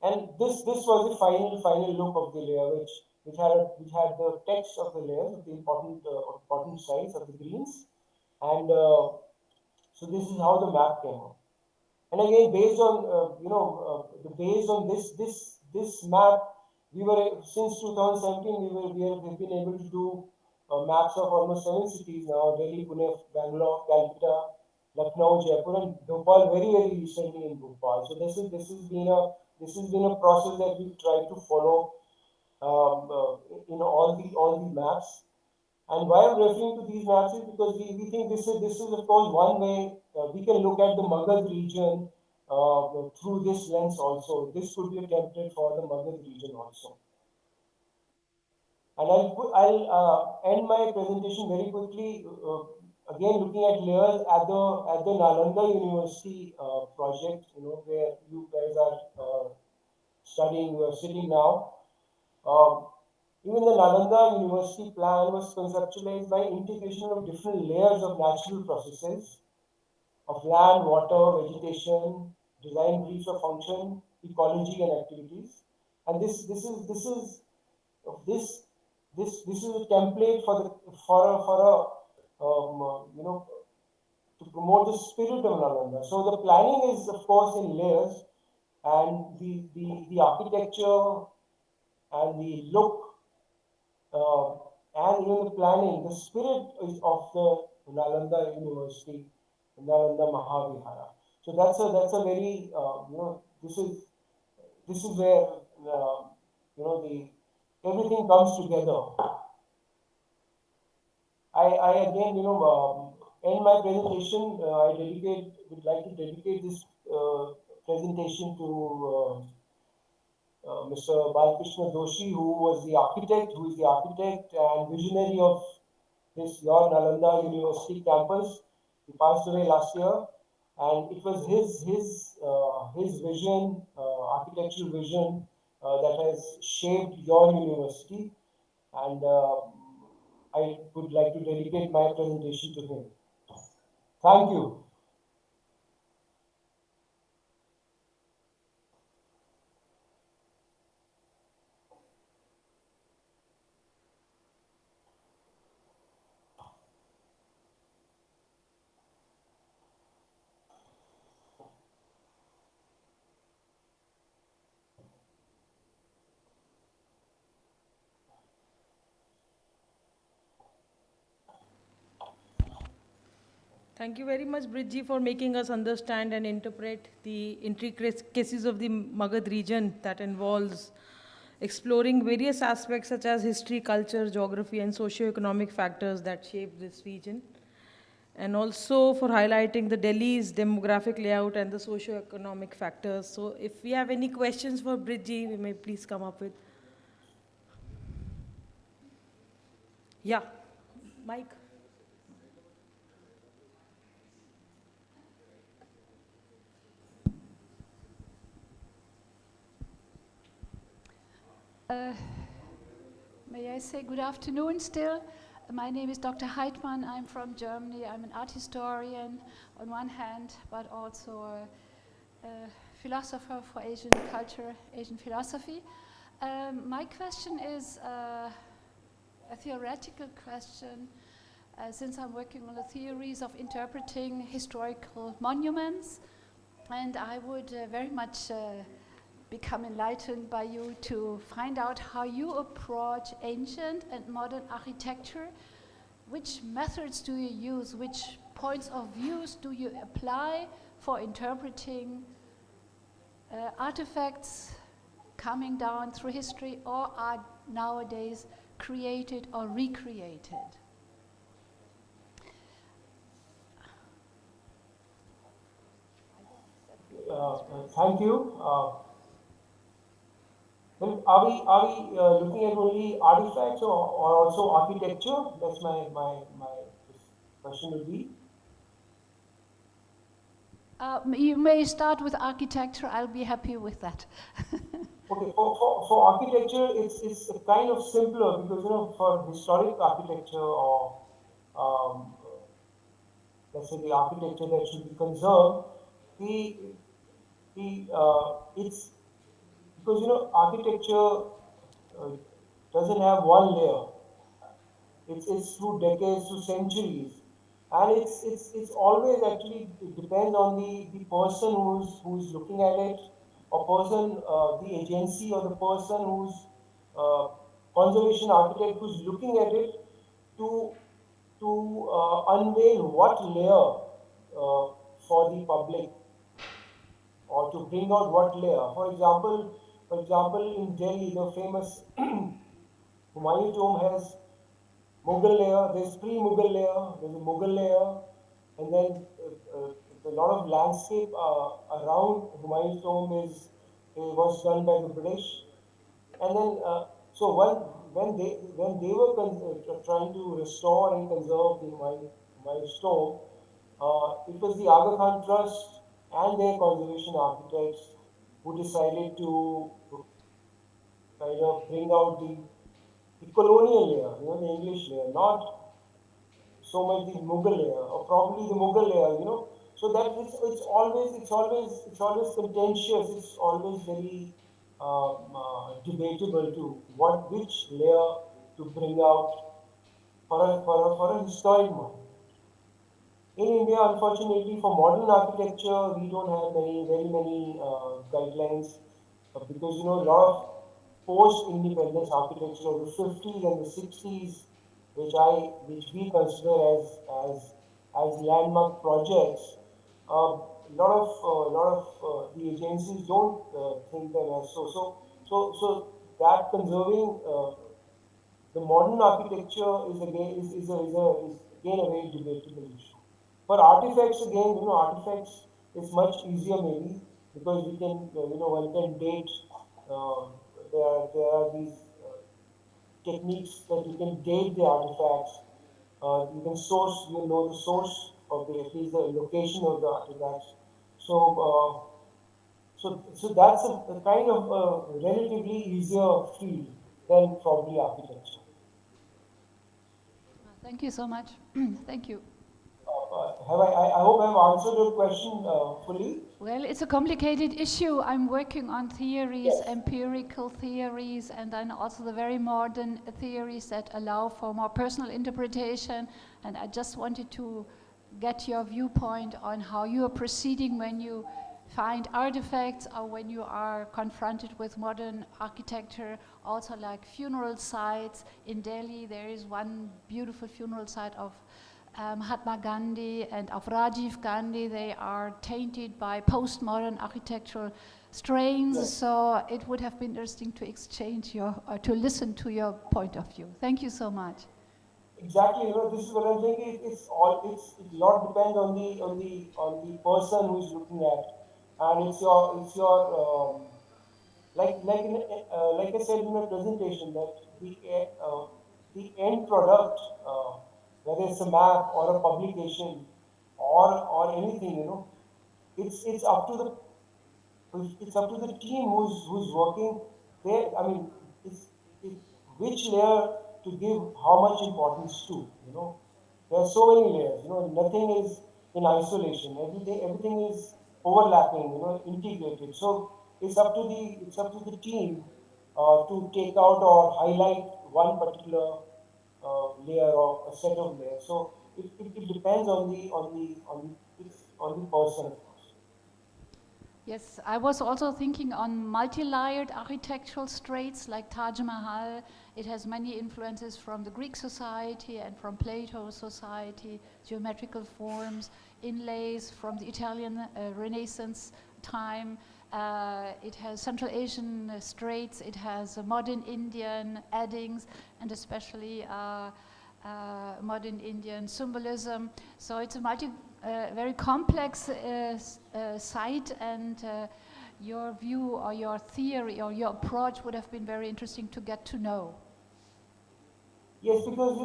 And this was the final look of the layer, which had the text of the layers, of the important sites of the greens, and so this is how the map came out. And again, based on based on this map, we were since 2017 we've been able to do maps of almost 7 cities now: Delhi, Pune, Bangalore, Calcutta, Lucknow, Jaipur, and Bhopal. Very recently in Bhopal. So this has been a process that we've tried to follow in all the maps. And why I'm referring to these maps is because we think this is of course one way we can look at the Magad region through this lens also. This could be a template for the Magad region also. And I'll end my presentation very quickly. Again, looking at layers at the Nalanda University project, you know, where you guys are studying, you are sitting now. Even the Nalanda University plan was conceptualized by integration of different layers of natural processes of land, water, vegetation, design briefs of function, ecology, and activities. And this is a template to promote the spirit of Nalanda. So the planning is of course in layers, and the architecture and the look and even the planning, the spirit is of the Nalanda University, Nalanda Mahavihara. So that's a very this is where everything comes together. I again end my presentation. Would like to dedicate this presentation to Mr. Balkrishna Doshi, who is the architect and visionary of your Nalanda University campus. He passed away last year, and it was his vision, architectural vision, that has shaped your university. And I would like to dedicate my presentation to him. Thank you. Thank you very much, Bridji, for making us understand and interpret the intricacies of the Magad region that involves exploring various aspects such as history, culture, geography, and socio-economic factors that shape this region. And also for highlighting the Delhi's demographic layout and the socio-economic factors. So if we have any questions for Bridji, we may please come up with. Yeah, Mike. May I say good afternoon still? My name is Dr. Heidmann. I'm from Germany. I'm an art historian on one hand, but also a philosopher for Asian culture, Asian philosophy. My question is a theoretical question, since I'm working on the theories of interpreting historical monuments, and I would very much become enlightened by you to find out how you approach ancient and modern architecture. Which methods do you use? Which points of views do you apply for interpreting artifacts coming down through history or are nowadays created or recreated? Thank you. Well, are we looking at only artifacts or also architecture? That's my question would be. You may start with architecture. I'll be happy with that. Okay, for architecture, it's kind of simpler because, you know, for historic architecture or let's say the architecture that should be conserved, it's because, you know, architecture doesn't have one layer. It's through decades, through centuries, and it's always actually, it depends on the person who's looking at it, or person, the agency or the person who's conservation architect who's looking at it to unveil what layer for the public, or to bring out what layer. For example, in Delhi, the famous Humayun tomb has Mughal layer, there's pre-Mughal layer, there's a Mughal layer, and then a lot of landscape around Humayun tomb was done by the British. And then, so when they were trying to restore and conserve the Humayun tomb, it was the Aga Khan Trust and their conservation architects who decided to kind of bring out the colonial layer, you know, the English layer, not so much the Mughal layer, or probably the Mughal layer, you know. So that it's always contentious. It's always very debatable to which layer to bring out for a historic one. In India, unfortunately, for modern architecture, we don't have very many guidelines, because, you know, a lot of post-independence architecture of the 50s and the 60s, which we consider as landmark projects, a lot of the agencies don't think them as so. So that conserving the modern architecture is again a very debatable issue. For artifacts, again, you know, artifacts is much easier maybe, because we can, you know, one can date. There are these techniques that you can date the artifacts. You can source, you know the source at least the location of the artifacts. So that's a kind of a relatively easier field than probably architecture. Thank you so much. Thank you. I hope I've answered your question fully. Well, it's a complicated issue. I'm working on theories, empirical theories, and then also the very modern theories that allow for more personal interpretation. And I just wanted to get your viewpoint on how you are proceeding when you find artifacts or when you are confronted with modern architecture, also like funeral sites. In Delhi, there is one beautiful funeral site of Mahatma Gandhi and of Rajiv Gandhi. They are tainted by postmodern architectural strains, so it would have been interesting to exchange to listen to your point of view. Thank you so much. Exactly, this is what I'm saying. It's a lot depends on the person who is looking at, and it's your like I said in my presentation, that the end product, whether it's a map or a publication or anything, it's up to the team who's working there. I mean, which layer to give how much importance to. There are so many layers. Nothing is in isolation. Everything is overlapping. Integrated. So it's up to the team to take out or highlight one particular layer or a set of layers. So it depends on the person. Yes, I was also thinking on multi-layered architectural straits like Taj Mahal. It has many influences from the Greek society and from Plato's society, geometrical forms, inlays from the Italian Renaissance time. It has Central Asian straits, it has modern Indian addings, and especially modern Indian symbolism. So it's a very complex site, and your view or your theory or your approach would have been very interesting to get to know. Yes, because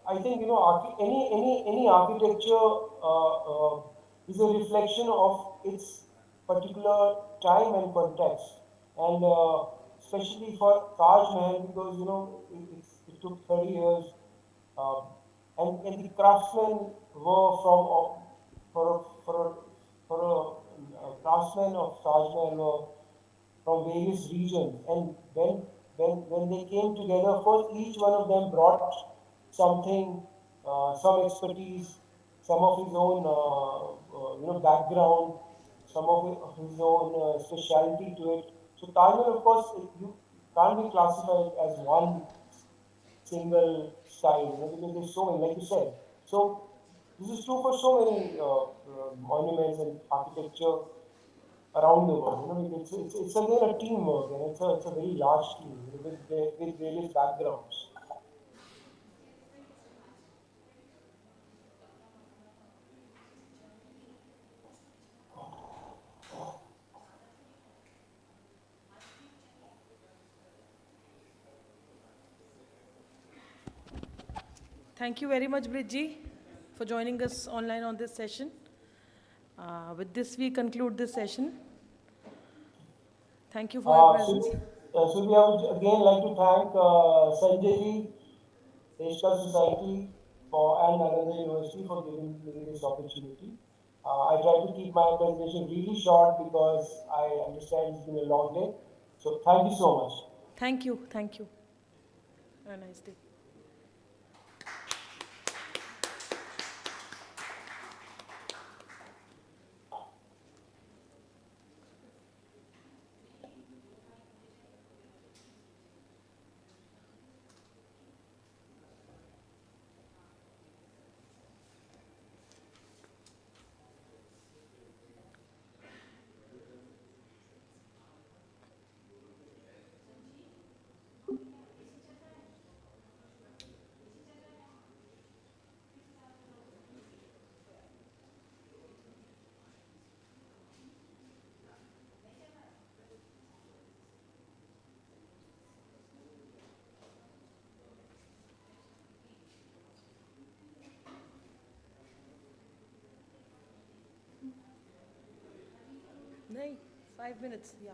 I think any architecture is a reflection of its particular time and context, and especially for Taj Mahal, because it took 30 years, and the craftsmen were for a craftsmen of Taj Mahal were from various regions, and when they came together, of course, each one of them brought something, some expertise, some of his own background, some of his own speciality to it. So Taj Mahal, of course, you can't be classified as one single style, because there's so many, like you said. So this is true for so many monuments and architecture around the world. It's again a teamwork, and it's a very large team with various backgrounds. Thank you very much, Bridji, for joining us online on this session. With this, we conclude this session. Thank you for your presence. So we have again like to thank Sanjay Ji, Deshkar Society and Nalanda University for giving me this opportunity. I try to keep my presentation really short because I understand it's been a long day. So thank you so much. Thank you. Thank you. Have a nice day. 5 minutes, yeah.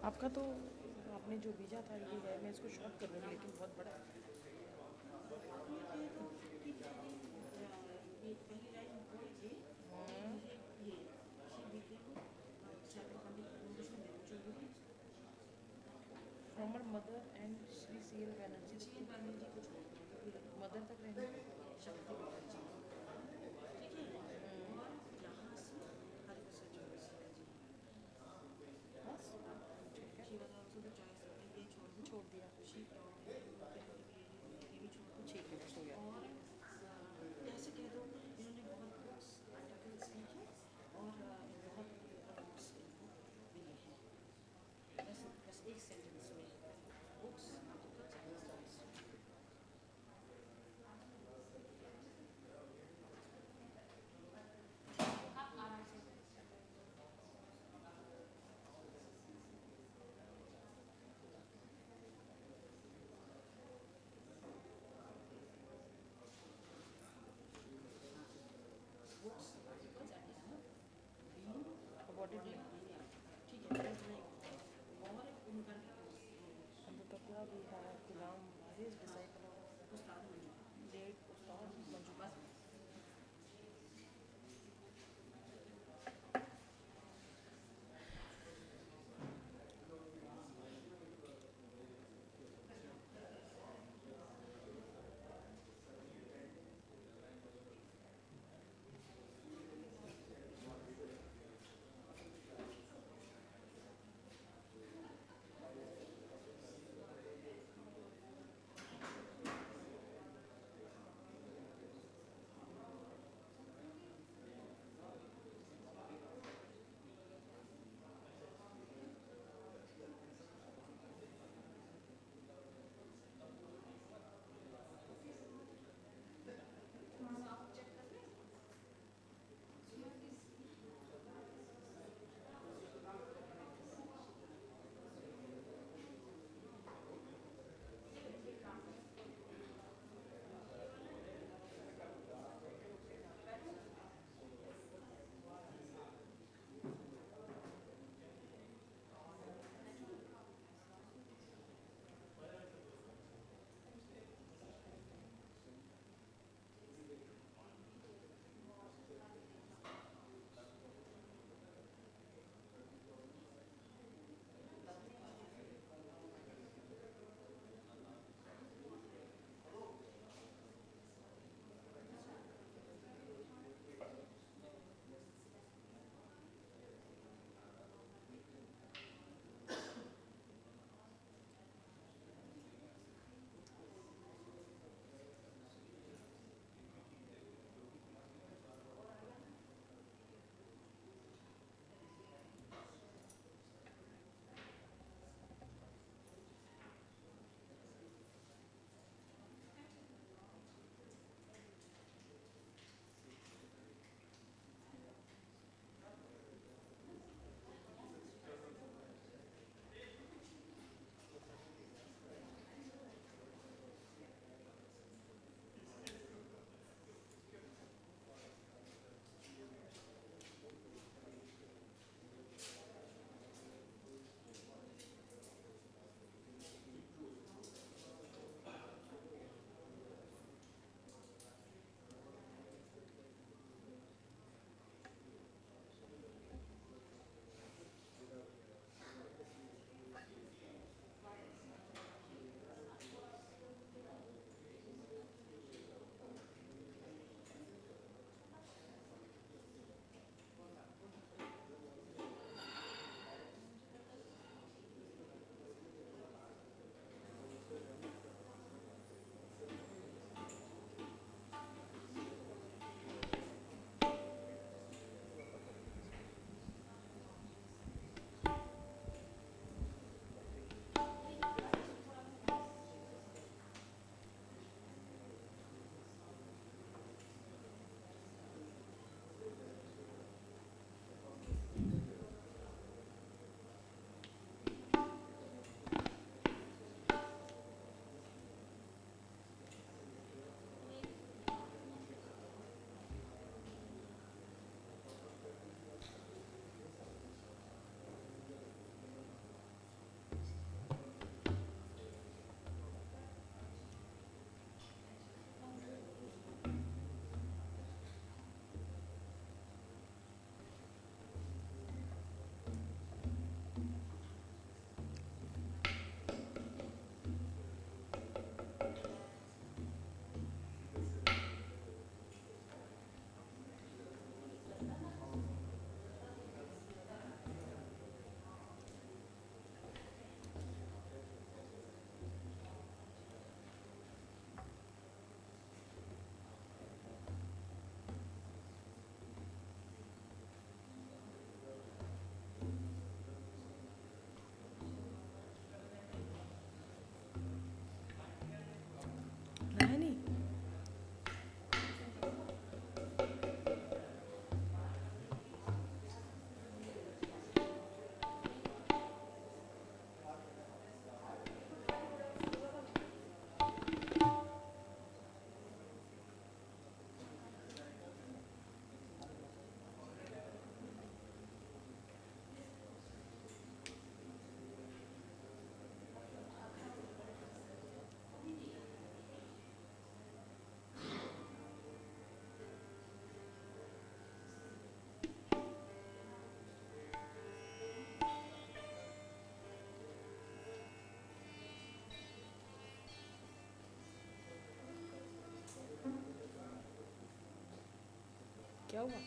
आपका तो आपने जो भेजा था ये है, मैं इसको शॉर्ट कर लूँगी लेकिन बहुत बड़ा है। From her mother and Shri C.L. Banerjee mother तक रहने शक्ति बाबा छोड़ दिया ठीक है बस हो गया ऐसे कह दो इन्होंने बहुत बुक्स आर्टिकल्स लिखे और बहुत अवार्ड्स मिले हैं बस एक सेंटेंस में बुक्स आर्टिकल्स क्या हुआ?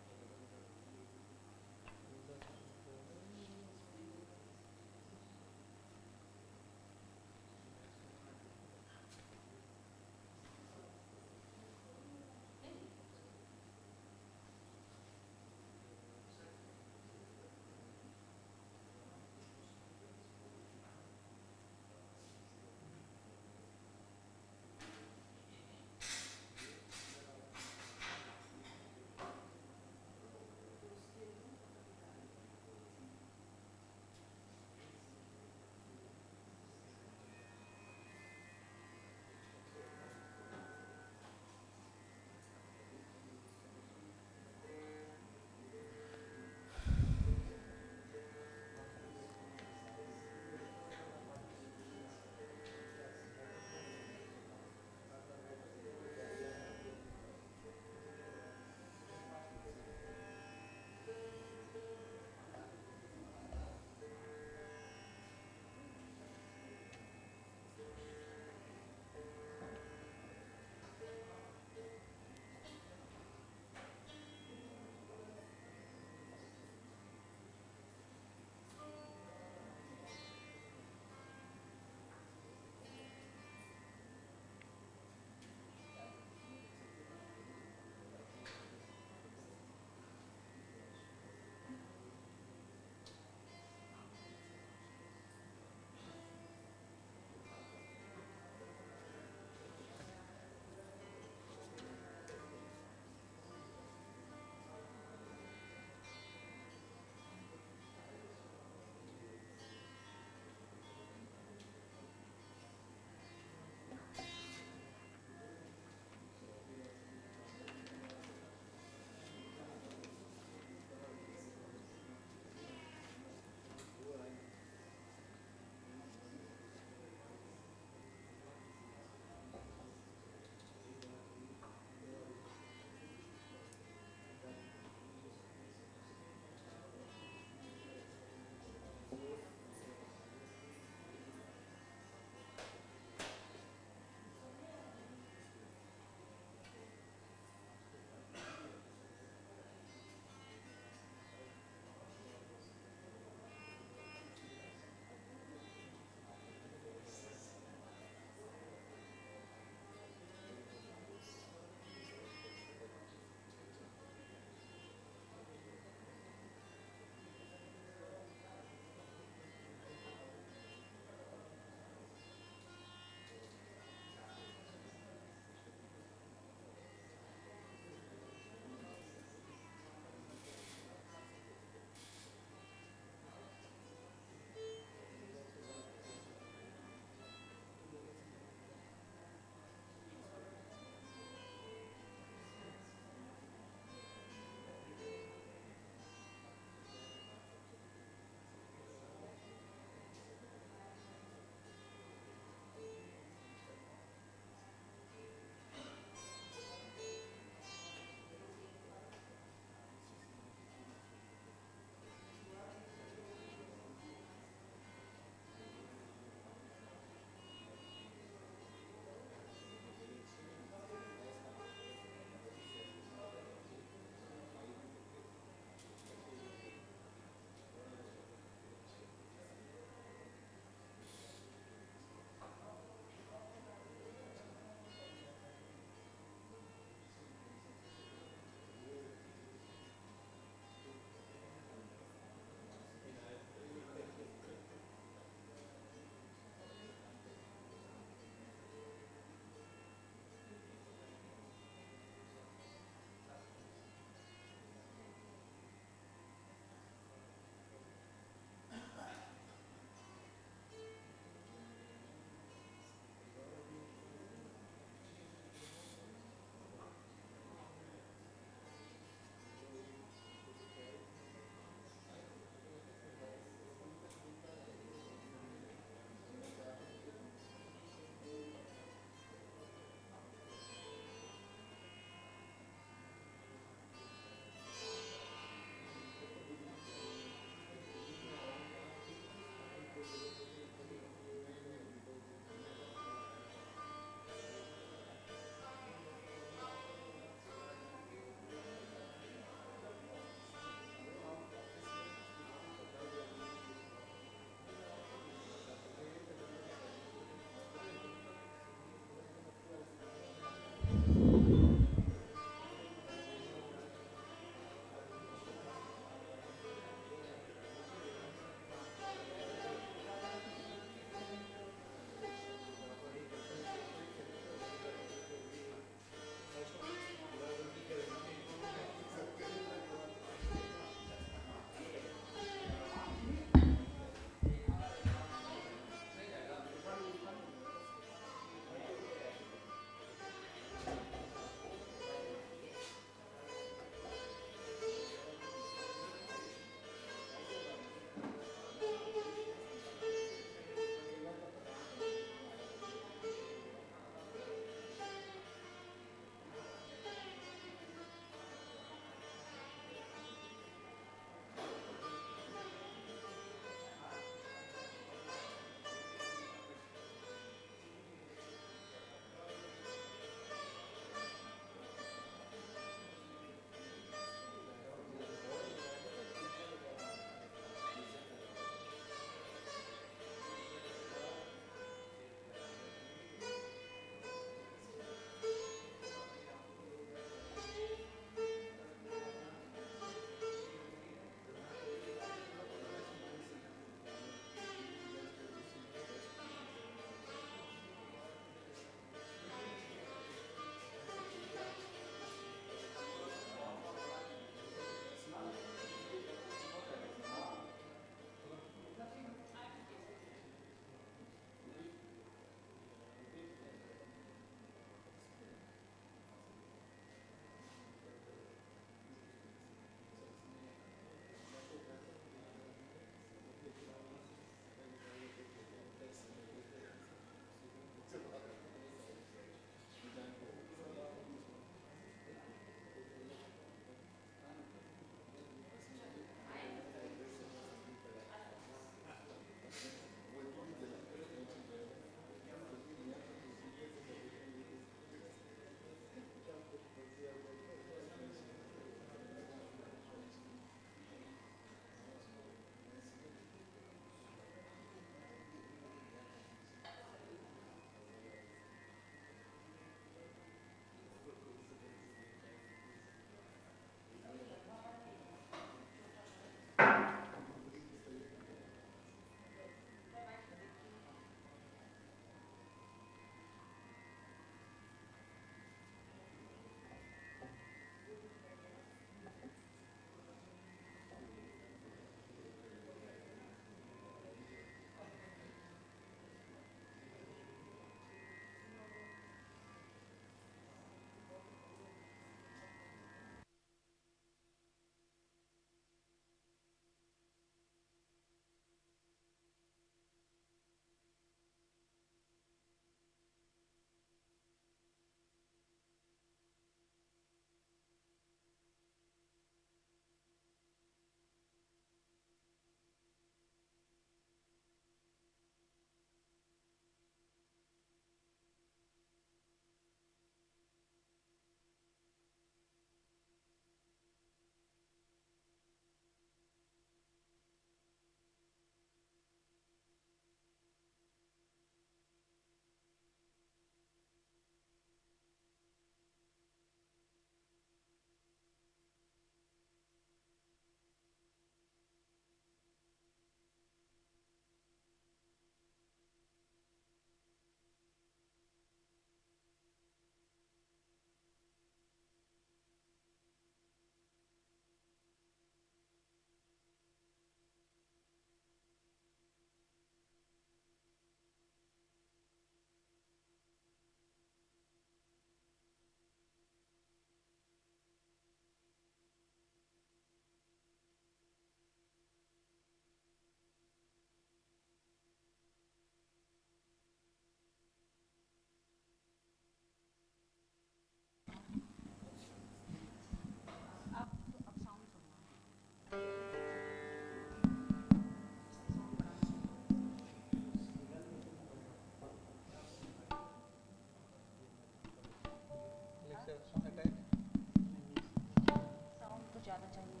चाहिए।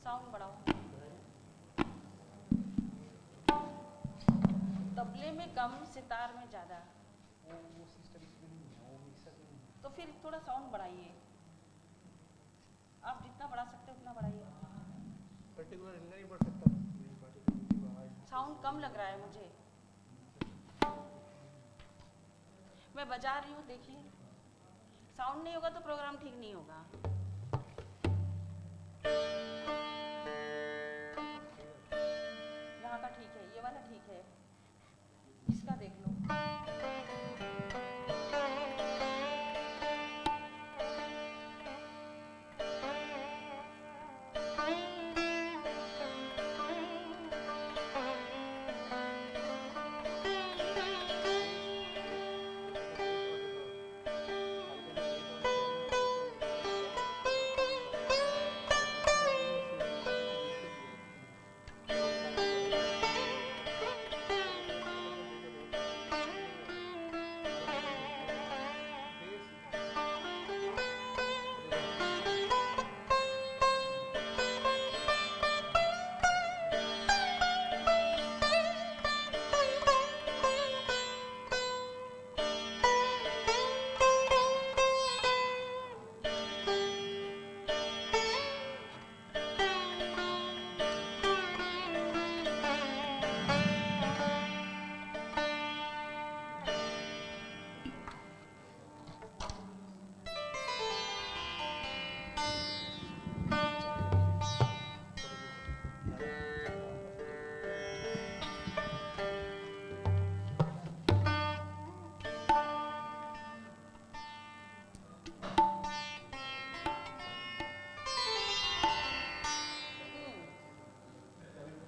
साउंड बढ़ाओ। तबले में कम, सितार में ज़्यादा। तो फिर थोड़ा साउंड बढ़ाइए। आप जितना बढ़ा सकते हो उतना बढ़ाइए। पर्टिकुलर नहीं बढ़ सकता। साउंड कम लग रहा है मुझे। मैं बजा रही हूँ, देखिए। साउंड नहीं होगा तो प्रोग्राम ठीक नहीं होगा। यहाँ का ठीक है, ये वाला ठीक है, इसका देख लो।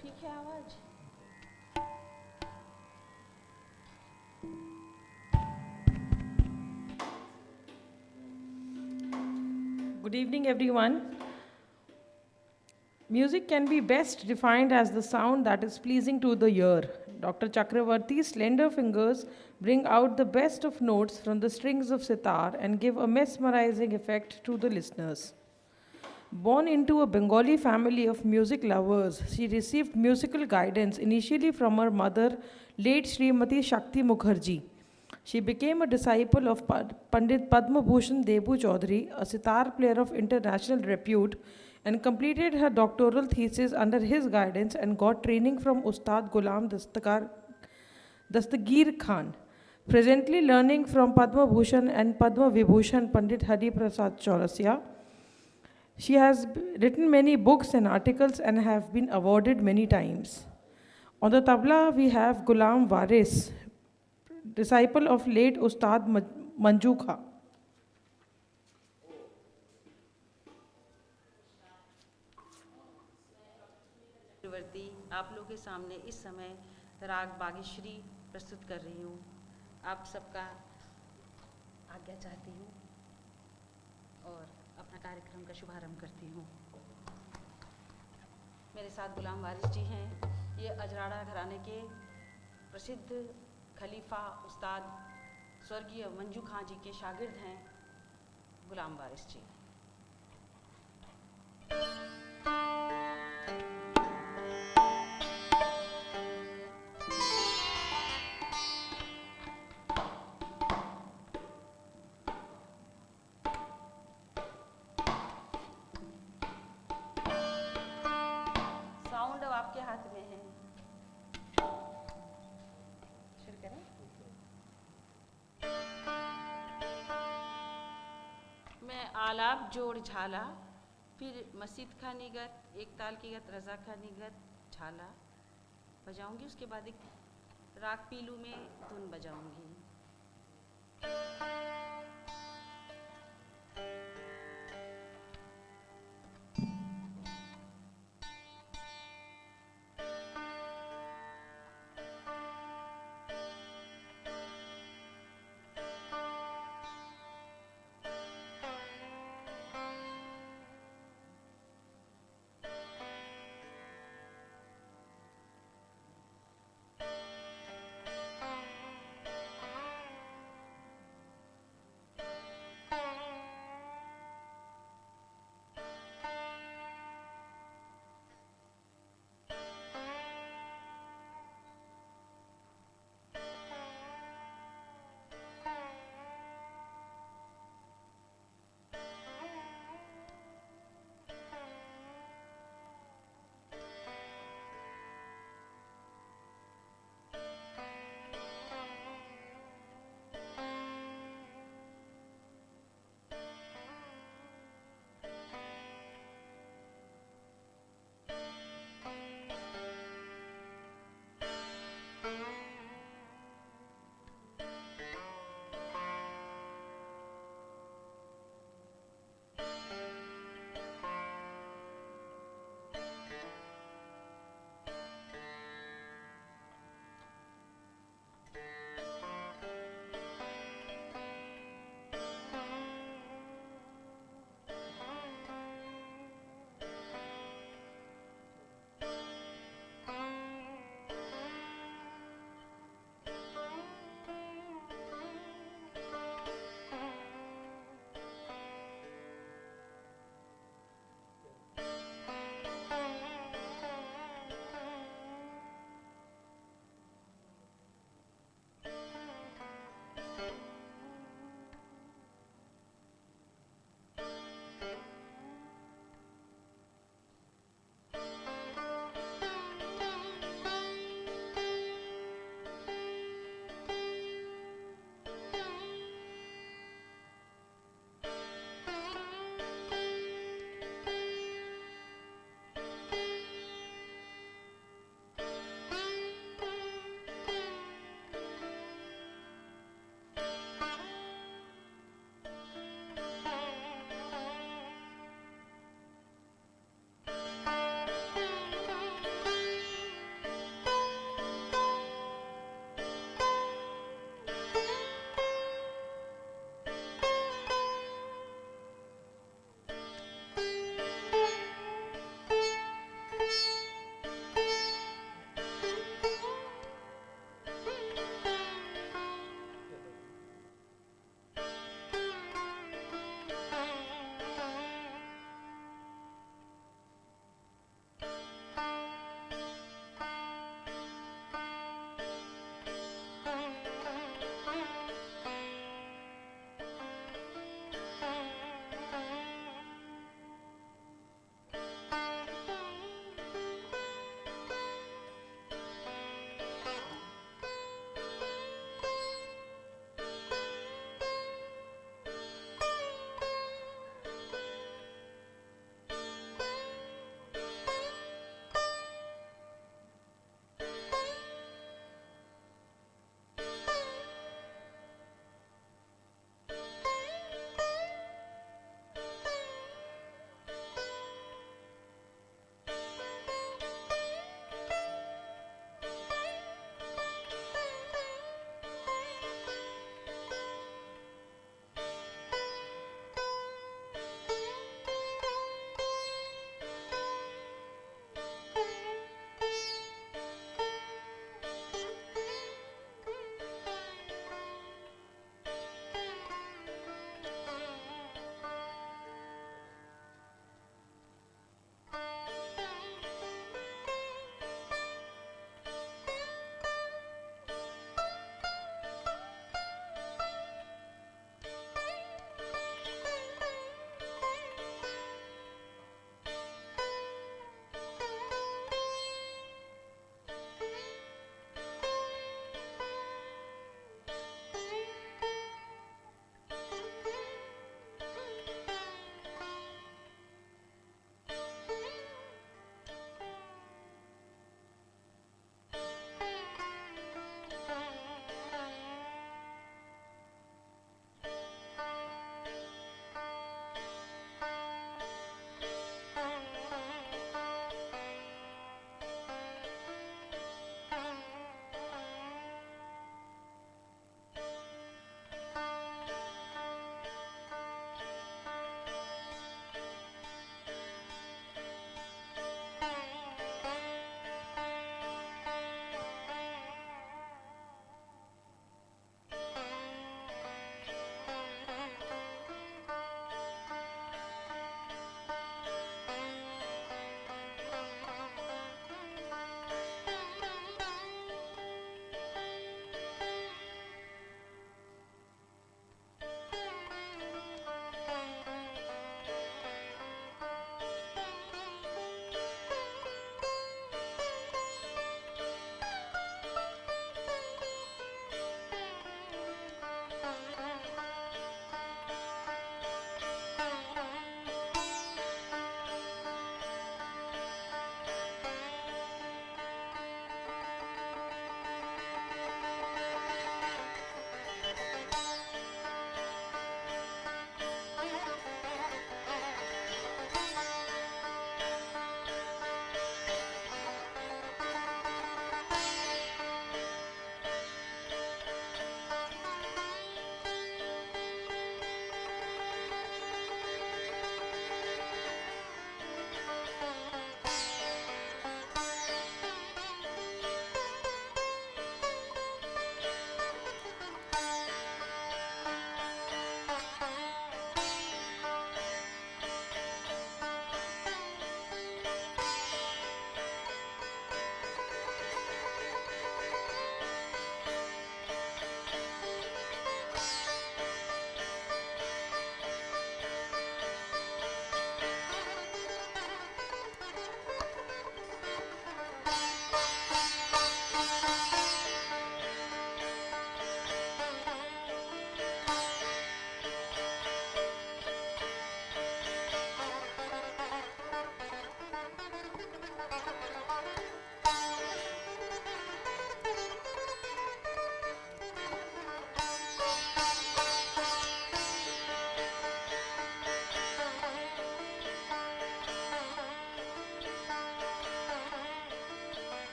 ठीक है आवाज। Good evening, everyone. Music can be best defined as the sound that is pleasing to the ear. Dr. Chakravarti's slender fingers bring out the best of notes from the strings of sitar and give a mesmerizing effect to the listeners. Born into a Bengali family of music lovers, she received musical guidance initially from her mother, late Srimati Shakti Mukherjee. She became a disciple of Pandit Padma Bhushan Debu Chaudhary, a sitar player of international repute, and completed her doctoral thesis under his guidance and got training from Ustad Ghulam Dastagir Khan. Presently learning from Padma Bhushan and Padma Vibhushan Pandit Hari Prasad Chaurasia. She has written many books and articles and have been awarded many times. On the tabla, we have Ghulam Waris, disciple of late Ustad Manju Kha. चक्रवर्ती, आप लोगों के सामने इस समय राग बागेश्वरी प्रस्तुत कर रही हूँ। आप सबका आज्ञा चाहती हूँ और अपना कार्यक्रम का शुभारंभ करती हूँ। मेरे साथ गुलाम वारिस जी हैं। ये अजराड़ा घराने के प्रसिद्ध खलीफा उस्ताद स्वर्गीय मंजू खां जी के शागिर्द हैं गुलाम वारिस जी। साउंड अब आपके हाथ में है। शुरू करें। मैं आलाप जोड़ झाला, फिर मसीद खा निगत, एक ताल की गत, रजा खा निगत, झाला बजाऊंगी। उसके बाद एक राग पीलू में धुन बजाऊंगी।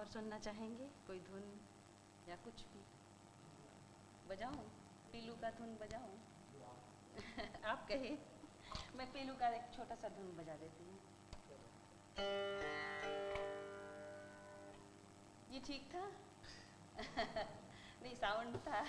और सुनना चाहेंगे कोई धुन या कुछ भी? बजाऊं? पीलू का धुन बजाऊं? आप कहिए, मैं पीलू का एक छोटा सा धुन बजा देती हूँ। ये ठीक था? नहीं, साउंड था।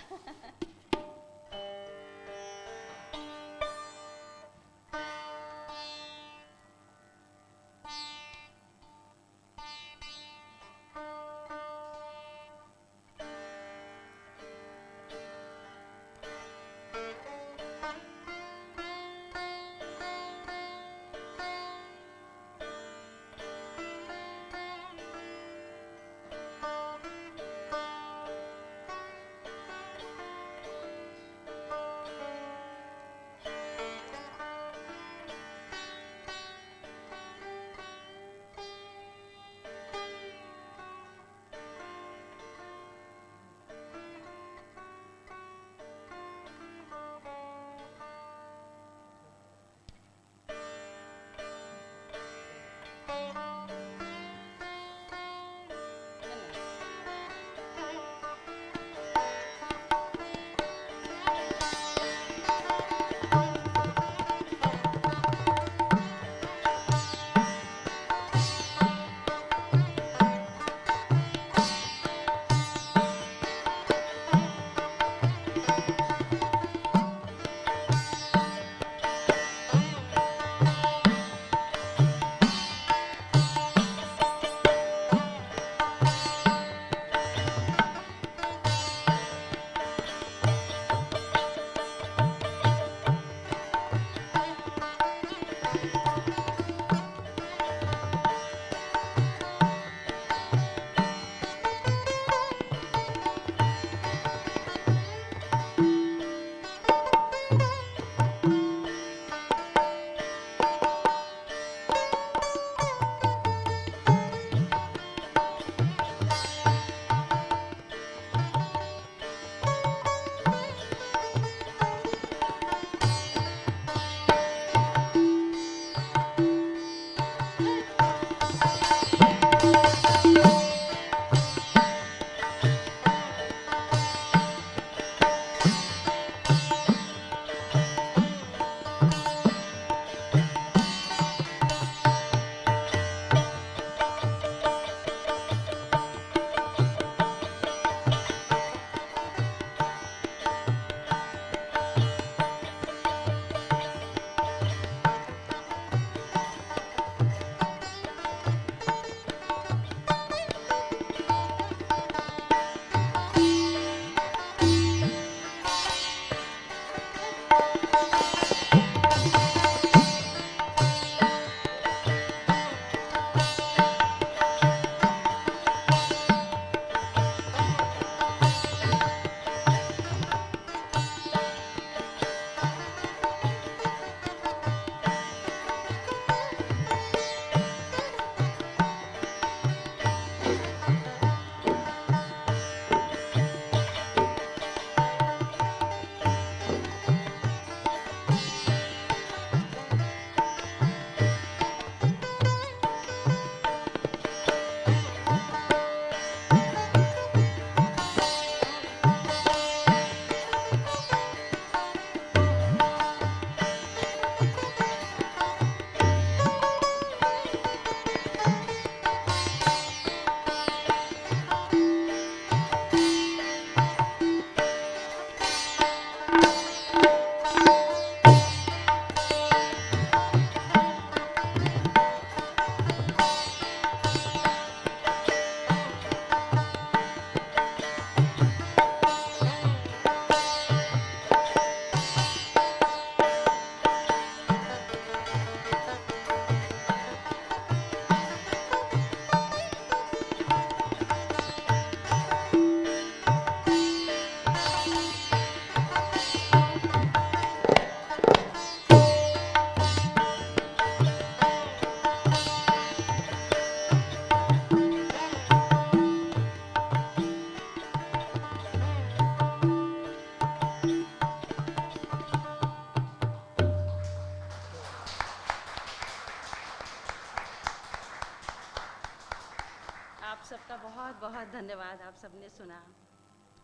सबका बहुत बहुत धन्यवाद, आप सबने सुना।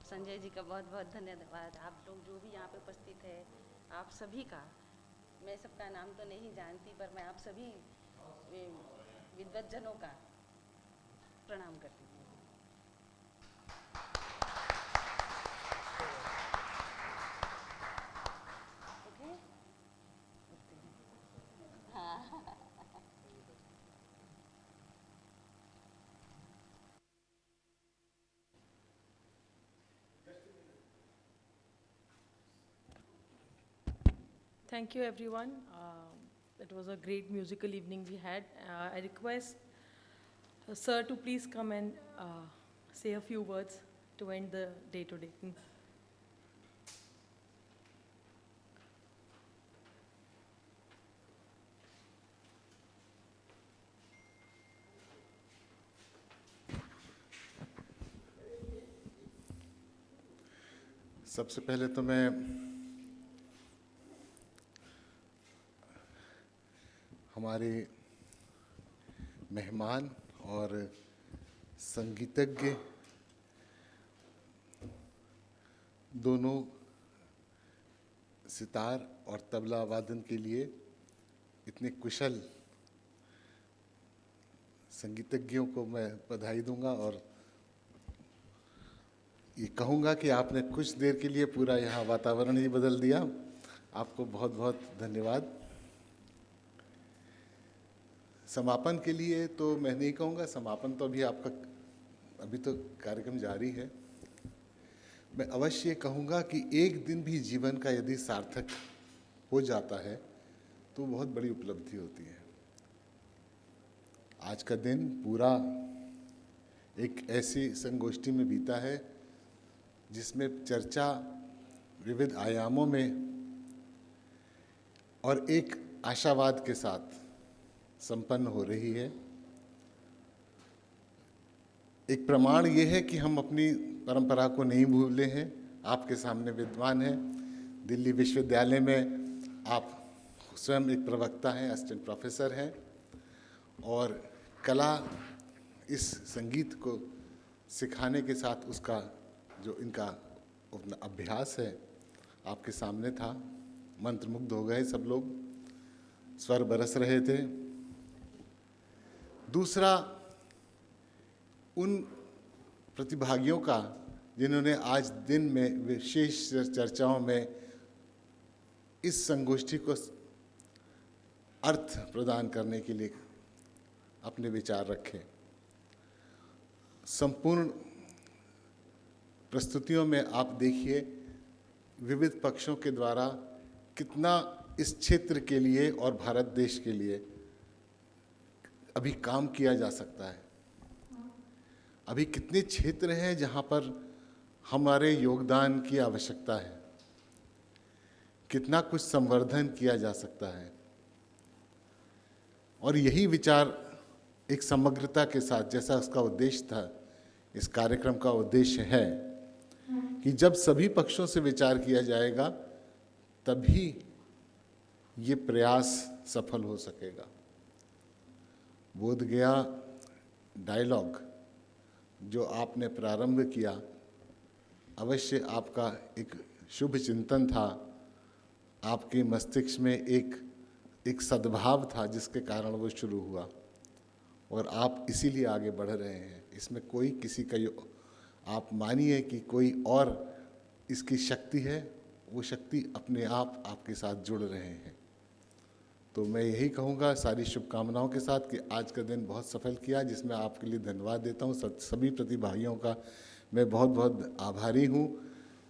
संजय जी का बहुत बहुत धन्यवाद, आप लोग जो भी यहाँ पे उपस्थित है, आप सभी का, मैं सबका नाम तो नहीं जानती, पर मैं आप सभी विद्वज्जनों का प्रणाम करती हूँ। ओके? हाँ। Thank you, everyone. It was a great musical evening we had. I request Sir to please come and say a few words to end the day today. सबसे पहले तो मैं हमारे मेहमान और संगीतज्ञ दोनों सितार और तबला वादन के लिए इतने कुशल संगीतज्ञों को मैं बधाई दूंगा और ये कहूँगा कि आपने कुछ देर के लिए पूरा यहाँ वातावरण ही बदल दिया। आपको बहुत बहुत धन्यवाद। समापन के लिए तो मैं नहीं कहूँगा, समापन तो अभी तो कार्यक्रम जारी है। मैं अवश्य कहूँगा कि एक दिन भी जीवन का यदि सार्थक हो जाता है तो बहुत बड़ी उपलब्धि होती है। आज का दिन पूरा एक ऐसी संगोष्ठी में बीता है जिसमें चर्चा विविध आयामों में और एक आशावाद के साथ संपन्न हो रही है। एक प्रमाण ये है कि हम अपनी परंपरा को नहीं भूले हैं। आपके सामने विद्वान हैं। दिल्ली विश्वविद्यालय में आप स्वयं एक प्रवक्ता हैं, असिस्टेंट प्रोफेसर हैं और कला इस संगीत को सिखाने के साथ उसका जो इनका अभ्यास है आपके सामने था। मंत्रमुग्ध हो गए सब लोग, स्वर बरस रहे थे। दूसरा, उन प्रतिभागियों का जिन्होंने आज दिन में विशेष चर्चाओं में इस संगोष्ठी को अर्थ प्रदान करने के लिए अपने विचार रखे। संपूर्ण प्रस्तुतियों में आप देखिए विविध पक्षों के द्वारा कितना इस क्षेत्र के लिए और भारत देश के लिए अभी काम किया जा सकता है। अभी कितने क्षेत्र हैं जहां पर हमारे योगदान की आवश्यकता है, कितना कुछ संवर्धन किया जा सकता है। और यही विचार एक समग्रता के साथ, जैसा उसका उद्देश्य था, इस कार्यक्रम का उद्देश्य है कि जब सभी पक्षों से विचार किया जाएगा तभी ये प्रयास सफल हो सकेगा। बोध गया डायलॉग जो आपने प्रारंभ किया, अवश्य आपका एक शुभ चिंतन था। आपके मस्तिष्क में एक सद्भाव था जिसके कारण वो शुरू हुआ और आप इसीलिए आगे बढ़ रहे हैं। इसमें कोई किसी का आप मानिए कि कोई और इसकी शक्ति है, वो शक्ति अपने आप आपके साथ जुड़ रहे हैं। तो मैं यही कहूँगा सारी शुभकामनाओं के साथ कि आज का दिन बहुत सफल किया, जिसमें आपके लिए धन्यवाद देता हूँ। सभी प्रतिभागियों का मैं बहुत बहुत आभारी हूँ,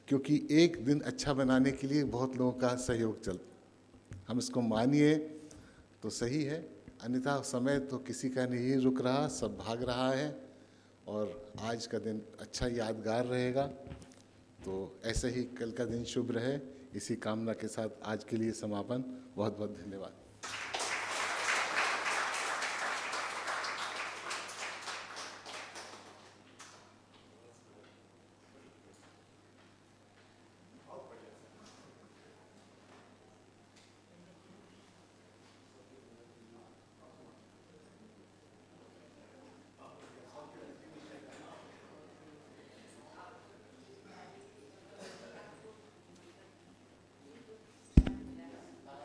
क्योंकि एक दिन अच्छा बनाने के लिए बहुत लोगों का सहयोग हम इसको मानिए तो सही है, अन्यथा समय तो किसी का नहीं रुक रहा, सब भाग रहा है और आज का दिन अच्छा यादगार रहेगा। तो ऐसे ही कल का दिन शुभ रहे, इसी कामना के साथ आज के लिए समापन। बहुत बहुत धन्यवाद।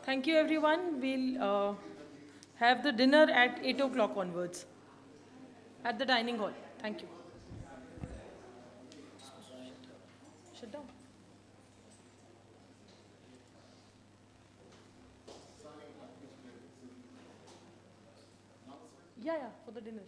Thank you, everyone. We'll have the dinner at 8 o'clock onwards at the dining hall. Thank you. Shut down. Yeah, for the dinner.